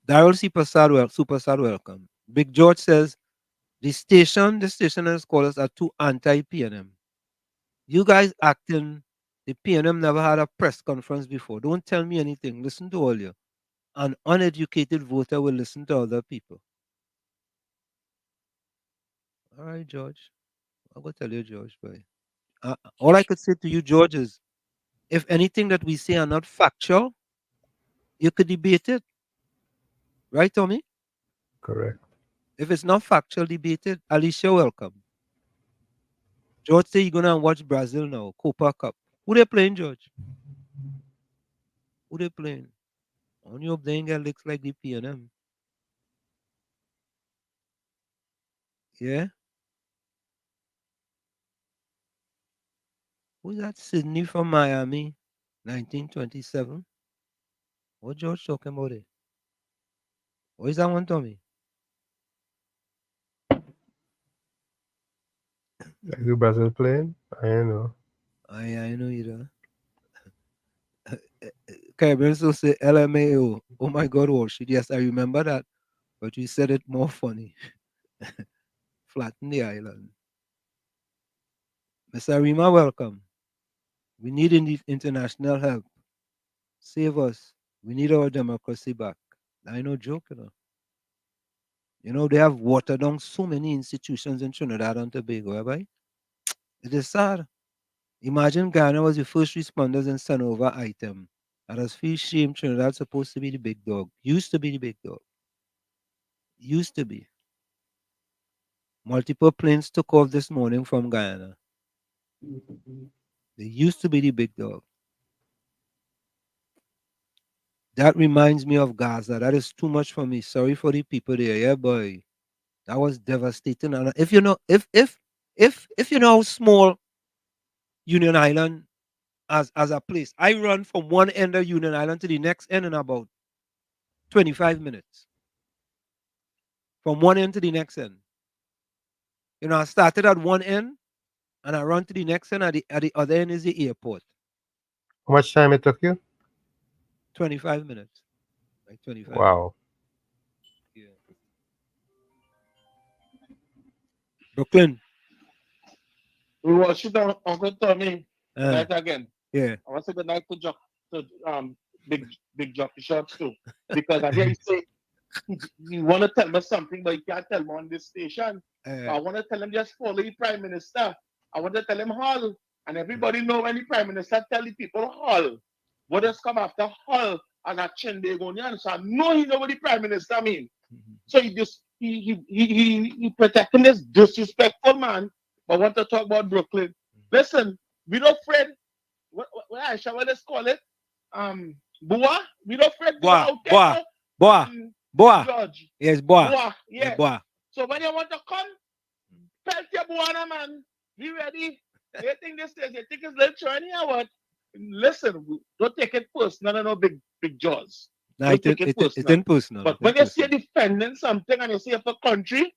Daryl super sad welcome. Big George says the stationers call us are too anti-PNM. You guys acting, the PNM never had a press conference before. Don't tell me anything. Listen to all you. An uneducated voter will listen to other people. All right, George. I'm going to tell you, George, boy. All I could say to you, George, is if anything that we say are not factual, you could debate it. Right, Tommy? Correct. If it's not factual, debate it. Alicia, welcome. George say you're gonna watch Brazil now, Copa Cup. Who they playing, George? Who they playing? On your playing that looks like the PNM. Yeah. Who's that? Sydney from Miami, 1927. What George talking about it? What is that one, Tommy? Like the Brazil playing? I don't know. I know either. Caribbean so say LMAO. Oh my God, Wall Street. Yes, I remember that. But you said it more funny. Flatten the island. Mr. Rima, welcome. We need international help. Save us. We need our democracy back. I no joke, you know. You know, they have watered down so many institutions in Trinidad and Tobago, have I? It is sad. Imagine Ghana was the first responders and sent over item. Let us feel shame. Trinidad supposed to be the big dog. Used to be the big dog. Used to be. Multiple planes took off this morning from Guyana. They used to be the big dog. That reminds me of Gaza. That is too much for me. Sorry for the people there. Yeah, boy. That was devastating. And if you know, if you know how small Union Island as a place, I run from one end of Union Island to the next end in about 25 minutes. From one end to the next end. You know, I started at one end and I run to the next end. At the other end is the airport. How much time it took you? 25 minutes. Like 25 minutes. Wow. Yeah. Brooklyn. We will shoot down Uncle Tommy. Uh, Right again. yeah. I want to say good night to big jockey shots too. Because I hear you say you want to tell me something, but you can't tell me on this station. I want to tell him just follow the Prime Minister. I want to tell him Hull. And everybody know when the Prime Minister tell the people Hull. What does come after Hull and a Chendegonian? So I know he know what the Prime Minister mean. So he protecting this disrespectful man. But want to talk about Brooklyn. Listen, we don't afraid. What Aisha, what let's call it? Boa. We don't afraid Boa out there. Boa. George. Yes, Boa. Boa. Yeah, Yes. Boa. So when you want to come, pelt your Boa, man. Be ready. You think this is? You think it's little training or what? Listen, don't take it personal. No big jaws. No, Don't take it personal. It's impersonal. But when you see defending something and you see for country,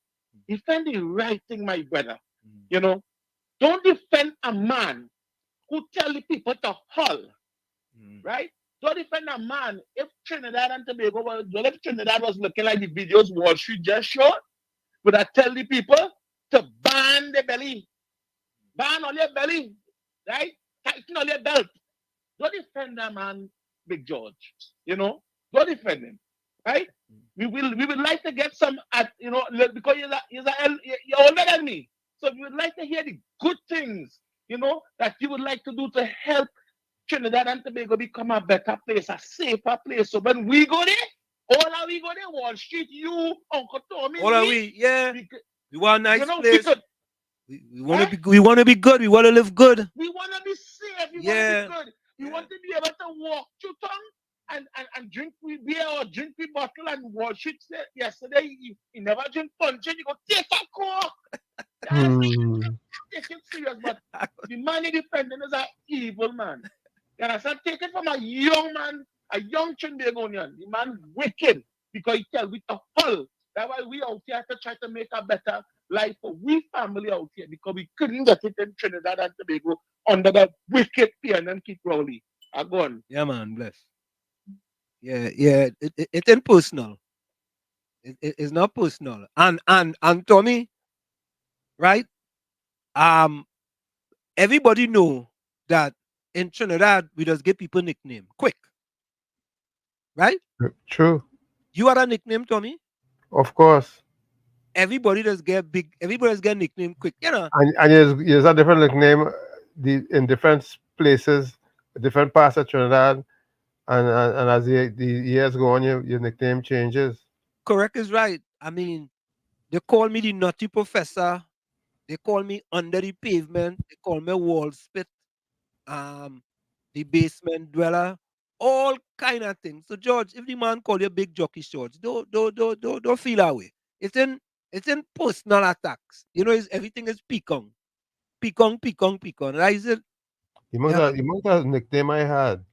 defend the right thing, my brother. You know, don't defend a man who tell the people to hull, right? Don't defend a man if Trinidad and Tobago was, if Trinidad was looking like the videos Wall Street just showed, would I tell the people to ban the belly, ban all your belly, right? Tighten all your belt. Don't defend that man, Big George. You know, don't defend him, right? We would like to get some at because you're older than me, so we would like to hear the good things that you would like to do to help Trinidad and Tobago become a better place, a safer place. So when we go there, all are we go there, Wall Street, you, Uncle Tommy, All are we? Yeah. We want a nice place. We want to be. We want to be good. We want to live good. We want to be safe. We want to be good. We want to be able to walk through town and drink beer or drink bottle and Wall Street said yesterday he never drink punch and you go take a coke. Take it serious, but the man he defending is an evil man. You understand? Take it from a young man, a young Trinidadian. The man wicked because he tell we to hull. That's why we out here to try to make a better life for we family out here because we couldn't get it in Trinidad and Tobago under the wicked PNM Keith Rowley. I go on. Yeah, man, bless. Yeah. It's impersonal. It's not personal. And Tommy, right? Everybody know that in Trinidad we just give people nickname quick, right? True. You are a nickname, Tommy. Of course. Everybody does get big. Everybody does get nickname quick, you know. And there's a different nickname in different places, different parts of Trinidad, and as the years go on, your nickname changes. Correct is right. I mean, they call me the nutty professor. They call me under the pavement. They call me wall spit. The basement dweller. All kind of things. So George, if the man call you big jockey shorts, don't feel that way. It's in It's in personal attacks. You know, everything is picong. Picong, picong, picong. Right? Is it? You Yeah. must have nickname I had.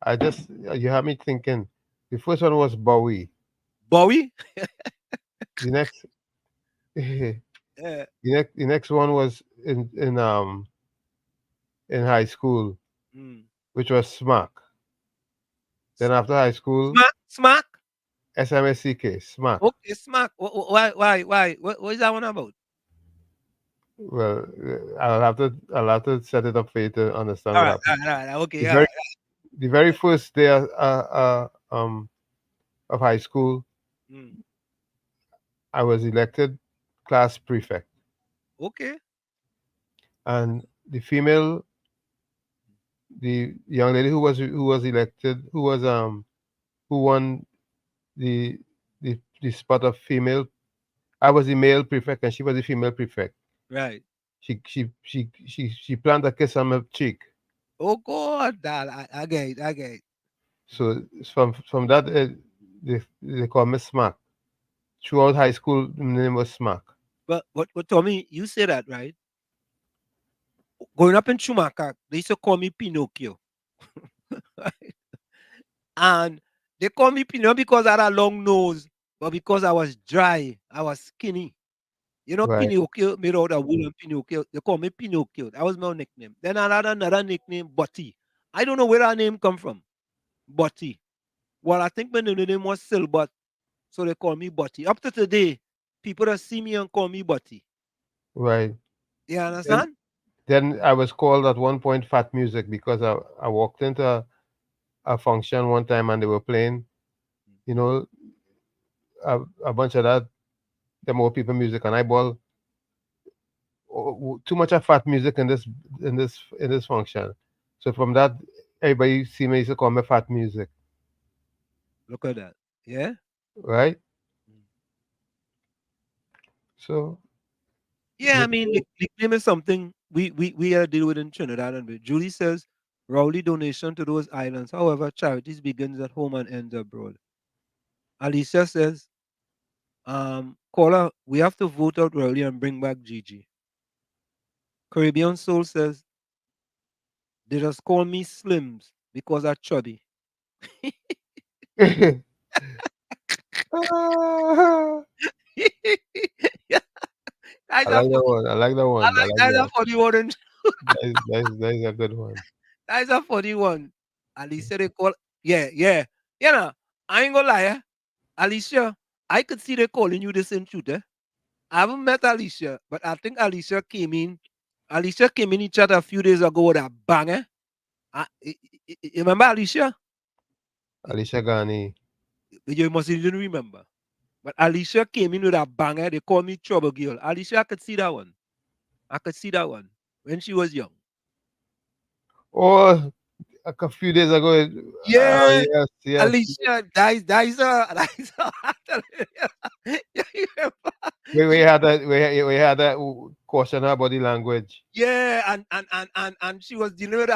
I just you have me thinking. The first one was Bowie. Bowie? The next the Yeah. next one was in high school, Mm. which was Smack. Then after high school, Smack? SMSCK, Smack. Okay, smack. Why? What is that one about? Well, I'll have to set it up for you to understand All what right, happened. all right, okay, The all right. very first day of high school, Mm. I was elected class prefect, Okay. and the young lady who was elected, who won the the spot of female. I was the male prefect, and she was the female prefect. Right. She planted a kiss on my cheek. Oh God, that I get it, I get it. So from that, they call me Smack. Throughout high school, the name was Smack. But Tommy, you say that right? Growing up in Schumacher, they used to call me Pinocchio. And they call me Pinocchio because I had a long nose, but because I was dry, I was skinny. You know, Right. Pinocchio made out of wool and Pinocchio. They call me Pinocchio. That was my nickname. Then I had another nickname, Butty. I don't know where that name come from. Butty. Well, I think my name was Silbert, so they call me Butty. Up to today, people that see me and call me Butty. Right. You Then, understand? then I was called at one point Fat Music because I walked into a function one time and they were playing, you know, a bunch of the more people music, and I bought too much of fat music in this function. So from that, everybody see me used to call me Fat Music, Look at that. Yeah? right? So Yeah, I mean, nickname is something we deal with in Trinidad and Julie says, Rowley donation to those islands. However, charities begins at home and ends abroad. Alicia says, caller, we have to vote out Rowley and bring back Gigi. Caribbean Soul says, they just call me Slims because I'm chubby. I Guys are like that funny. one. I like that I one. I like like guys are that. funny one. That is a good one. Guys are funny one. Alicia they call yeah. You know, I ain't gonna lie. Alicia, I could see they calling you the same truth. I haven't met Alicia, but I think Alicia came in. Alicia came in each other a few days ago with a banger. You remember Alicia? Alicia Ghani. You must didn't remember. But Alicia came in with a banger. They call me Trouble Girl. Alicia, I could see that one. I could see that one when she was young. Oh, a few days ago. Yeah, Yes. Alicia, that is We had that. We had that caution her body language. yeah, and she was dealing with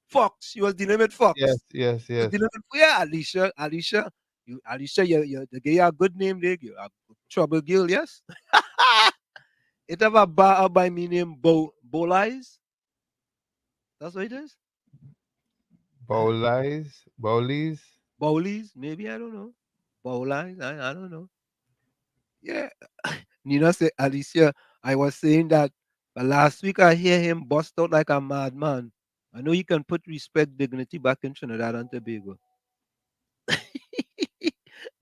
Fox. She was dealing with Fox. Yes. She was dealing with, yeah, Alicia, you the girl a good name there, you a Trouble Girl, yes. It have a bar by me named Bolies. That's what it is. Bowlies. Bowlies, maybe I don't know. Bowlies, I don't know. Yeah. Nina said, Alicia, I was saying that last week I hear him bust out like a madman. I know you can put respect, dignity back in Trinidad and Tobago.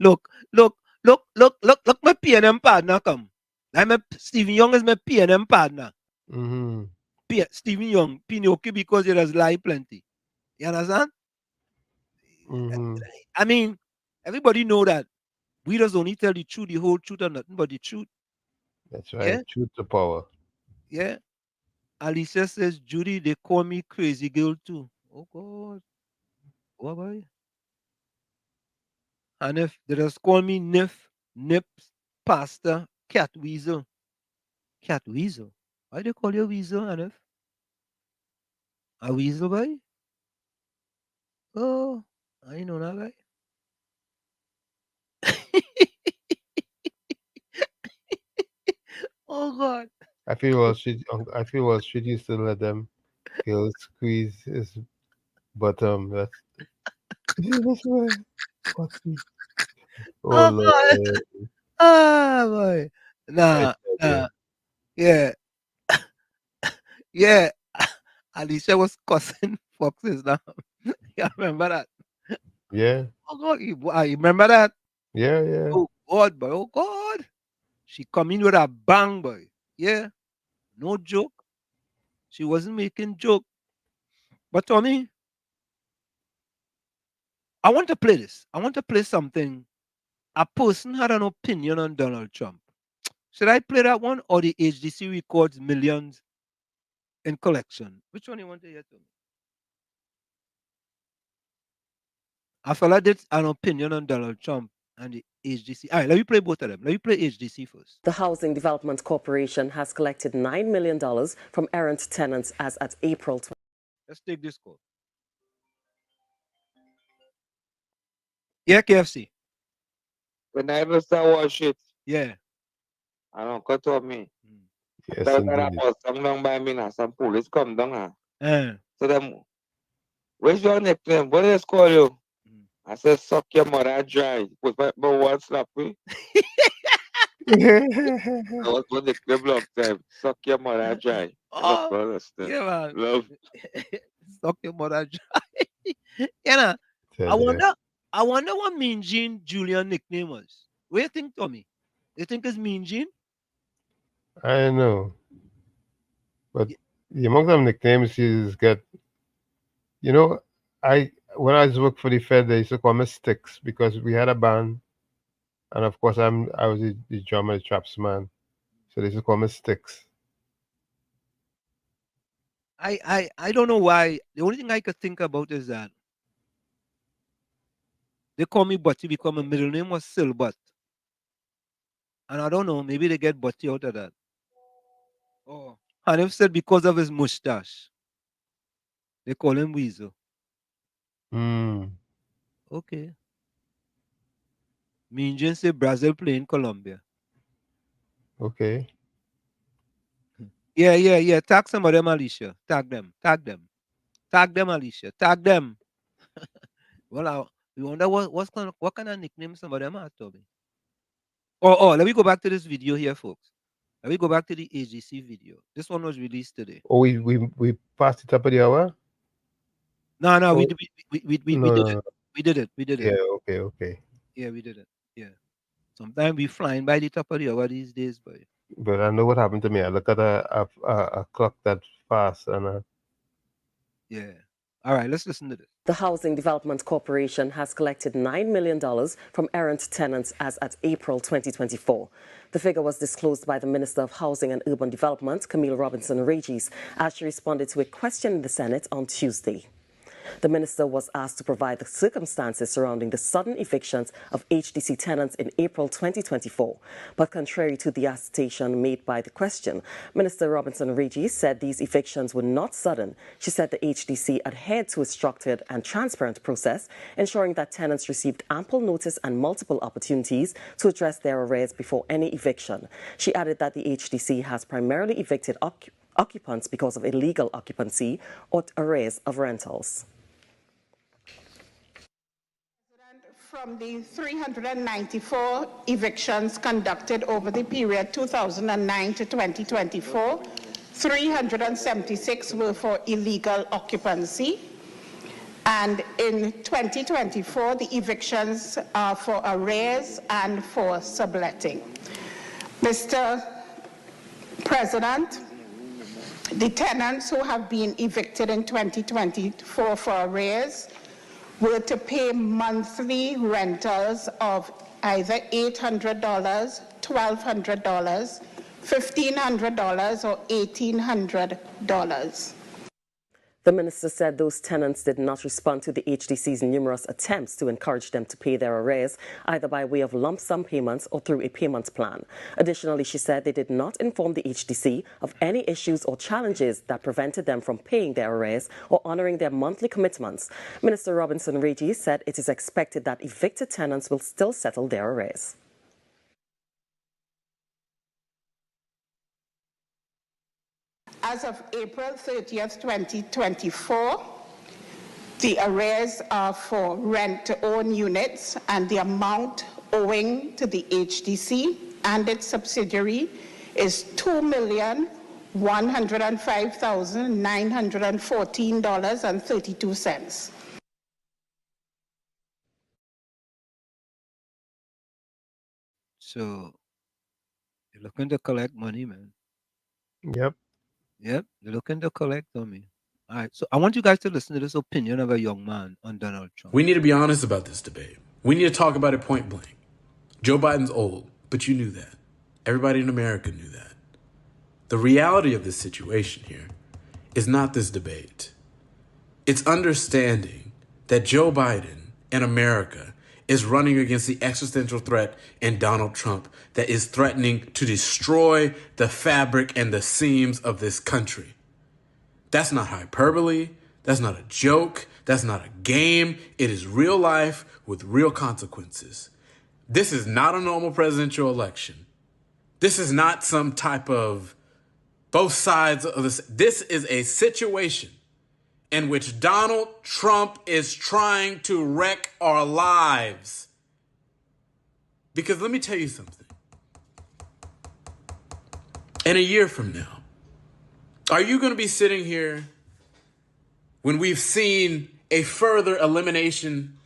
Look, my PNM partner come. Stephen Young is my PNM partner. Mm-hmm. Stephen Young, Pinocchio, because it has lie plenty. You understand? Mm-hmm. I mean, everybody know that we just only tell the truth, the whole truth, and nothing but the truth. That's Yeah, right. Truth to power. yeah. Alicia says, Judy, they call me crazy girl too. Oh God. What boy? And if they just call me Nips, Pasta, Cat Weasel. Cat Weasel. Why they call you Weasel, Hanif? A Weasel boy? Oh, I know that guy. Oh God. I feel Wall Street used to let them girls squeeze his bottom. That's what we. Oh Oh God. Lord, Ah boy. I Nah, tell nah. you. Yeah, yeah. Alicia was cussing foxes now. You remember that? Yeah, Oh God, you remember that? yeah, yeah. Oh God, boy. Oh God. She come in with a bang, boy. Yeah, no joke. She wasn't making joke. But Tommy, I want to play this. I want to play something. A person had an opinion on Donald Trump. Should I play that one or the HDC records millions in collection? Which one you want to hear, Tommy? A fella did an opinion on Donald Trump and the HDC. All right, let me play both of them. Let me play HDC first. The Housing Development Corporation has collected $9 million from errant tenants as at April 20. Let's take this call. Yeah, KFC. When I ever start watch it, Yeah. I don't cut off me. Yes, Tell that indeed. about some down by me now, some police come down. Uh, So them, where's your nickname? What is call you? I said, suck your mother dry. Put my one slap me. I was on the club long time. Suck your mother dry. oh, Understand? yeah, man. Love. Suck your mother dry. You know, Tell you. I wonder what Mean Gene Julian nickname was. What do you think, Tommy? You think it's Mean Gene? I know, but the among them nicknames he's got. You know, when I was work for the Fed, they used to call me Sticks because we had a band, and of course I was the drummer, the traps man, so they used to call me Sticks. I don't know why. The only thing I could think about is that they call me Butty because my middle name was Silbutt. And I don't know, maybe they get Butty out of that. Oh. And they've said because of his mustache, they call him Weasel. Hmm. Okay. Mean Gene say Brazil playing Colombia. Okay. Yeah. Tag some of them, Alicia. Tag them. Tag them, Alicia. Tag them. Well, we wonder what kind of nickname some of them are, Toby. Oh, let me go back to this video here, folks. Let me go back to the AGC video. This one was released today. Oh, we passed it up at the hour. No, Oh, we did it. We did it. Yeah. Okay. Yeah, we did it. Yeah. Sometimes we flying by the top of the hour these days, boy. But I know what happened to me. I look at a clock that fast, and Yeah. All right, let's listen to this. The Housing Development Corporation has collected $9 million from errant tenants as at April 2024. The figure was disclosed by the Minister of Housing and Urban Development, Camille Robinson-Regis, as she responded to a question in the Senate on Tuesday. The minister was asked to provide the circumstances surrounding the sudden evictions of HDC tenants in April 2024. But contrary to the assertion made by the question, Minister Robinson-Regis said these evictions were not sudden. She said the HDC adhered to a structured and transparent process, ensuring that tenants received ample notice and multiple opportunities to address their arrears before any eviction. She added that the HDC has primarily evicted occupants because of illegal occupancy or arrears of rentals. From the 394 evictions conducted over the period 2009 to 2024, 376 were for illegal occupancy. And in 2024, the evictions are for arrears and for subletting. Mr. President, the tenants who have been evicted in 2024 for arrears were to pay monthly rentals of either $800, $1,200, $1,500, or $1,800. The minister said those tenants did not respond to the HDC's numerous attempts to encourage them to pay their arrears, either by way of lump sum payments or through a payment plan. Additionally, she said they did not inform the HDC of any issues or challenges that prevented them from paying their arrears or honoring their monthly commitments. Minister Robinson-Regis said it is expected that evicted tenants will still settle their arrears. as of April 30th, 2024, the arrears are for rent-to-own units, and the amount owing to the HDC and its subsidiary is $2,105,914.32. So you're looking to collect money, man. Yep. Yep, they're looking to collect on me. All right, so I want you guys to listen to this opinion of a young man on Donald Trump. We need to be honest about this debate. We need to talk about it point blank. Joe Biden's old, but you knew that. Everybody in America knew that. The reality of this situation here is not this debate. It's understanding that Joe Biden and America is running against the existential threat in Donald Trump that is threatening to destroy the fabric and the seams of this country. That's not hyperbole. That's not a joke. That's not a game. It is real life with real consequences. This is not a normal presidential election. This is not some type of both sides of this. This is a situation in which Donald Trump is trying to wreck our lives. Because let me tell you something. In a year from now, are you going to be sitting here when we've seen a further elimination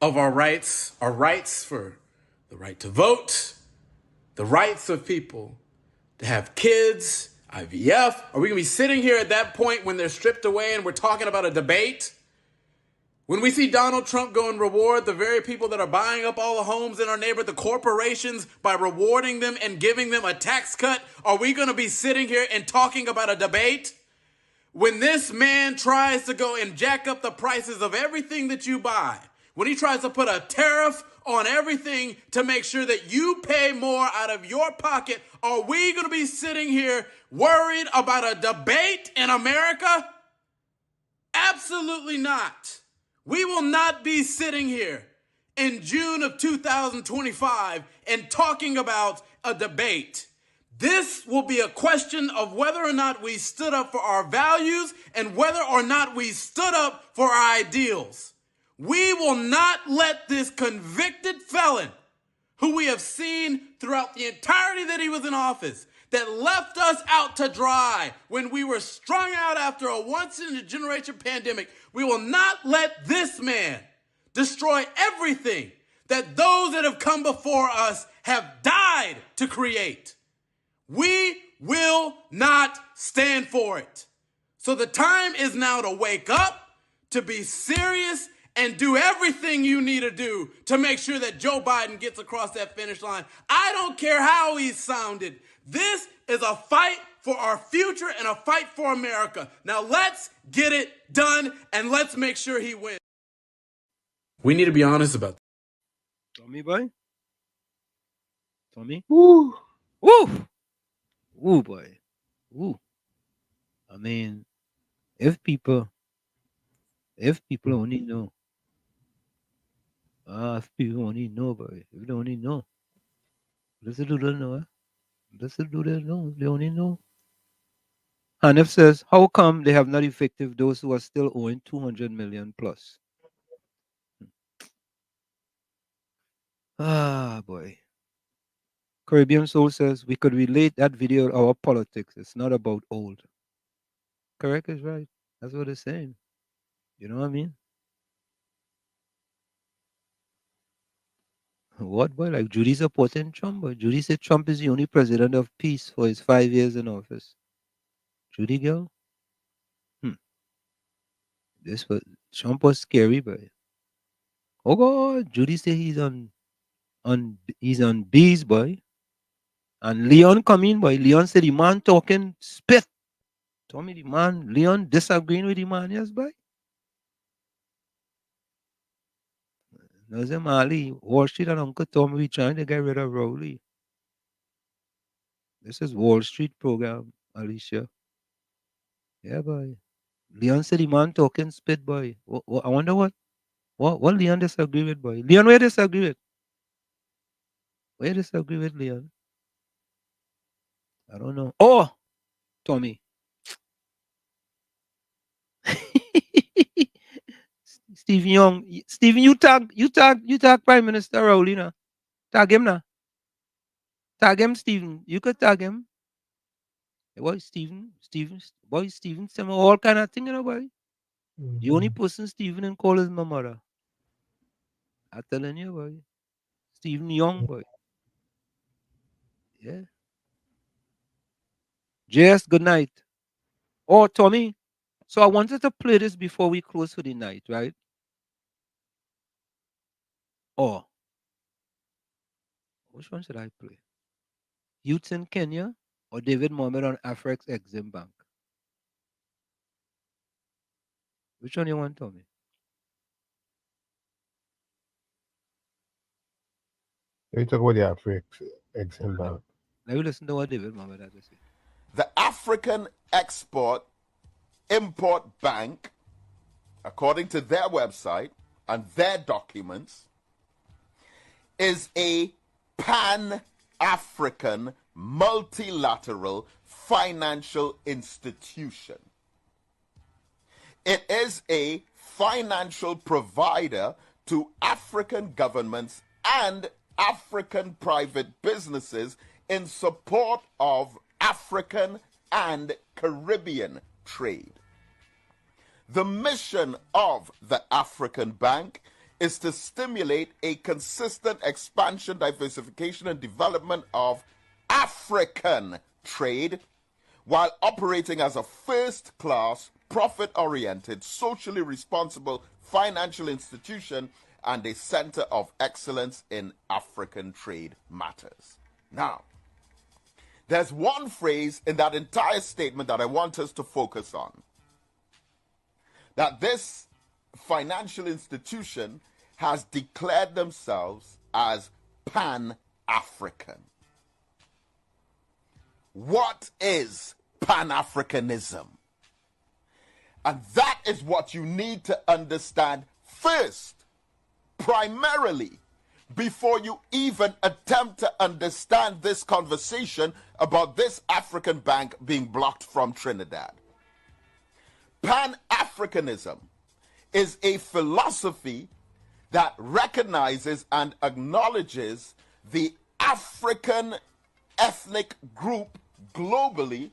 of our rights for the right to vote, the rights of people to have kids, IVF? Are we going to be sitting here at that point when they're stripped away and we're talking about a debate? When we see Donald Trump go and reward the very people that are buying up all the homes in our neighborhood, the corporations, by rewarding them and giving them a tax cut, are we going to be sitting here and talking about a debate? When this man tries to go and jack up the prices of everything that you buy, when he tries to put a tariff on everything to make sure that you pay more out of your pocket, are we going to be sitting here worried about a debate in America? Absolutely not. We will not be sitting here in June of 2025 and talking about a debate. This will be a question of whether or not we stood up for our values and whether or not we stood up for our ideals. We will not let this convicted felon, who we have seen throughout the entirety that he was in office, that left us out to dry when we were strung out after a once-in-a-generation pandemic, we will not let this man destroy everything that those that have come before us have died to create. We will not stand for it. So the time is now to wake up, to be serious, and do everything you need to do to make sure that Joe Biden gets across that finish line. I don't care how he sounded. This is a fight for our future and a fight for America. Now let's get it done and let's make sure he wins. We need to be honest about that. Tommy boy? Tommy? Woo! Woo! Woo, boy. Woo. I mean, if people only know. If people only know, boy. If they only know. Let's do that know, eh? Let's do that know. If they only know. Hanif says, how come they have not effective those who are still owing 200 million plus? Ah, boy. Caribbean Soul says, we could relate that video to our politics. It's not about old. Correct is right. That's what it's saying. You know what I mean? What, boy? Like Judy supporting Trump, but Judy said Trump is the only president of peace for his 5 years in office. Judy girl? This was Trump was scary, but oh god, Judy said he's on bees, boy. And Leon come in, boy. Leon said the man talking spit. Told me the man, Leon disagreeing with the man, yes, boy. Nazim Ali, Wall Street and Uncle Tommy, we trying to get rid of Rowley. This is Wall Street program, Alicia. Yeah, boy. Leon said the man talking spit, boy. I wonder what Leon disagree with, boy. Leon, where disagree with? Where disagree with Leon? I don't know. Oh, Tommy. Stephen Young. Stephen, you tag Prime Minister Raul, you know. Tag him now. Tag him, Stephen. You could tag him. Boy, Stephen, Stephen, all kind of thing, you know, boy. The only person Stephen and call is my mother. I'm telling you, boy. Stephen Young, boy. Yeah. JS, good night. Oh, Tommy. So I wanted to play this before we close for the night, right? Oh. Which one should I play? Youths in Kenya or David Mohammed on Afrex Exim Bank? Which one you want, Tommy? You talk about the Africa Exim Bank. Let me listen to what David Mohammed has to say. The African Export Import Bank, according to their website and their documents, is a pan-African multilateral financial institution. It is a financial provider to African governments and African private businesses in support of African and Caribbean trade. The mission of the African Bank is to stimulate a consistent expansion, diversification, and development of African trade while operating as a first-class, profit-oriented, socially responsible financial institution and a center of excellence in African trade matters. Now, there's one phrase in that entire statement that I want us to focus on. That this financial institution has declared themselves as Pan-African. What is Pan-Africanism? And that is what you need to understand first, primarily, before you even attempt to understand this conversation about this African bank being blocked from Trinidad. Pan-Africanism is a philosophy that recognizes and acknowledges the African ethnic group globally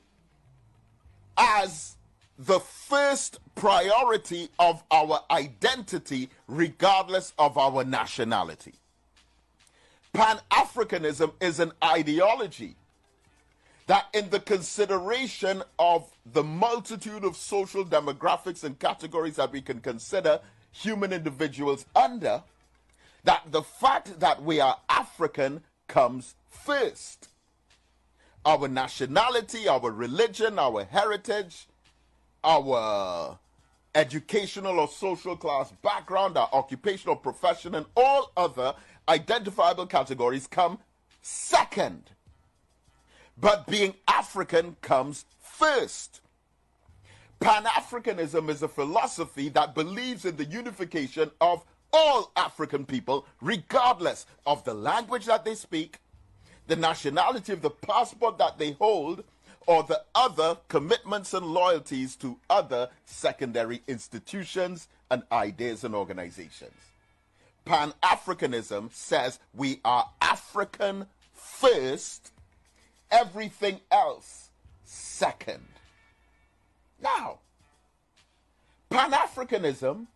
as the first priority of our identity, regardless of our nationality. Pan-Africanism is an ideology that, in the consideration of the multitude of social demographics and categories that we can consider human individuals under, that the fact that we are African comes first. Our nationality, our religion, our heritage, our educational or social class background, our occupational profession, and all other identifiable categories come second. But being African comes first. Pan-Africanism is a philosophy that believes in the unification of all African people, regardless of the language that they speak, the nationality of the passport that they hold, or the other commitments and loyalties to other secondary institutions and ideas and organizations. Pan-Africanism says we are African first, everything else second. Now, Pan-Africanism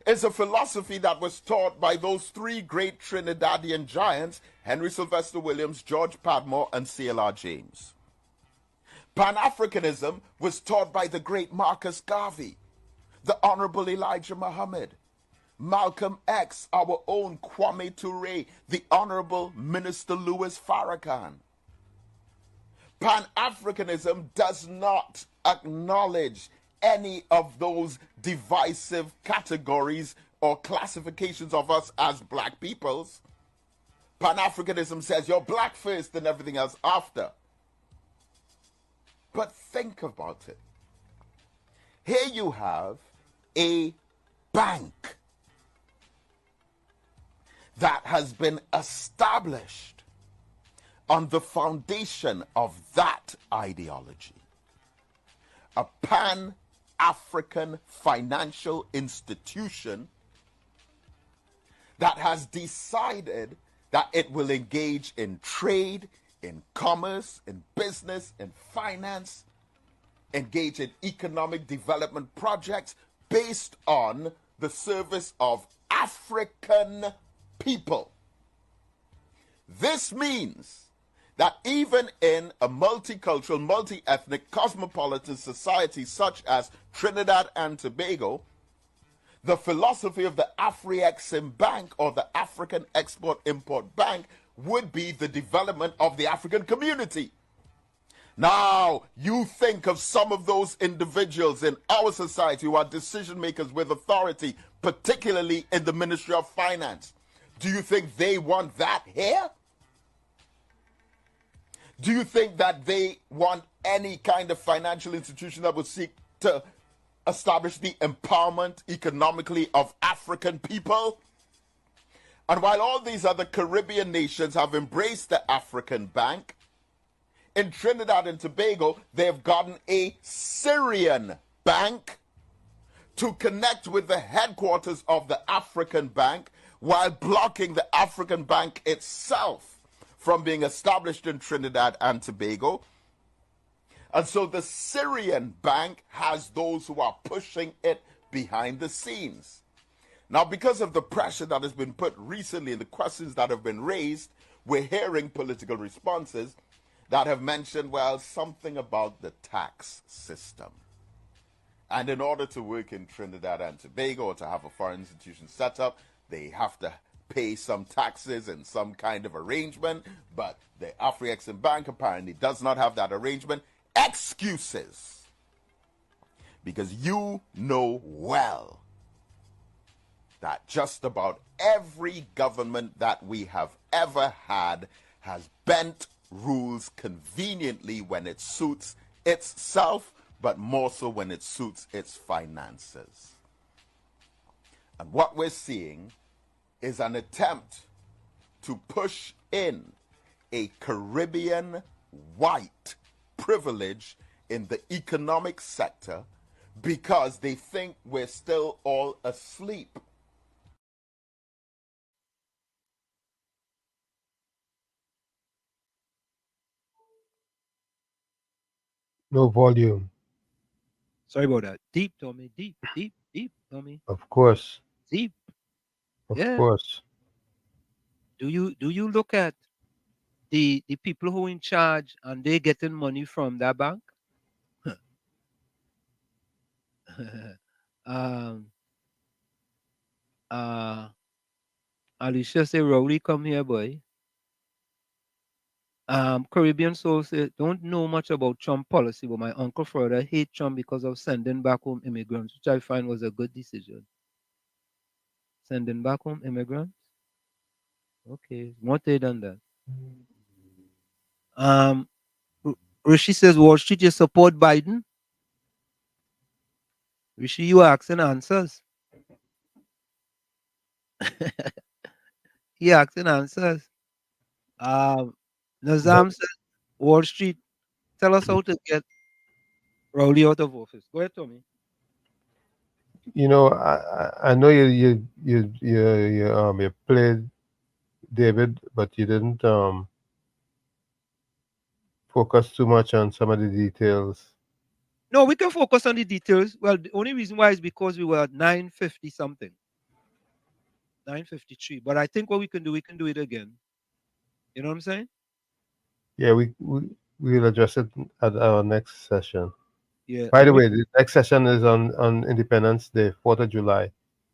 is a philosophy that was taught by those three great Trinidadian giants, Henry Sylvester Williams, George Padmore, and C.L.R. James. Pan-Africanism was taught by the great Marcus Garvey, the Honorable Elijah Muhammad, Malcolm X, our own Kwame Ture, the Honorable Minister Louis Farrakhan. Pan-Africanism does not acknowledge any of those divisive categories or classifications of us as black peoples. Pan-Africanism says you're black first and everything else after. But think about it. Here you have a bank that has been established on the foundation of that ideology. A pan-African financial institution that has decided that it will engage in trade, in commerce, in business, in finance, engage in economic development projects based on the service of African people. This means that even in a multicultural, multi-ethnic, cosmopolitan society such as Trinidad and Tobago, the philosophy of the Afri-Exim Bank or the African Export-Import Bank would be the development of the African community. Now, you think of some of those individuals in our society who are decision makers with authority, particularly in the Ministry of Finance. Do you think they want that here? Do you think that they want any kind of financial institution that would seek to establish the empowerment economically of African people? And while all these other Caribbean nations have embraced the African Bank, in Trinidad and Tobago, they have gotten a Syrian bank to connect with the headquarters of the African Bank while blocking the African Bank itself from being established in Trinidad and Tobago. And so the Syrian bank has those who are pushing it behind the scenes. Now, because of the pressure that has been put recently and the questions that have been raised, we're hearing political responses that have mentioned, well, something about the tax system. And in order to work in Trinidad and Tobago or to have a foreign institution set up, they have to pay some taxes in some kind of arrangement, but the Afri-Exim Bank apparently does not have that arrangement. Excuses. Because you know well that just about every government that we have ever had has bent rules conveniently when it suits itself, but more so when it suits its finances. And what we're seeing is an attempt to push in a Caribbean white privilege in the economic sector because they think we're still all asleep. No volume. Sorry about that. Deep, Tommy. Deep, deep, deep, Tommy. Of course. Deep. Of Yeah. course. Do you look at the people who in charge and they getting money from that bank? um Alicia say, Rowley, come here, boy. Caribbean Soul say, don't know much about Trump policy, but my uncle further hate Trump because of sending back home immigrants, which I find was a good decision. Sending back home immigrants? Okay, more than that. Rishi says, Wall Street, you support Biden? Rishi, you are asking answers. He asking answers. Nazam says, Wall Street, tell us how to get Rowley out of office. Go ahead, Tommy. You know, I know you played David, but you didn't focus too much on some of the details. No, we can focus on the details. Well, the only reason why is because we were at 950 something. 953. But I think what we can do it again. You know what I'm saying? Yeah, we'll address it at our next session. Yeah. By the way, the next session is on Independence Day, 4th of July.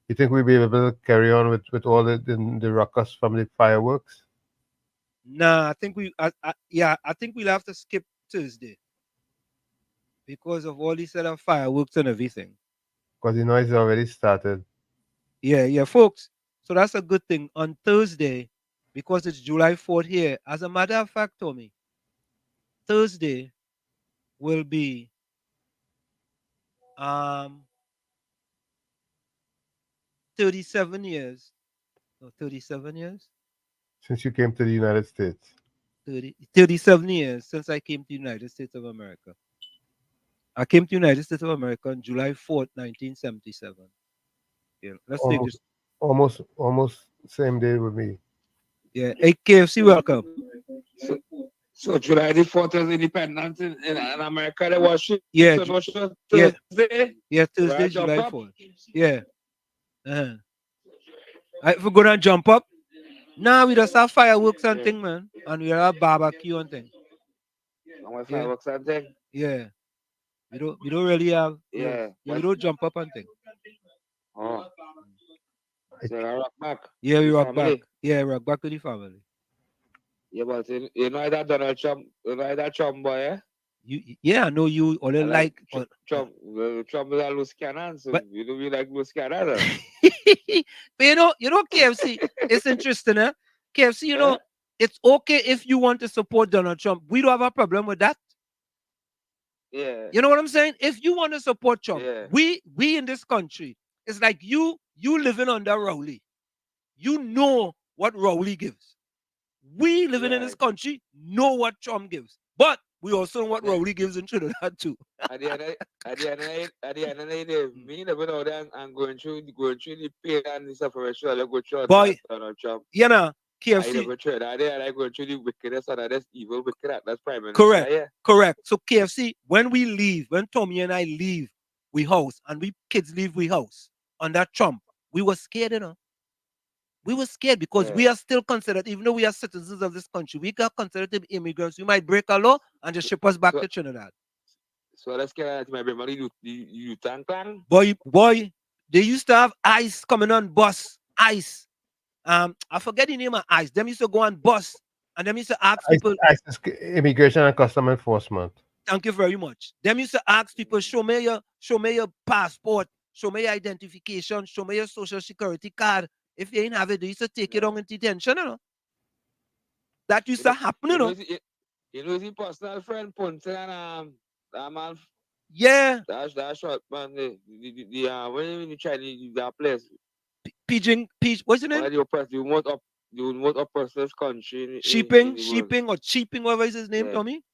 You think we'll be able to carry on with all the Ruckus family fireworks? Nah, I think I think we'll have to skip Thursday because of all these other fireworks and everything. Because the noise already started. Yeah, folks. So that's a good thing. On Thursday, because it's July 4th here, as a matter of fact, Tommy, Thursday will be 37 years. No, 37 years? Since you came to the United States. 37 years since I came to the United States of America. I came to the United States of America on July 4th, 1977. Yeah, let's take this. Almost same day with me. Yeah. Hey, KFC, welcome. So July the 4th is independence in America. They worship. Yeah. So worship Yeah. Thursday. Yeah, Thursday, July 4th. Yeah. Uh-huh. If we go and jump up, now we just have fireworks and thing, man. And we have barbecue and thing. And fireworks and thing. Yeah. We don't really have Yeah. we don't jump up and thing. Oh. So I rock back. Yeah, we The rock family. back. Yeah, rock back to the family. Yeah, but you know that Donald Trump, you know that Trump boy, eh? Yeah, I know you only like Trump is a loose cannon, so you know we like loose cannon. But you know, KFC, it's interesting, eh? KFC, you know, it's okay if you want to support Donald Trump. We don't have a problem with that. Yeah. You know what I'm saying? If you want to support Trump, Yeah. we in this country, it's like you living under Rowley. You know what Rowley gives. We living in this country know what Trump gives. But we also know what Rowley gives in Trinidad too. At the end of the day, me never know that I'm going through the pain and the separation. I go through Boy, Donald Trump. you know, I KFC. never tried that. I go through the wickedness and that's evil wicked. That's prime minister. Correct. Yeah. Correct. So KFC, when we leave, when Tommy and I leave we house and we kids leave we house under Trump, we were scared, you know. We were scared because we are still considered, even though we are citizens of this country, we are considered to be immigrants. We might break a law and just ship us back to Trinidad. So let's get at my memory. You tank clan. Boy, they used to have ICE coming on bus. ICE. I forget the name of ICE. Them used to go on bus and them used to ask people. Immigration and Custom Enforcement. Thank you very much. Them used to ask people, show me your passport, show me your identification, show me your social security card. If you ain't have it, they used to take it on in detention, you know. That used to happen, you know. You know his personal friend Punton and that man. Yeah. That short man. When you try that place. Pigeon, what's the name? You most oppressive country. Sheeping or cheaping, whatever is his name, Tommy.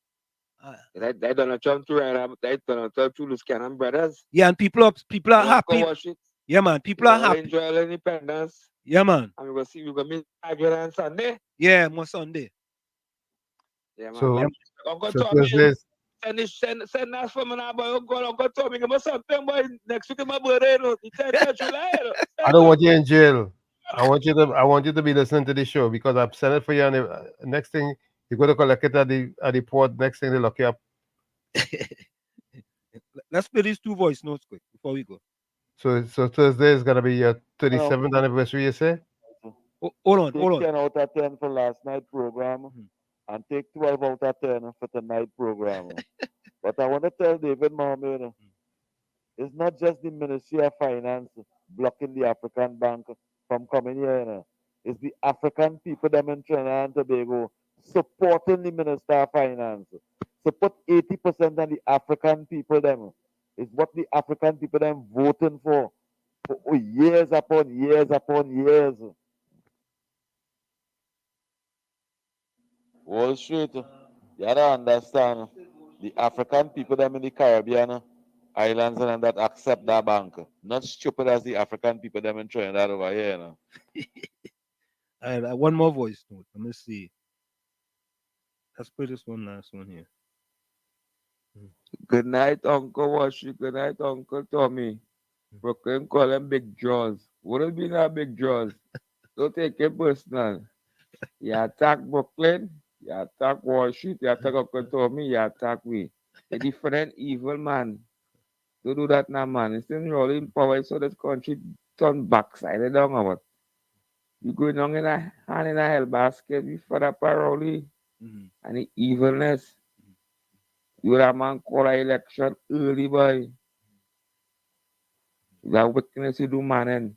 That Donald Trump too, right? That Donald Trump too, Luke Cannon brothers. Yeah, and people are happy. Yeah, man, people are happy. Enjoy independence. Yeah, man. And we're gonna meet again on Sunday. Yeah, more Sunday. Yeah, man. So, Uncle so Tommy, Thursdays, send us from an boy. Uncle Tommy, give us something, boy. Next week is my birthday, no. The 10th of July, no. I don't want you in jail. I want you to be listening to the show because I've sent it for you. And the next thing you go to collect it at the port. Next thing they lock you up. Let's play these two voice notes quick before we go. So Thursday is gonna be your 37th anniversary. You say? Hold on. 10 out of 10 for last night program and take 12 out of 10 for tonight program. But I want to tell David Mohammed, it's not just the Ministry of Finance blocking the African Bank from coming here. It's the African people them in Trinidad and Tobago supporting the Minister of Finance. Support 80% of the African people them. It's what the African people them voting for years upon years upon years. Wall Street, you gotta understand the African people them in the Caribbean islands and that accept that bank. Not stupid as the African people them in Trinidad over here. No? All right, one more voice note. Let me see. Let's put this last one here. Good night, Uncle Washi. Good night, Uncle Tommy. Brooklyn call him Big Jaws. What have been our Big Jaws? Don't take it personal. You attack Brooklyn, you attack Wall Street, you attack Uncle Tommy, you attack me. A different evil man. Don't do that now, man. It's still rolling power so this country turn backside down or what? You going on in a hand in a hell basket, you for that paroli and the evilness. You that man call an election early, boy. That wickedness you do, man. And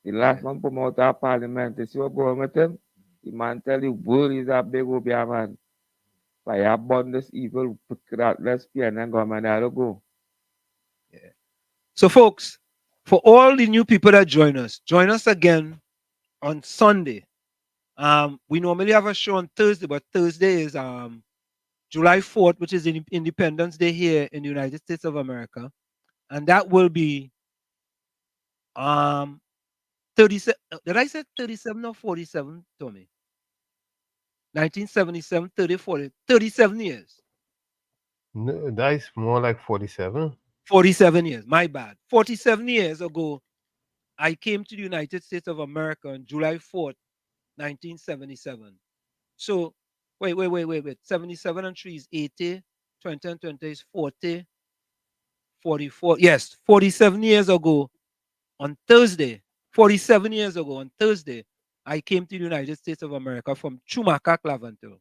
the last man promote our parliament. You see what going with him? The man tell you, world is a big obia, man. By abundance evil, put that lesbian and government that'll go. Yeah. So, folks, for all the new people that join us again on Sunday. We normally have a show on Thursday, but Thursday is July 4th, which is Independence Day here in the United States of America. And that will be 37. Did I say 37 or 47, Tommy? 1977, 30, 40, 37 years. No, that's more like 47. 47 years. My bad. 47 years ago, I came to the United States of America on July 4th, 1977. So, wait. 77 and 3 is 80. 20 and 20 is 40. 44. Yes, 47 years ago on Thursday. 47 years ago on Thursday, I came to the United States of America from Chumaka, Clavantel,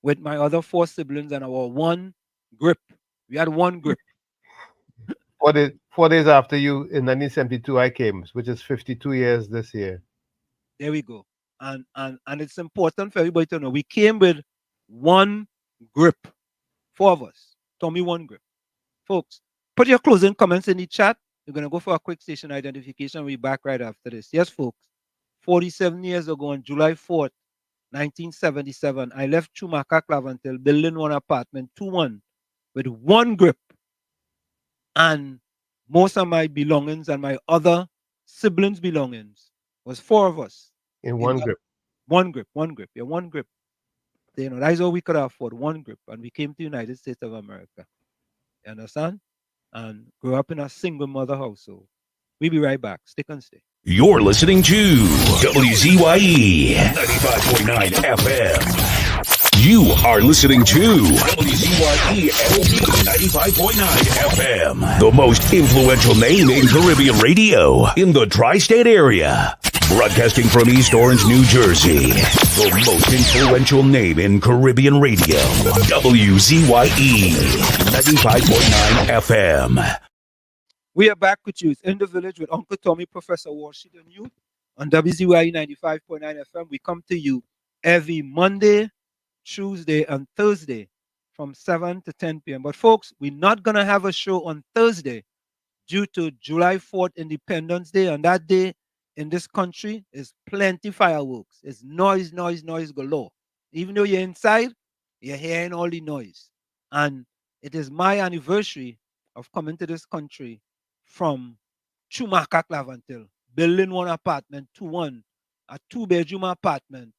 with my other 4 siblings and our one grip. We had one grip. 4 days after you, in 1972, I came, which is 52 years this year. There we go. And it's important for everybody to know we came with one grip. 4 of us. Tommy, one grip. Folks, put your closing comments in the chat. We're going to go for a quick station identification. We'll be back right after this. Yes, folks. 47 years ago on July 4th, 1977, I left Chumaka Clavantel, building one apartment, 2-1, with one grip. And most of my belongings and my other siblings' belongings was 4 of us. In one grip. One grip. Yeah, one grip. You know, that's all we could afford, one grip. And we came to the United States of America. You understand? And grew up in a single mother household. We'll be right back. Stick and stay. You're listening to WZYE 95.9 FM. You are listening to WZYE LP 95.9 FM. The most influential name in Caribbean radio in the tri-state area. Broadcasting from East Orange, New Jersey. The most influential name in Caribbean radio. WZYE 95.9 FM. We are back with you. It's In the Village with Uncle Tommy, Professor Walshid, and you on WZYE 95.9 FM. We come to you every Monday, Tuesday, and Thursday from 7 to 10 p.m. But folks, we're not going to have a show on Thursday due to July 4th, Independence Day. On that day in this country is plenty fireworks. It's noise galore. Even though you're inside, you're hearing all the noise. And it is my anniversary of coming to this country from Chumaka, Clavantel, building one apartment, 2-1, a 2-bedroom apartment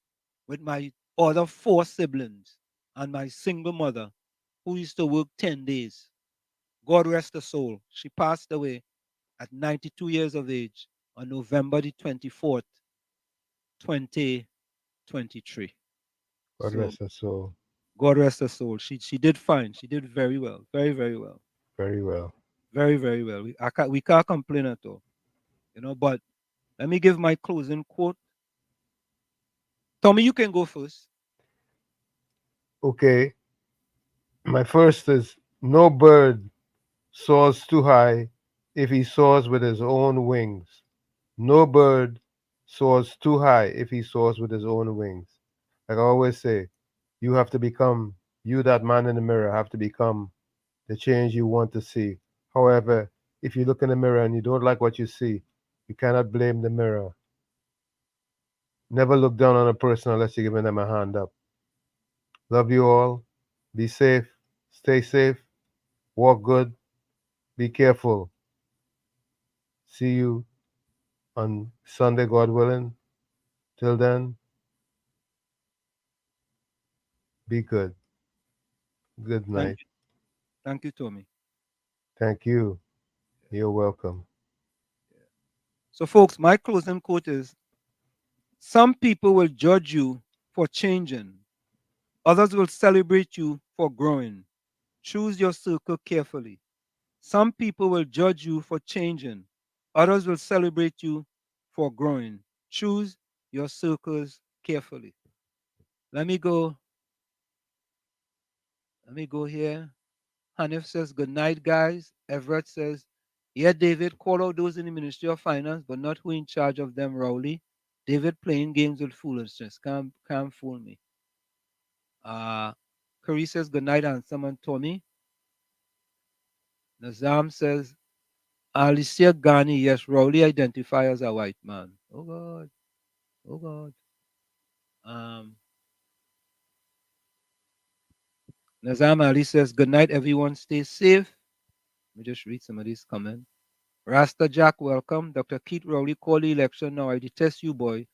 with my other 4 siblings and my single mother who used to work 10 days. God rest her soul. She passed away at 92 years of age on November the 24th, 2023. God rest her soul. God rest her soul. She did fine. She did very well. Very, very well. Very well. Very, very well. We can't complain at all. You know, but let me give my closing quote. Tommy, you can go first. Okay. My first is no bird soars too high if he soars with his own wings. No bird soars too high if he soars with his own wings. Like I always say, you have to become, you, that man in the mirror, have to become the change you want to see. However, if you look in the mirror and you don't like what you see, you cannot blame the mirror. Never look down on a person unless you're giving them a hand up. Love you all. Be safe. Stay safe. Walk good. Be careful. See you on Sunday, God willing. Till then, be good. Good night. Thank you, Tommy. Thank you. You're welcome. So, folks, my closing quote is, some people will judge you for changing. Others will celebrate you for growing. Choose your circle carefully. Some people will judge you for changing. Others will celebrate you for growing. Choose your circles carefully. Let me go here. Hanif says, good night, guys. Everett says, yeah, David, call out those in the Ministry of Finance, but not who in charge of them, Rowley. David playing games with foolishness. Can't fool me. Curry says, good night, Ansem and Tommy. Nazam says, Alicia Ghani, yes, Rowley identify as a white man. Oh, God. Oh, God. Nazam Ali says, good night, everyone. Stay safe. Let me just read some of these comments. Rasta Jack, welcome. Dr. Keith Rowley, call the election now. I detest you, boy.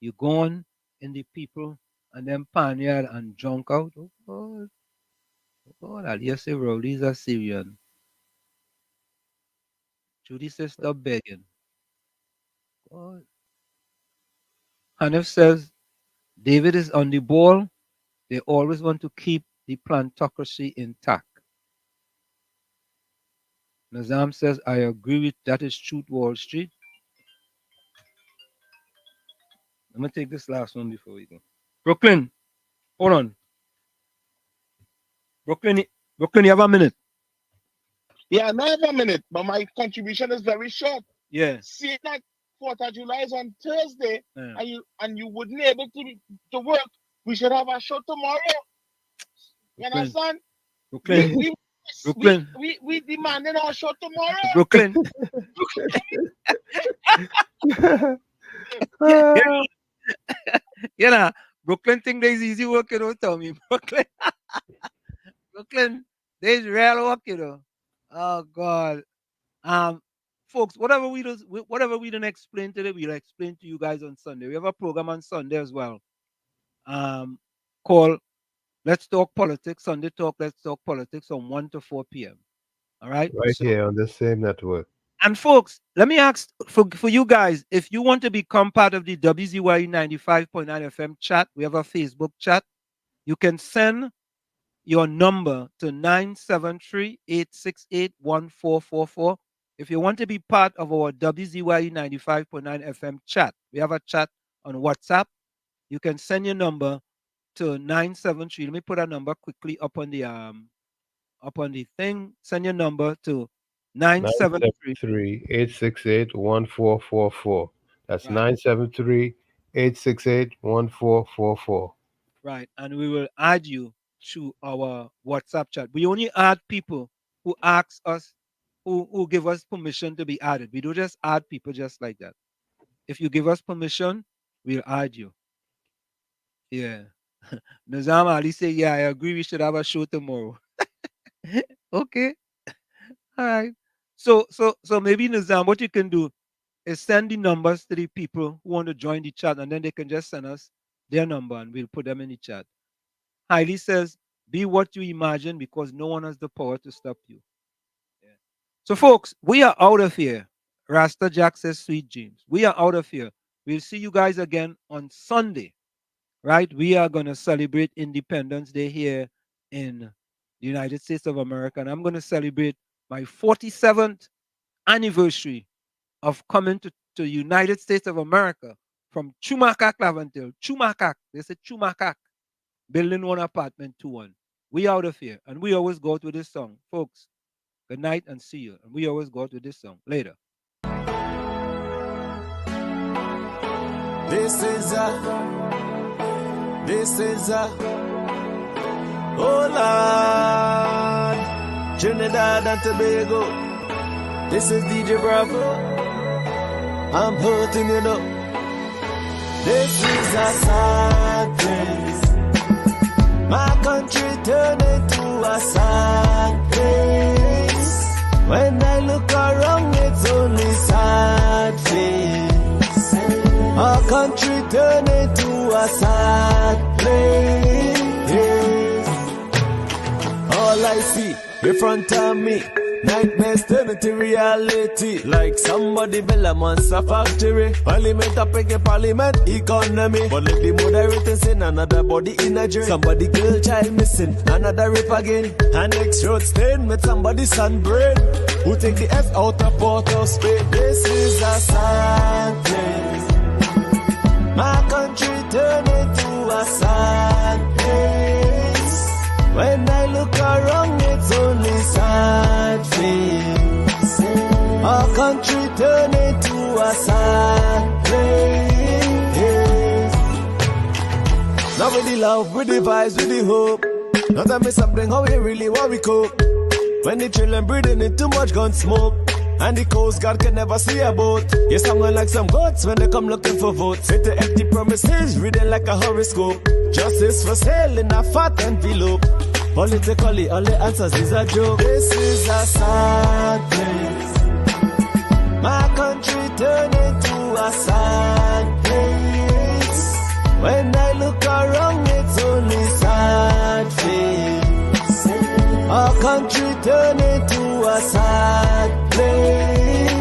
You gone in the people and then panyard and junk out. Oh, God. Oh, God. I'll just say Rowley's a Syrian. Judy says, stop begging. God. Hanif says, David is on the ball. They always want to keep the plantocracy intact. Nazam says, I agree with that is truth, Wall Street. I'm going to take this last one before we go. Brooklyn, hold on. Brooklyn, you have a minute. Yeah, I have a minute, but my contribution is very short. Yeah. See that 4th of July is on Thursday, Yeah. and you wouldn't be able to work. We should have a show tomorrow. You understand? Brooklyn. We demanding our show tomorrow. Brooklyn. You know, Brooklyn think there's easy work, you know, tell me. Brooklyn, there's real work, you know. Oh God. Folks, whatever we don't explain today, we'll explain to you guys on Sunday. We have a program on Sunday as well. Called Let's Talk Politics, Sunday Talk, Let's Talk Politics from 1 to 4 p.m. All right? Right here on the same network. And folks, let me ask for you guys, if you want to become part of the WZYE 95.9 FM chat, we have a Facebook chat. You can send your number to 973-868-1444. If you want to be part of our WZYE 95.9 FM chat, we have a chat on WhatsApp. You can send your number to 973. Let me put a number quickly up on the thing. Send your number to 973-868-1444. That's 973-868-1444. Right, and we will add you to our WhatsApp chat. We only add people who ask us, who give us permission to be added. We don't just add people just like that. If you give us permission, we'll add you. Yeah. Nazam Ali say, yeah, I agree. We should have a show tomorrow. Okay. All right. So maybe Nazam, what you can do is send the numbers to the people who want to join the chat, and then they can just send us their number and we'll put them in the chat. Hailey says, be what you imagine because no one has the power to stop you. Yeah. So folks, we are out of here. Rasta Jack says, sweet dreams. We are out of here. We'll see you guys again on Sunday, right? We are going to celebrate Independence Day here in the United States of America. And I'm going to celebrate my 47th anniversary of coming to the United States of America from Chumakak, Lavantil. Chumakak. They say Chumakak. Building 1 apartment 2-1. We out of here. And we always go out with this song. Folks, good night and see you. And we always go out with this song. Later. This is oh Lord, Trinidad and Tobago. This is DJ Bravo. I'm hurting you know. This is a sad place. My country turned into a sad place. When I look around, it's only sad face. Our country turned into a sad place. All I see in front of me, nightmares turn into reality. Like somebody build a monster factory. Parliament up in parliament economy. But let the moderators in another body in a dream. Somebody girl child missing, another rape again. And next road stain with somebody's sunburn. Who take the F out of Port of Spain. This is a sad place. My country turned into a sad place. When I look around, it's only sad face. Our country turned into a sad place. Now with the love, with the vibes, with the hope. Now tell me something, how we really want we cope. When the children breathing in too much gun smoke. And the Coast Guard can never see a boat. You're sounding like some goats when they come looking for votes. Hit the empty promises, reading like a horoscope. Justice for sale in a fat envelope. Politically, all the answers is a joke. This is a sad place. turn into a sad place.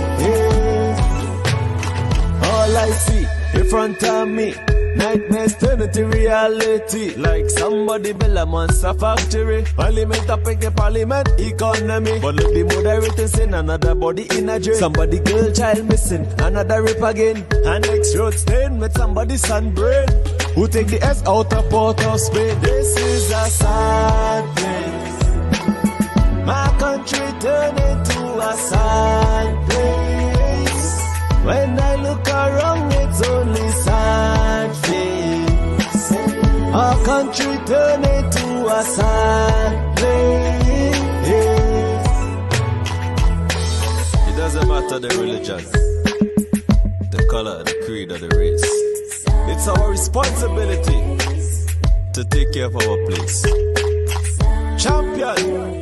All I see in front of me, nightmares turn into reality. Like somebody build a monster factory. Parliament up in the parliament economy. But look the moderators in another body in a drain. Somebody girl child missing, another rape again. And next road stain with somebody sunbrain. Who take the S out of Port of Spain? This is a sad place. My country turned into a sad place. When I look around, it's only sad face. Our country turned into a sad place. It doesn't matter the religion, the color, the creed, or the race. It's our responsibility to take care of our place. Champion.